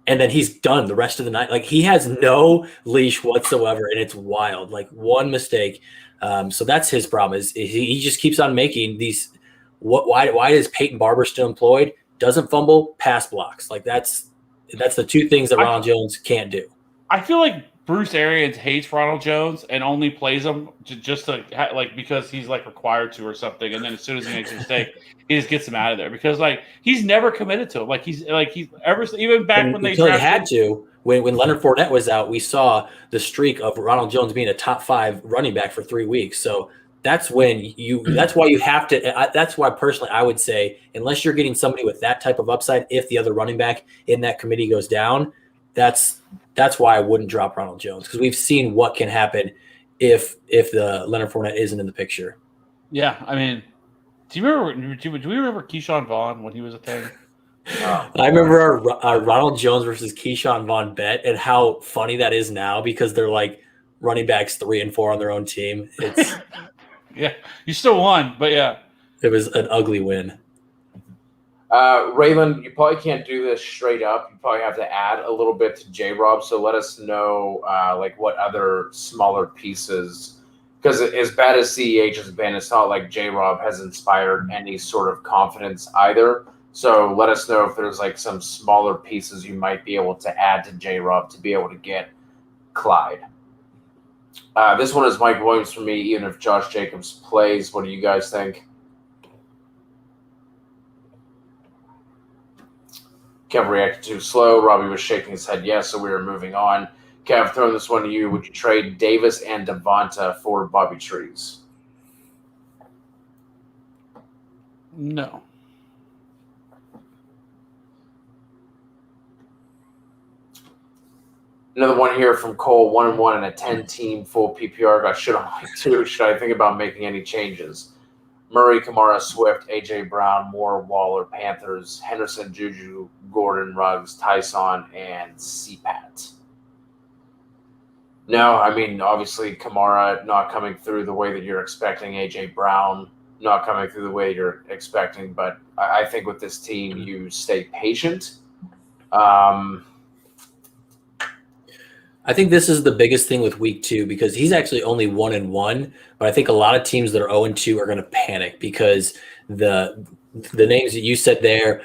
and then he's done the rest of the night. Like, he has no leash whatsoever, and it's wild. Like, one mistake. So that's his problem. Is he just keeps on making these. Why is Peyton Barber still employed? Doesn't fumble, pass blocks. Like, that's the two things that Ronald Jones can't do. I feel like Bruce Arians hates Ronald Jones and only plays him just to because he's like required to or something. And then as soon as he makes a mistake, he just gets him out of there because like he's never committed to him. He's ever even back when they had to. When Leonard Fournette was out, we saw the streak of Ronald Jones being a top 5 running back for 3 weeks. So that's when that's why you have to. That's why personally I would say, unless you're getting somebody with that type of upside, if the other running back in that committee goes down, that's why I wouldn't drop Ronald Jones, because we've seen what can happen if the Leonard Fournette isn't in the picture. Yeah, I mean, do we remember Keyshawn Vaughn when he was a thing? I remember our Ronald Jones versus Keyshawn Vaughn bet, and how funny that is now, because they're like running backs 3 and 4 on their own team. It's yeah, you still won, but yeah, it was an ugly win. Raylan, you probably can't do this straight up. You probably have to add a little bit to J-Rob. So let us know what other smaller pieces, because as bad as CEH has been, it's not like J-Rob has inspired any sort of confidence either. So let us know if there's some smaller pieces you might be able to add to J-Rob to be able to get Clyde. This one is Mike Williams for me, even if Josh Jacobs plays. What do you guys think? Kev reacted too slow. Robbie was shaking his head yes, so we were moving on. Kev, throwing this one to you. Would you trade Davis and Devonta for Bobby Trees? No. Another one here from Cole, 1-1 and a 10-team full PPR. Got shit on my two. Should I think about making any changes? Murray, Kamara, Swift, A.J. Brown, Moore, Waller, Panthers, Henderson, Juju, Gordon, Ruggs, Tyson, and CPAT. No, I mean, obviously Kamara not coming through the way that you're expecting. A.J. Brown not coming through the way you're expecting. But I think with this team, you stay patient. I think this is the biggest thing with week 2, because he's actually only 1-1, but I think a lot of teams that are 0-2 are going to panic because the names that you said there,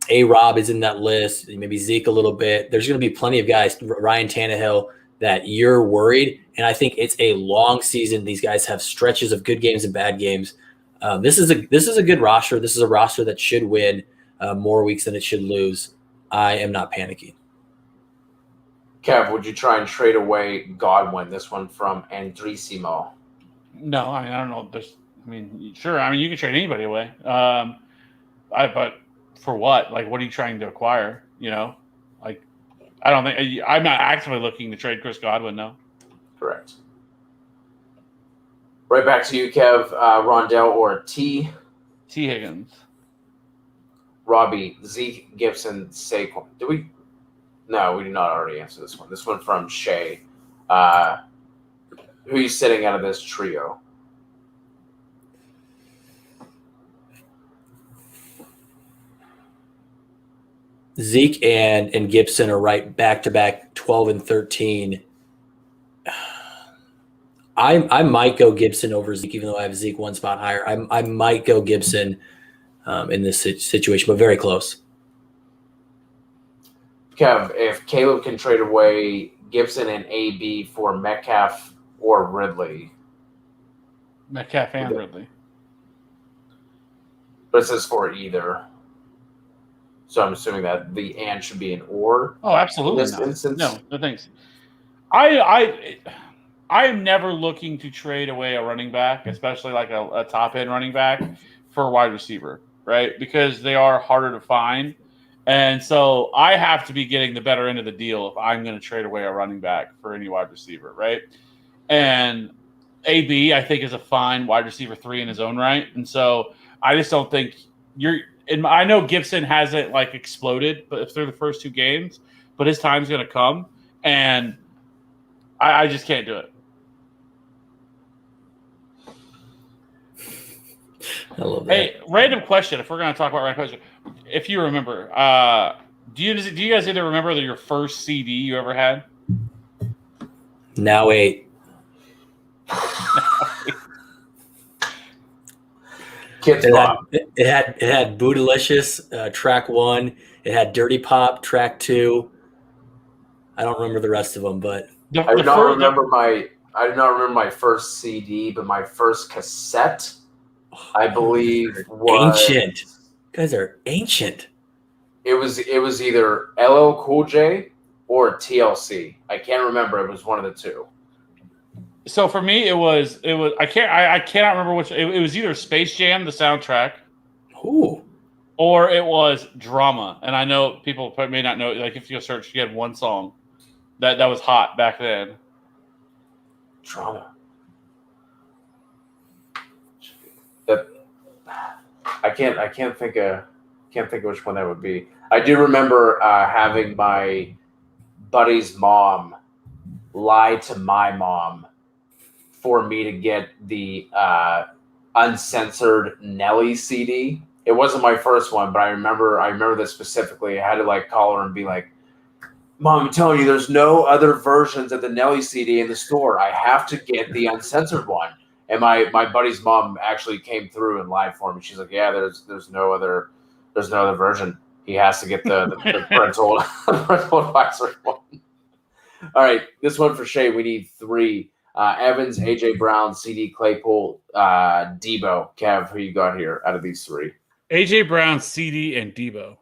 A-Rob is in that list, maybe Zeke a little bit. There's going to be plenty of guys, Ryan Tannehill, that you're worried. And I think it's a long season. These guys have stretches of good games and bad games. This is a good roster. This is a roster that should win more weeks than it should lose. I am not panicking. Kev, would you try and trade away Godwin? This one from Andrissimo. No, I mean, I don't know. Sure. I mean, you can trade anybody away. But for what? What are you trying to acquire? I don't think I'm not actively looking to trade Chris Godwin. No. Correct. Right back to you, Kev. Rondell or T Higgins. Robbie, Zeke, Gibson, Saquon. No, we did not already answer this one. This one from Shay. Who are you sitting out of this trio? Zeke and Gibson are right back-to-back 12 and 13. I might go Gibson over Zeke, even though I have Zeke one spot higher. I might go Gibson in this situation, but very close. Kev, if Caleb can trade away Gibson and AB for Metcalf or Ridley. Metcalf and Ridley. But it says for either. So I'm assuming that the and should be an or. Oh, absolutely. In this instance. No, thanks. I am never looking to trade away a running back, especially a top end running back, for a wide receiver, right? Because they are harder to find. And so I have to be getting the better end of the deal if I'm going to trade away a running back for any wide receiver, right? And AB, I think, is a fine wide receiver 3 in his own right. And so I just don't think I know Gibson hasn't like exploded, but through the first 2 games, but his time's going to come, and I just can't do it. I love that. Hey, random question. If we're going to talk about random question, if you remember, do you guys either remember your first CD you ever had? Now 8. Kids It had Bootylicious, track 1. It had Dirty Pop, track 2. I don't remember the rest of them, but I do not remember my first CD, but my first cassette, I believe, was ancient. You guys are ancient. It was either LL Cool J or TLC. I can't remember. It was one of the two. So for me, it was I cannot remember which. It was either Space Jam, the soundtrack, Ooh. or it was Drama. And I know people may not know. Like if you go search, you had one song that was hot back then. Drama. That I can't think of which one that would be. I do remember having my buddy's mom lie to my mom for me to get the uncensored Nelly CD. It wasn't my first one, but I remember this specifically. I had to like call her and be like, "Mom, I'm telling you, there's no other versions of the Nelly CD in the store. I have to get the uncensored one." And my buddy's mom actually came through and lied for me. She's like, "Yeah, there's no other version. He has to get the parental advisory one." All right, this one for Shay. We need 3. Evans, AJ Brown, CD Claypool, Debo. Kev, who you got here out of these 3? AJ Brown, CD, and Debo.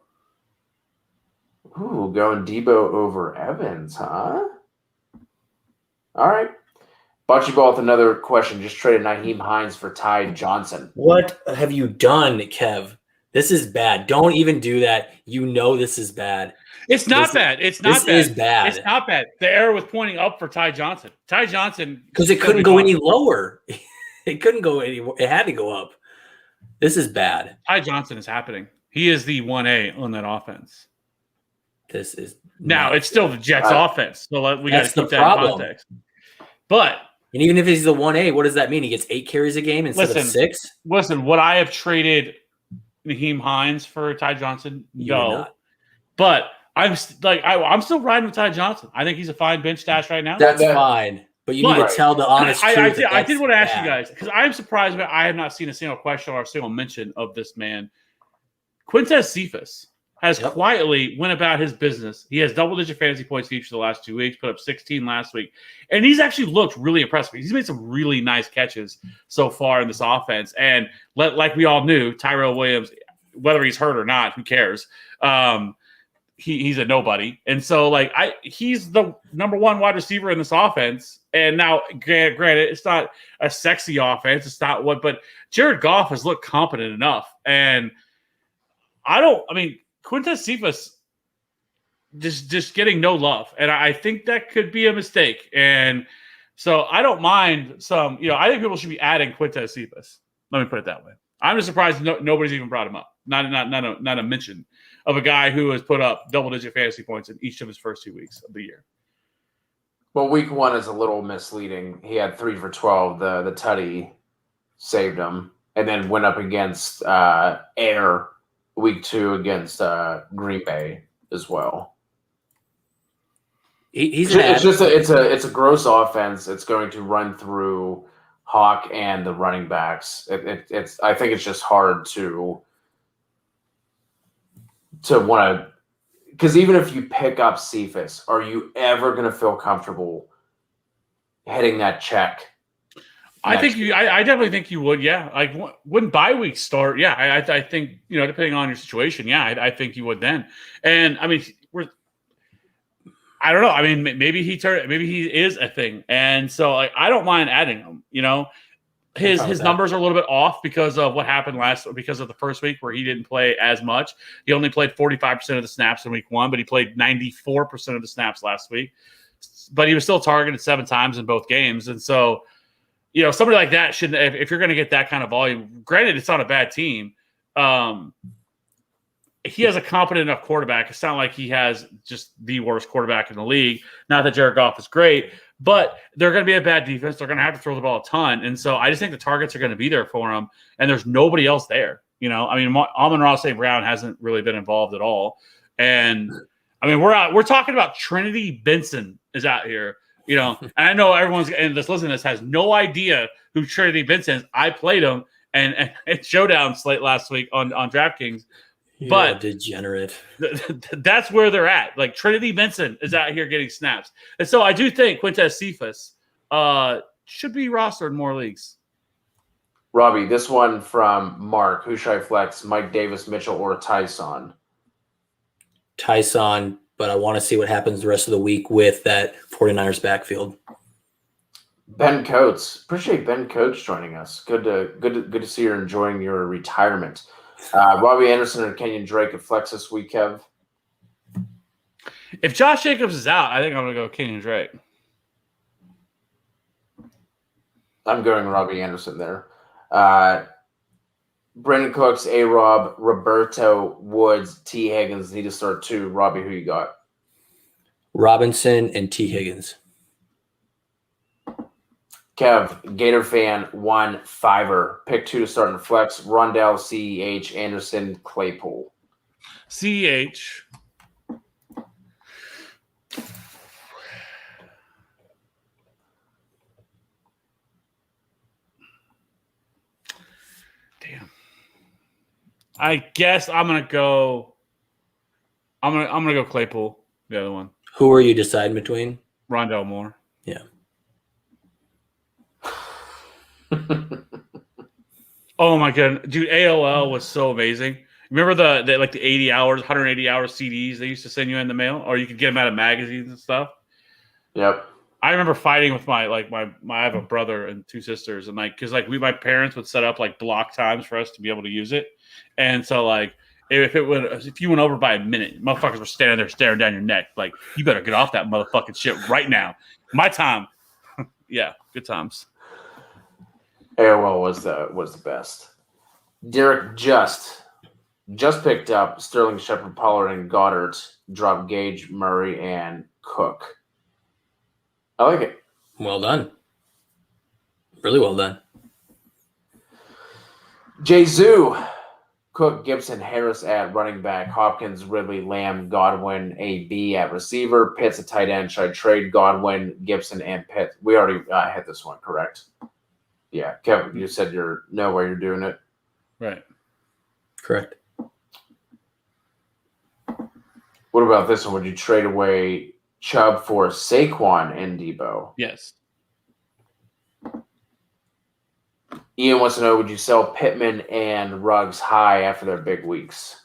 Ooh, going Debo over Evans, huh? All right. Bocce Ball with another question. Just traded Nyheim Hines for Ty Johnson. What have you done, Kev? This is bad. Don't even do that. You know this is bad. It's not bad. It's not bad. This is bad. It's not bad. The arrow was pointing up for Ty Johnson. Ty Johnson. Because it couldn't go any lower. It couldn't go anywhere. It had to go up. This is bad. Ty Johnson is happening. He is the 1A on that offense. This is now it's still the Jets offense. So we got to keep that in context. But and even if he's the 1A, what does that mean? He gets 8 carries a game instead of 6? Listen, would I have traded Nyheim Hines for Ty Johnson? No. But I'm still riding with Ty Johnson. I think he's a fine bench stash right now. That's fine. But you need to tell the honest truth. I did want to ask you guys, because I am surprised that I have not seen a single question or a single mention of this man. Quintez Cephas has quietly went about his business. He has double-digit fantasy points each of the last 2 weeks, put up 16 last week. And he's actually looked really impressive. He's made some really nice catches so far in this offense. And like we all knew, Tyrell Williams, whether he's hurt or not, who cares? He's a nobody. And so, he's the number 1 wide receiver in this offense. And now, granted, it's not a sexy offense. It's not but Jared Goff has looked competent enough. And Quintez Cephas just getting no love. And I think that could be a mistake. And so I don't mind some, I think people should be adding Quintez Cephas. Let me put it that way. I'm just surprised nobody's even brought him up. Not a mention of a guy who has put up double-digit fantasy points in each of his first 2 weeks of the year. Well, week 1 is a little misleading. He had 3 for 12. The tutty saved him, and then went up against Air week 2 against Green Bay as well. It's a gross offense. It's going to run through Hawk and the running backs. I think it's just hard to want to, because even if you pick up Cephas, are you ever going to feel comfortable hitting that check? I definitely think you would. Yeah. Like when bye weeks start. Yeah. I think, depending on your situation. Yeah. I think you would then. And I don't know. Maybe he is a thing. And so I don't mind adding him, fine with his that. numbers are a little bit off because of what happened because of the first week where he didn't play as much. He only played 45% of the snaps in week 1, but he played 94% of the snaps last week. But he was still targeted 7 times in both games. And so, somebody like that should, if you're going to get that kind of volume, granted, it's not a bad team. He has a competent enough quarterback. It's not like he has just the worst quarterback in the league. Not that Jared Goff is great, but they're going to be a bad defense. They're going to have to throw the ball a ton. And so I just think the targets are going to be there for him, and there's nobody else there. Amon-Ra St. Brown hasn't really been involved at all. And, we're talking about Trinity Benson is out here, and I know everyone's and this listening to this has no idea who Trinity Benson is. I played him and Showdown slate last week on DraftKings. But degenerate. That's where they're at. Like Trinity Benson is out here getting snaps. And so I do think Quintez Cephas should be rostered in more leagues. Robbie, this one from Mark. Who should I flex? Mike Davis, Mitchell, or Tyson? Tyson, but I want to see what happens the rest of the week with that 49ers backfield. Ben Coates. Appreciate Ben Coates joining us. Good to see you're enjoying your retirement. Robbie Anderson and Kenyon Drake at flex this week, Kev. If Josh Jacobs is out, I think I'm going to go Kenyon Drake. I'm going Robbie Anderson there. Brandon Cooks, A-Rob, Roberto, Woods, T. Higgins need to start 2. Robbie, who you got? Robinson and T. Higgins. Kev, Gator fan, 1 5er. Pick 2 to start in flex. Rondell, CEH, Anderson, Claypool. CEH. Damn. I guess I'm gonna go go Claypool, the other one. Who are you deciding between? Rondell Moore. Yeah. Oh my god, dude! AOL was so amazing. Remember the 80 hours, 180 hour CDs they used to send you in the mail, or you could get them out of magazines and stuff. Yep. I remember fighting with my I have a brother and 2 sisters, and because my parents would set up block times for us to be able to use it, and so if you went over by a minute, motherfuckers were standing there staring down your neck, you better get off that motherfucking shit right now. My time, yeah, good times. AOL was the best. Derek just picked up Sterling Shepard, Pollard, and Goddard. Dropped Gage, Murray, and Cook. I like it. Well done. Really well done. Zoo, Cook, Gibson, Harris at running back, Hopkins, Ridley, Lamb, Godwin, AB at receiver, Pitts at tight end. Should I trade Godwin, Gibson, and Pitt? We already hit this one, correct? Yeah, Kevin, you said you're doing it. Right. Correct. What about this one? Would you trade away Chubb for Saquon and Debo? Yes. Ian wants to know, would you sell Pittman and Ruggs high after their big weeks?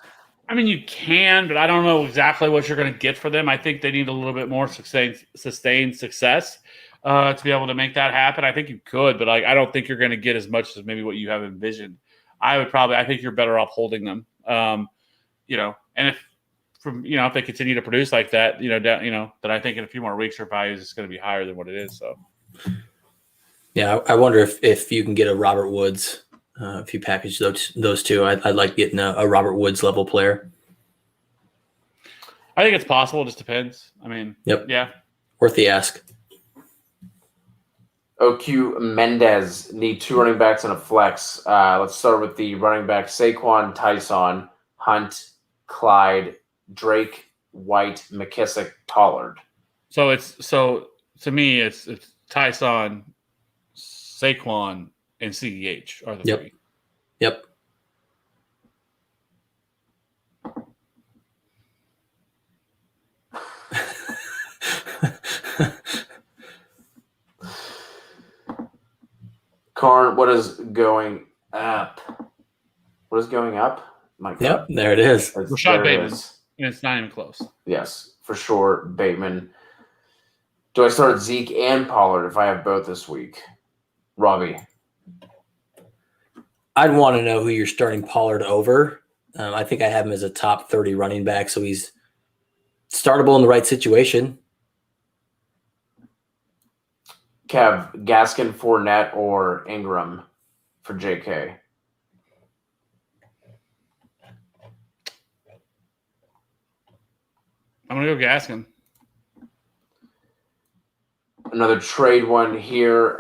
I mean, you can, but I don't know exactly what you're going to get for them. I think they need a little bit more sustained success to be able to make that happen. I think you could, but I don't think you're going to get as much as maybe what you have envisioned. I think you're better off holding them. And if they continue to produce like that, then I think in a few more weeks their value is going to be higher than what it is. So, yeah, I wonder if you can get a Robert Woods. If you package those two, I'd like getting a Robert Woods level player. I think it's possible. It just depends. I mean, yep. Yeah, worth the ask. OQ Mendez need 2 running backs and a flex. Let's start with the running back Saquon, Tyson, Hunt, Clyde, Drake, White, McKissick, Pollard. So to me it's Tyson, Saquon, and CEH are the 3. Yep. Karn, what is going up? What is going up? My God. Yep, there it is. Rashad Bateman, and it's not even close. Yes, for sure, Bateman. Do I start Zeke and Pollard if I have both this week? Robbie. I'd want to know who you're starting Pollard over. I think I have him as a top 30 running back, so he's startable in the right situation. Kev, Gaskin, Fournette, or Ingram for JK? I'm gonna go Gaskin. Another trade one here.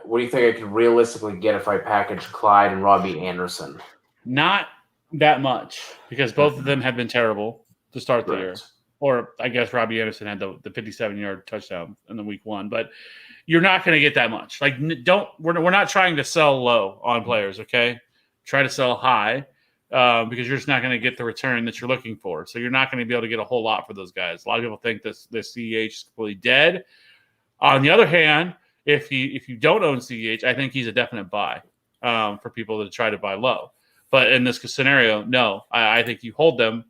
What do you think I could realistically get if I package Clyde and Robbie Anderson? Not that much because both of them have been terrible to start the year. Correct. Or I guess Robbie Anderson had the 57-yard touchdown in the week one, but you're not going to get that much. Like, we're not trying to sell low on players, okay? Try to sell high because you're just not going to get the return that you're looking for. So you're not going to be able to get a whole lot for those guys. A lot of people think this CEH is completely dead. On the other hand, if you don't own CEH, I think he's a definite buy for people to try to buy low. But in this scenario, no, I think you hold them.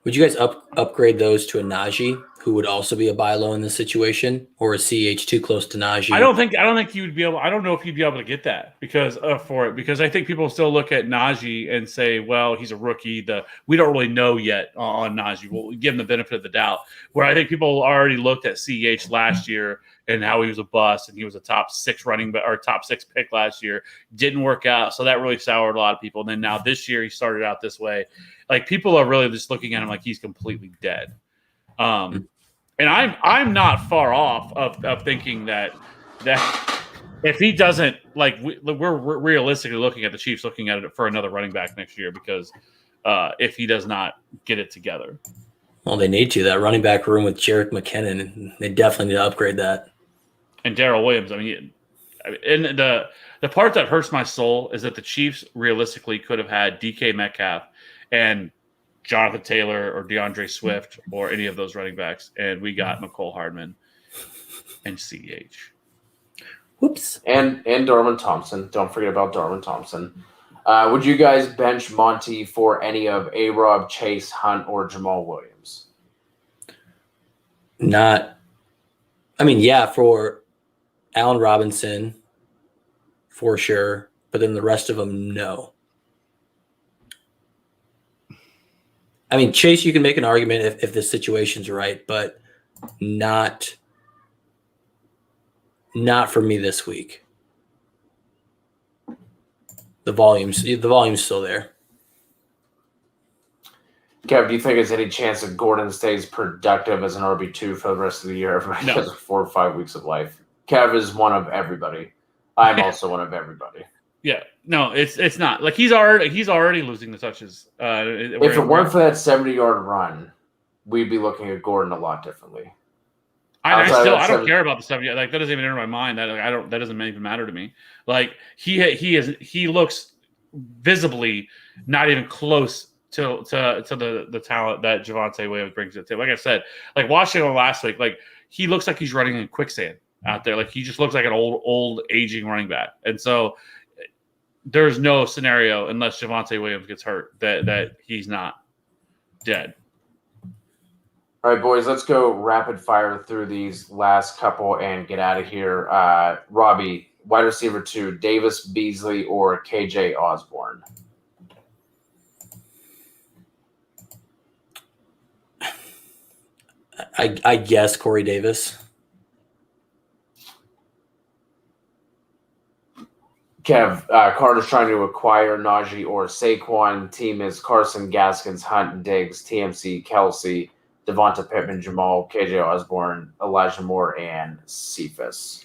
Would you guys upgrade those to a Najee, who would also be a buy low in this situation, or is CH too close to Najee? I don't think you'd be able. I don't know if you'd be able to get that because I think people still look at Najee and say, well, he's a rookie. We don't really know yet on Najee. We'll give him the benefit of the doubt. Where I think people already looked at CH last year and how he was a bust and he was a top 6 pick last year. Didn't work out, so that really soured a lot of people. And then now this year he started out this way. Like, people are really just looking at him like he's completely dead. And I'm not far off of thinking that if he doesn't, like, we're realistically looking at the Chiefs looking at it for another running back next year because if he does not get it together. Well, they need to. That running back room with Jerick McKinnon, they definitely need to upgrade that. And Darrell Williams, and the part that hurts my soul is that the Chiefs realistically could have had DK Metcalf and Jonathan Taylor or DeAndre Swift or any of those running backs, and we got McCole Hardman and CEH. Whoops. And Darwin Thompson. Don't forget about Darwin Thompson. Would you guys bench Monty for any of A-Rob, Chase, Hunt, or Jamal Williams? For Allen Robinson, for sure, but then the rest of them, no. I mean, Chase, you can make an argument if the situation's right, but not for me this week. The volume's still there. Kev, do you think there's any chance that Gordon stays productive as an RB2 for the rest of the year? Everybody No. has 4 or 5 weeks of life. Kev is one of everybody. I'm also one of everybody. Yeah, no, it's not. Like, he's already losing the touches. If it weren't for that 70-yard run, we'd be looking at Gordon a lot differently. I don't care about the 70. Like, that doesn't even enter my mind. That doesn't even matter to me. Like, he looks visibly not even close to the talent that Javonte Williams brings it to. Like I said, like, watching him last week, like, he looks like he's running in quicksand out there. Like, he just looks like an old aging running back. And so there's no scenario unless Javonte Williams gets hurt that he's not dead. All right, boys, let's go rapid fire through these last couple and get out of here. Robbie, wide receiver 2, Davis, Beasley, or KJ Osborne? I guess Corey Davis. Kev, Carter's trying to acquire Najee or Saquon. Team is Carson, Gaskins, Hunt, Diggs, TMC, Kelsey, Devonta Pittman, Jamal, KJ Osborne, Elijah Moore, and Cephas.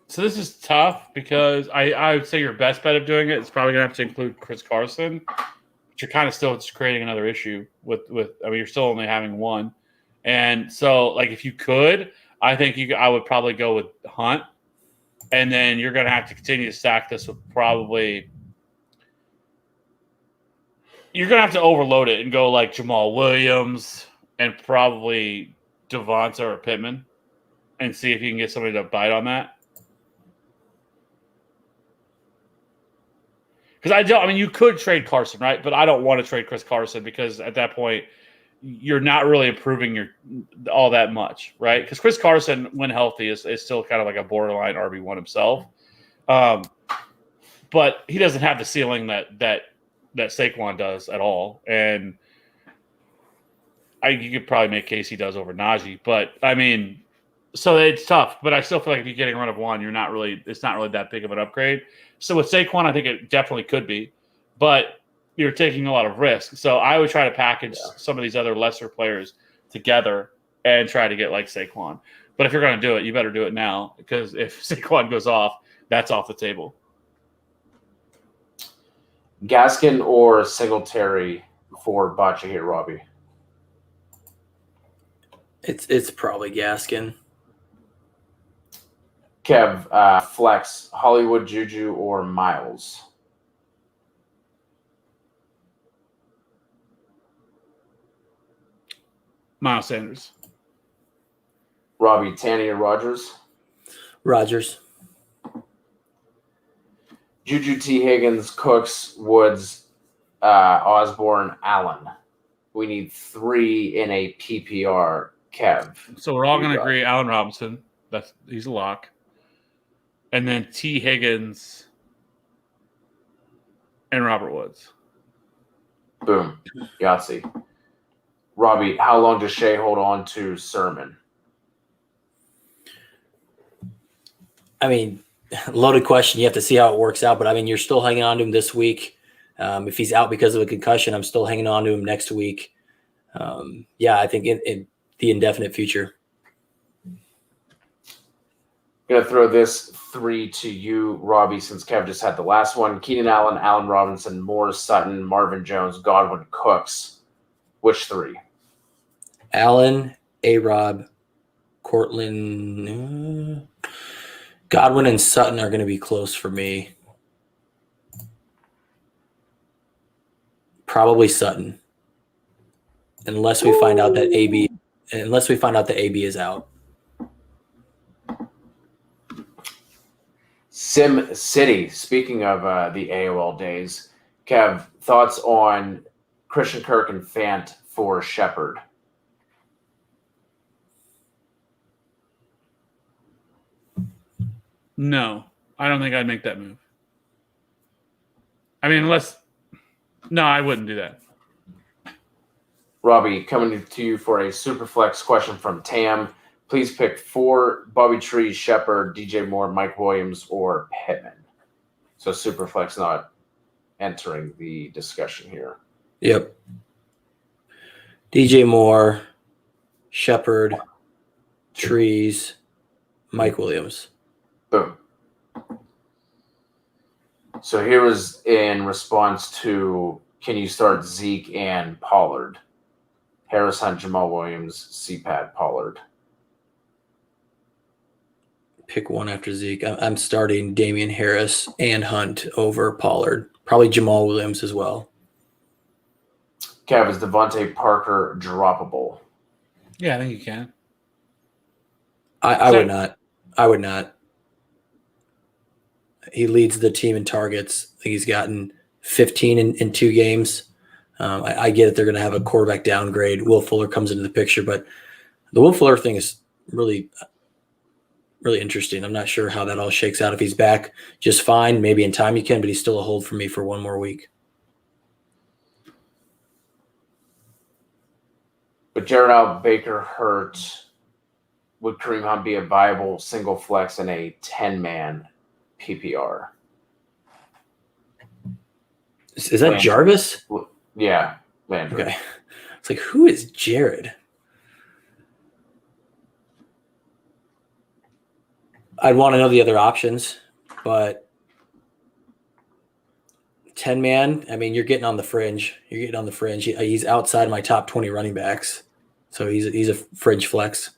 So this is tough because I would say your best bet of doing it is probably going to have to include Chris Carson, but you're kind of still just creating another issue with you're still only having one. And so, like, if you could, I think I would probably go with Hunt. And then you're going to have to continue to stack this with probably – you're going to have to overload it and go like Jamal Williams and probably Devonta or Pittman and see if you can get somebody to bite on that. Because you could trade Carson, right? But I don't want to trade Chris Carson because at that point you're not really improving all that much, right? Because Chris Carson, when healthy, is still kind of like a borderline RB1 himself. But he doesn't have the ceiling that Saquon does at all. And you could probably make case he does over Najee. But I mean, so it's tough. But I still feel like if you're getting rid of one, it's not really that big of an upgrade. So with Saquon, I think it definitely could be. But you're taking a lot of risk. So I would try to package some of these other lesser players together and try to get like Saquon. But if you're going to do it, you better do it now, because if Saquon goes off, that's off the table. Gaskin or Singletary for Bocce here, Robbie? It's probably Gaskin. Kev, flex, Hollywood, Juju, or Miles? Miles Sanders. Robbie, Tanny or Rogers? Rogers. Juju, T. Higgins, Cooks, Woods, Osborne, Allen. We need 3 in a PPR. Kev. So we're all going to agree Allen Robinson. He's a lock. And then T. Higgins and Robert Woods. Boom. Yahtzee. Robbie, how long does Shea hold on to Sermon? I mean, loaded question. You have to see how it works out. But, I mean, you're still hanging on to him this week. If he's out because of a concussion, I'm still hanging on to him next week. I think in the indefinite future. I'm going to throw this 3 to you, Robbie, since Kev just had the last one. Keenan Allen, Allen Robinson, Moore, Sutton, Marvin Jones, Godwin, Cooks. Which 3? Allen, A-Rob, Cortland, Godwin, and Sutton are going to be close for me. Probably Sutton, unless we find out that AB is out. Sim City, speaking of the AOL days, Kev, thoughts on Christian Kirk and Fant for Shepard? No, I don't think I'd make that move. I mean, no, I wouldn't do that. Robbie, coming to you for a Superflex question from Tam. Please pick 4: Bobby Trees, Shepard, DJ Moore, Mike Williams, or Pittman. So Superflex not entering the discussion here. Yep. DJ Moore, Shepard, Trees, Mike Williams. Boom. So here was in response to, can you start Zeke and Pollard? Harris Hunt, Jamal Williams, CPAT, Pollard. Pick one after Zeke. I'm starting Damian Harris and Hunt over Pollard. Probably Jamal Williams as well. Kev, is Devontae Parker droppable? Yeah, I think you can. I would not. I would not. He leads the team in targets. I think he's gotten 15 in 2 games. I get it. They're going to have a quarterback downgrade. Will Fuller comes into the picture, but the Will Fuller thing is really, really interesting. I'm not sure how that all shakes out. If he's back just fine, maybe in time you can, but he's still a hold for me for one more week. But Jared Allen, Baker hurt. Would Kareem Hunt be a viable single flex in a 10-man PPR? Is that Landry. Jarvis? Yeah, Landry. Okay. It's like, who is Jared? I'd want to know the other options, but 10-man, I mean, you're getting on the fringe. He's outside my top 20 running backs. So he's a fringe flex.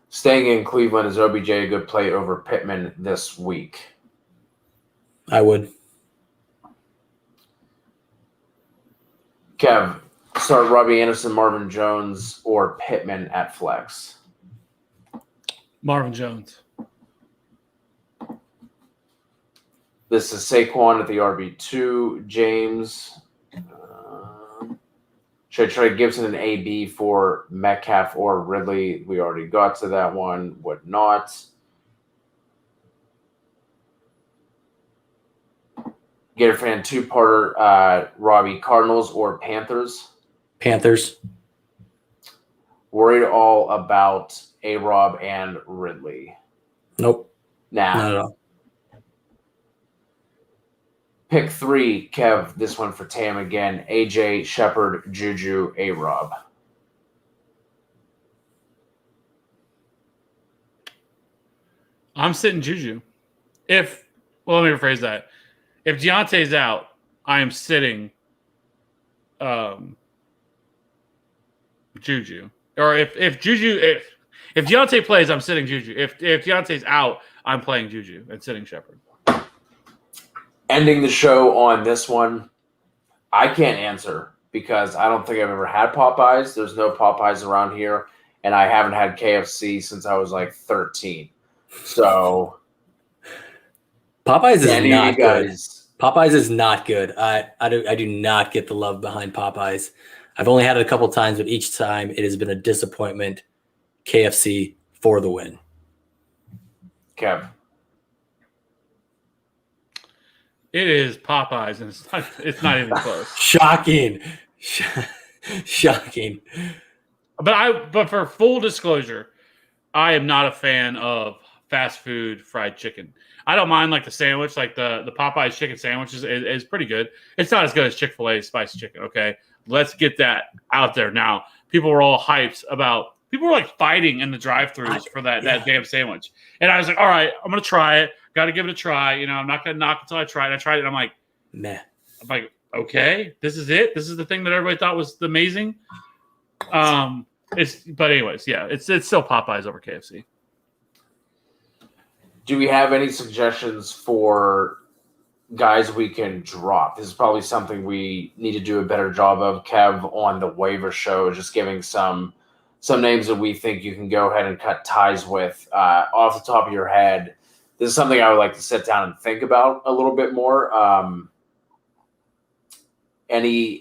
Staying in Cleveland, is OBJ a good play over Pittman this week? I would. Kev, start Robbie Anderson, Marvin Jones, or Pittman at flex? Marvin Jones. This is Saquon at the RB2. James. Should I trade Gibson and AB for Metcalf or Ridley? We already got to that one. Would not. Gator fan two-parter, Robbie, Cardinals or Panthers? Panthers. Worried all about A-Rob and Ridley? Nope. Nah. Not at all. Pick 3, Kev. This one for Tam again. AJ, Shepard, Juju, A-Rob. I'm sitting Juju. Let me rephrase that. If Deontay's out, I am sitting Juju. Or if Deontay plays, I'm sitting Juju. If Deontay's out, I'm playing Juju and sitting Shepard. Ending the show on this one, I can't answer because I don't think I've ever had Popeyes. There's no Popeyes around here, and I haven't had KFC since I was like 13. So Popeyes is any not of you good. guys, Popeyes is not good. I do not get the love behind Popeyes. I've only had it a couple times, but each time it has been a disappointment. KFC for the win. Kev. It is Popeyes, and it's not even close. Shocking. Shocking. But for full disclosure, I am not a fan of fast food fried chicken. I don't mind like the sandwich, like the Popeyes chicken sandwich is pretty good. It's not as good as Chick-fil-A spicy chicken. Okay, let's get that out there now. People were all hyped about. People were like fighting in the drive-thrus for that damn sandwich, and I was like, all right, I'm gonna try it. Got to give it a try. You know, I'm not gonna knock until I try it. I tried it. And I'm like, meh. I'm like, okay, this is it. This is the thing that everybody thought was amazing. But anyways, yeah, it's still Popeyes over KFC. Do we have any suggestions for guys we can drop? This is probably something we need to do a better job of, Kev, on the waiver show, just giving some names that we think you can go ahead and cut ties with off the top of your head. This is something I would like to sit down and think about a little bit more. Any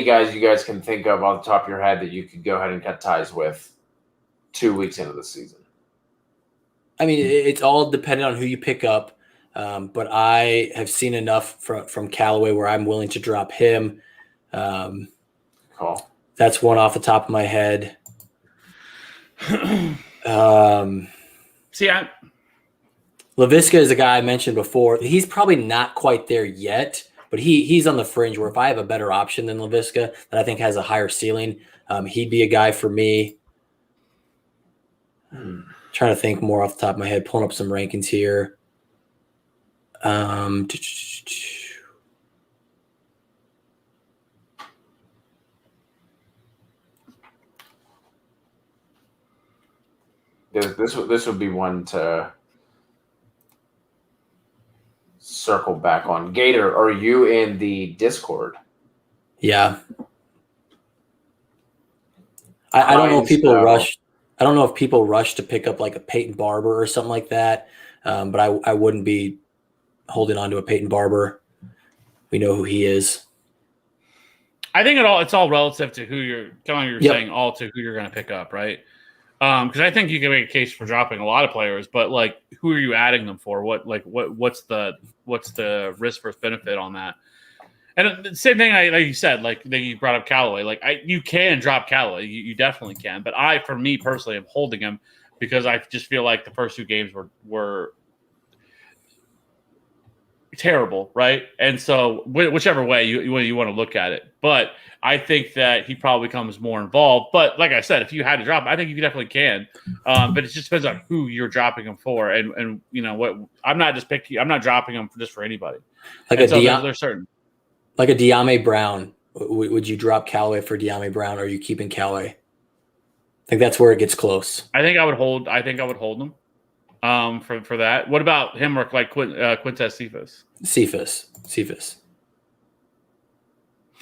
guys you guys can think of off the top of your head that you could go ahead and cut ties with 2 weeks into the season? I mean, it's all dependent on who you pick up. But I have seen enough from Callaway where I'm willing to drop him. Cool. That's one off the top of my head. Laviska is a guy I mentioned before. He's probably not quite there yet, but he's on the fringe where if I have a better option than Laviska that I think has a higher ceiling, he'd be a guy for me. Trying to think more off the top of my head, pulling up some rankings here. This would be one to circle back on. Gator, are you in the Discord? Yeah. I don't know if people rush. I don't know if people rush to pick up like a Peyton Barber or something like that. But I wouldn't be holding on to a Peyton Barber. We know who he is. I think it's all relative to who you're saying all to who you're going to pick up, right? Because I think you can make a case for dropping a lot of players, but like, who are you adding them for? What's the risk versus benefit on that? And the same thing, like you said, like you brought up Callaway. Like you can drop Callaway, you definitely can. But for me personally, am holding him because I just feel like the first two games were terrible, right? And so whichever way you want to look at it, but I think that he probably becomes more involved. But like I said, if you had to drop, I think you definitely can. But it just depends on who you're dropping him for, and you know what. I'm not dropping him just for anybody. Like they're certain. Like a De'Ami Brown, would you drop Callaway for De'Ami Brown, or are you keeping Callaway? I think that's where it gets close. I think I would hold him. For that. What about him or like Quintez Cephas? Cephas.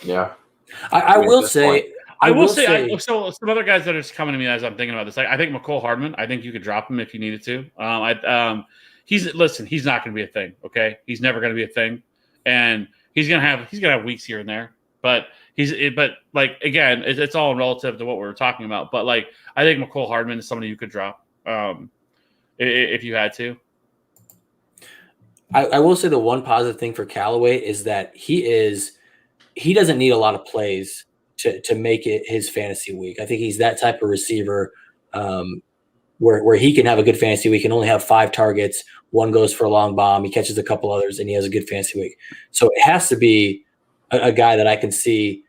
Yeah. I will say. So some other guys that are just coming to me as I'm thinking about this. Like, I think McCole Hardman. I think you could drop him if you needed to. He's not going to be a thing. Okay, he's never going to be a thing, and he's gonna have weeks here and there. But like again, it's all relative to what we were talking about. But like, I think McCole Hardman is somebody you could drop if you had to. I will say the one positive thing for Callaway is that he doesn't need a lot of plays to make it his fantasy week. I think he's that type of receiver where he can have a good fantasy week and only have 5 targets. One goes for a long bomb. He catches a couple others, and he has a good fantasy week. So it has to be a guy that I can see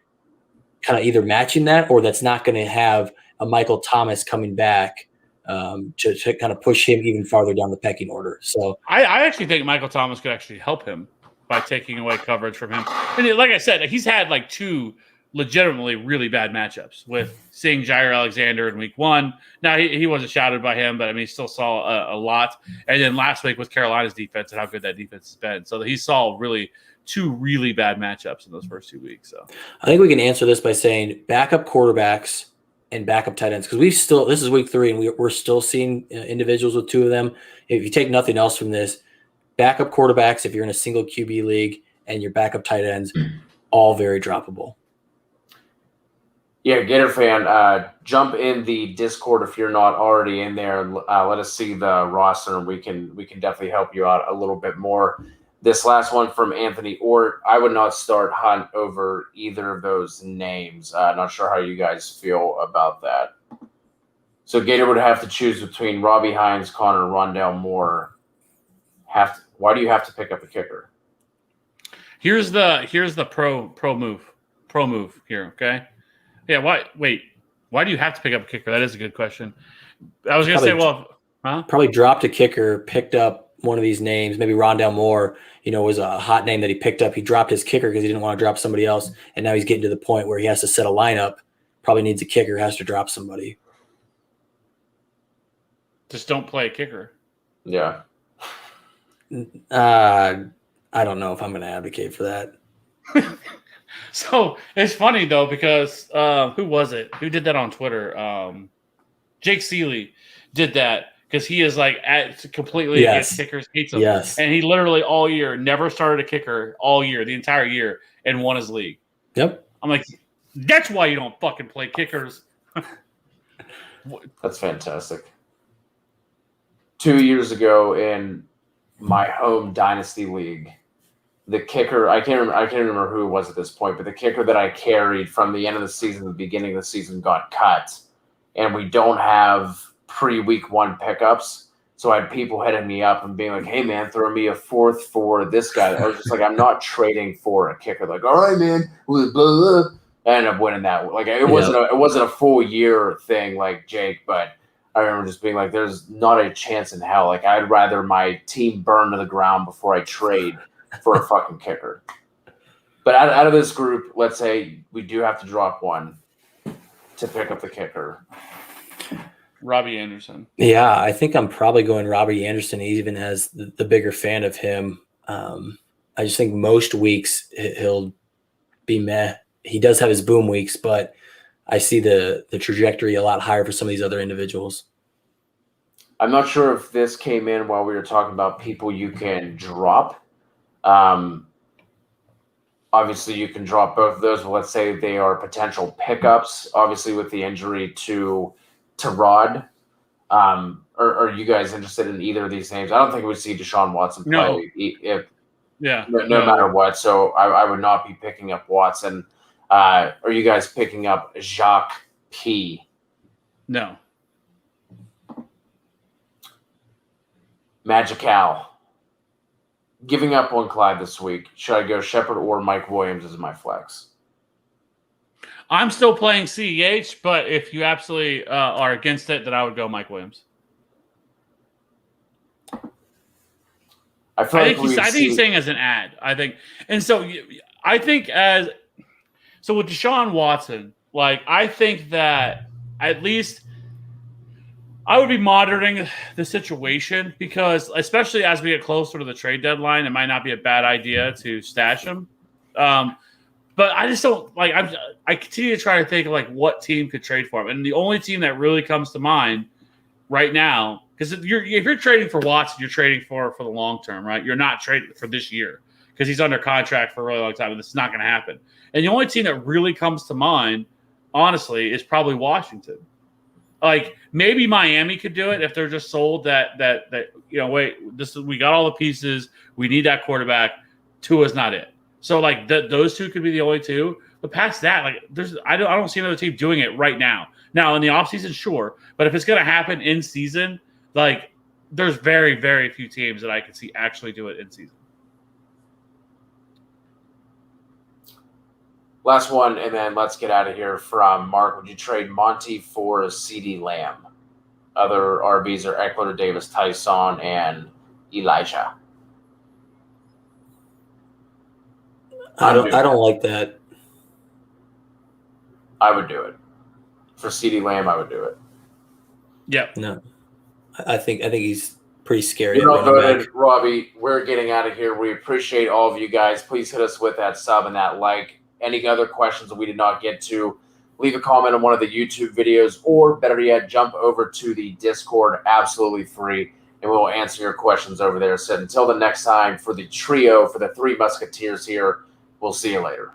kind of either matching that or that's not going to have a Michael Thomas coming back to kind of push him even farther down the pecking order. So I actually think Michael Thomas could actually help him by taking away coverage from him. And like I said, he's had like 2 legitimately really bad matchups with seeing Jair Alexander in week 1. Now he wasn't shouted by him, but I mean, he still saw a lot. And then last week with Carolina's defense and how good that defense has been. So he saw really 2 really bad matchups in those first 2 weeks. So I think we can answer this by saying backup quarterbacks and backup tight ends, because this is week 3 and we're still seeing individuals with 2 of them. If you take nothing else from this, backup quarterbacks, if you're in a single QB league, and your backup tight ends, all very droppable. Yeah, Gator fan, jump in the Discord if you're not already in there. Let us see the roster, and we can definitely help you out a little bit more. This last one from Anthony Ort, I would not start Hunt over either of those names. Not sure how you guys feel about that. So Gator would have to choose between Robbie Hines, Connor, Rondell Moore. Why do you have to pick up a kicker? here's the pro move here. Okay. Yeah. Why do you have to pick up a kicker? That is a good question. I was going to say, probably dropped a kicker, picked up one of these names. Maybe Rondell Moore, was a hot name that he picked up. He dropped his kicker because he didn't want to drop somebody else. And now he's getting to the point where he has to set a lineup, probably needs a kicker, has to drop somebody. Just don't play a kicker. Yeah. I don't know if I'm going to advocate for that. So it's funny though, because who was it? Who did that on Twitter? Jake Seeley did that because he is like completely against kickers, hates them. Yes. And he literally all year never started a kicker all year, the entire year, and won his league. Yep. I'm like, that's why you don't fucking play kickers. That's fantastic. 2 years ago in my home dynasty league, the kicker, I can't remember who it was at this point, but the kicker that I carried from the end of the season to the beginning of the season got cut, and we don't have pre-week 1 pickups. So I had people hitting me up and being like, "Hey man, throw me a 4th for this guy." I was just like, "I'm not trading for a kicker." Like, "All right, man." Blah, blah, blah. I ended up winning that. Like, it wasn't a full year thing like Jake, but I remember just being like, "There's not a chance in hell." Like, I'd rather my team burn to the ground before I trade for a fucking kicker. But out of this group, let's say we do have to drop one to pick up the kicker. Robbie Anderson. Yeah, I think I'm probably going Robbie Anderson, even as the bigger fan of him. I just think most weeks he'll be meh. He does have his boom weeks, but I see the trajectory a lot higher for some of these other individuals. I'm not sure if this came in while we were talking about people you can drop. Obviously, you can drop both of those, but let's say they are potential pickups. Obviously, with the injury to Rod, are you guys interested in either of these names? I don't think we would see Deshaun Watson play no matter what. So I would not be picking up Watson. Are you guys picking up Jacques P? No. Magical. Giving up on Clyde this week. Should I go Shepard or Mike Williams as my flex? I'm still playing CEH, but if you absolutely are against it, then I would go Mike Williams. I think he's saying as an ad. I think with Deshaun Watson, like I think that at least I would be monitoring the situation because especially as we get closer to the trade deadline, it might not be a bad idea to stash him. But I just don't like. I continue to try to think of like what team could trade for him, and the only team that really comes to mind right now, because if you're trading for Watson, you're trading for the long term, right? You're not trading for this year because he's under contract for a really long time, and this is not going to happen. And the only team that really comes to mind, honestly, is probably Washington. Like maybe Miami could do it if they're just sold that wait, we got all the pieces. We need that quarterback. Tua's not it. So like those two could be the only two. But past that, like I don't see another team doing it right now. Now in the offseason, sure, but if it's gonna happen in season, like there's very, very few teams that I could see actually do it in season. Last one, and then let's get out of here from Mark. Would you trade Monty for CeeDee Lamb? Other RBs are Eckler, Davis, Tyson, and Elijah. I don't like that. I would do it. For CeeDee Lamb, I would do it. Yep. No. I think he's pretty scary. You're voted, Robbie. We're getting out of here. We appreciate all of you guys. Please hit us with that sub and that like. Any other questions that we did not get to, leave a comment on one of the YouTube videos, or better yet, jump over to the Discord, absolutely free, and we will answer your questions over there. So until the next time, for the trio, for the Three Musketeers here, we'll see you later.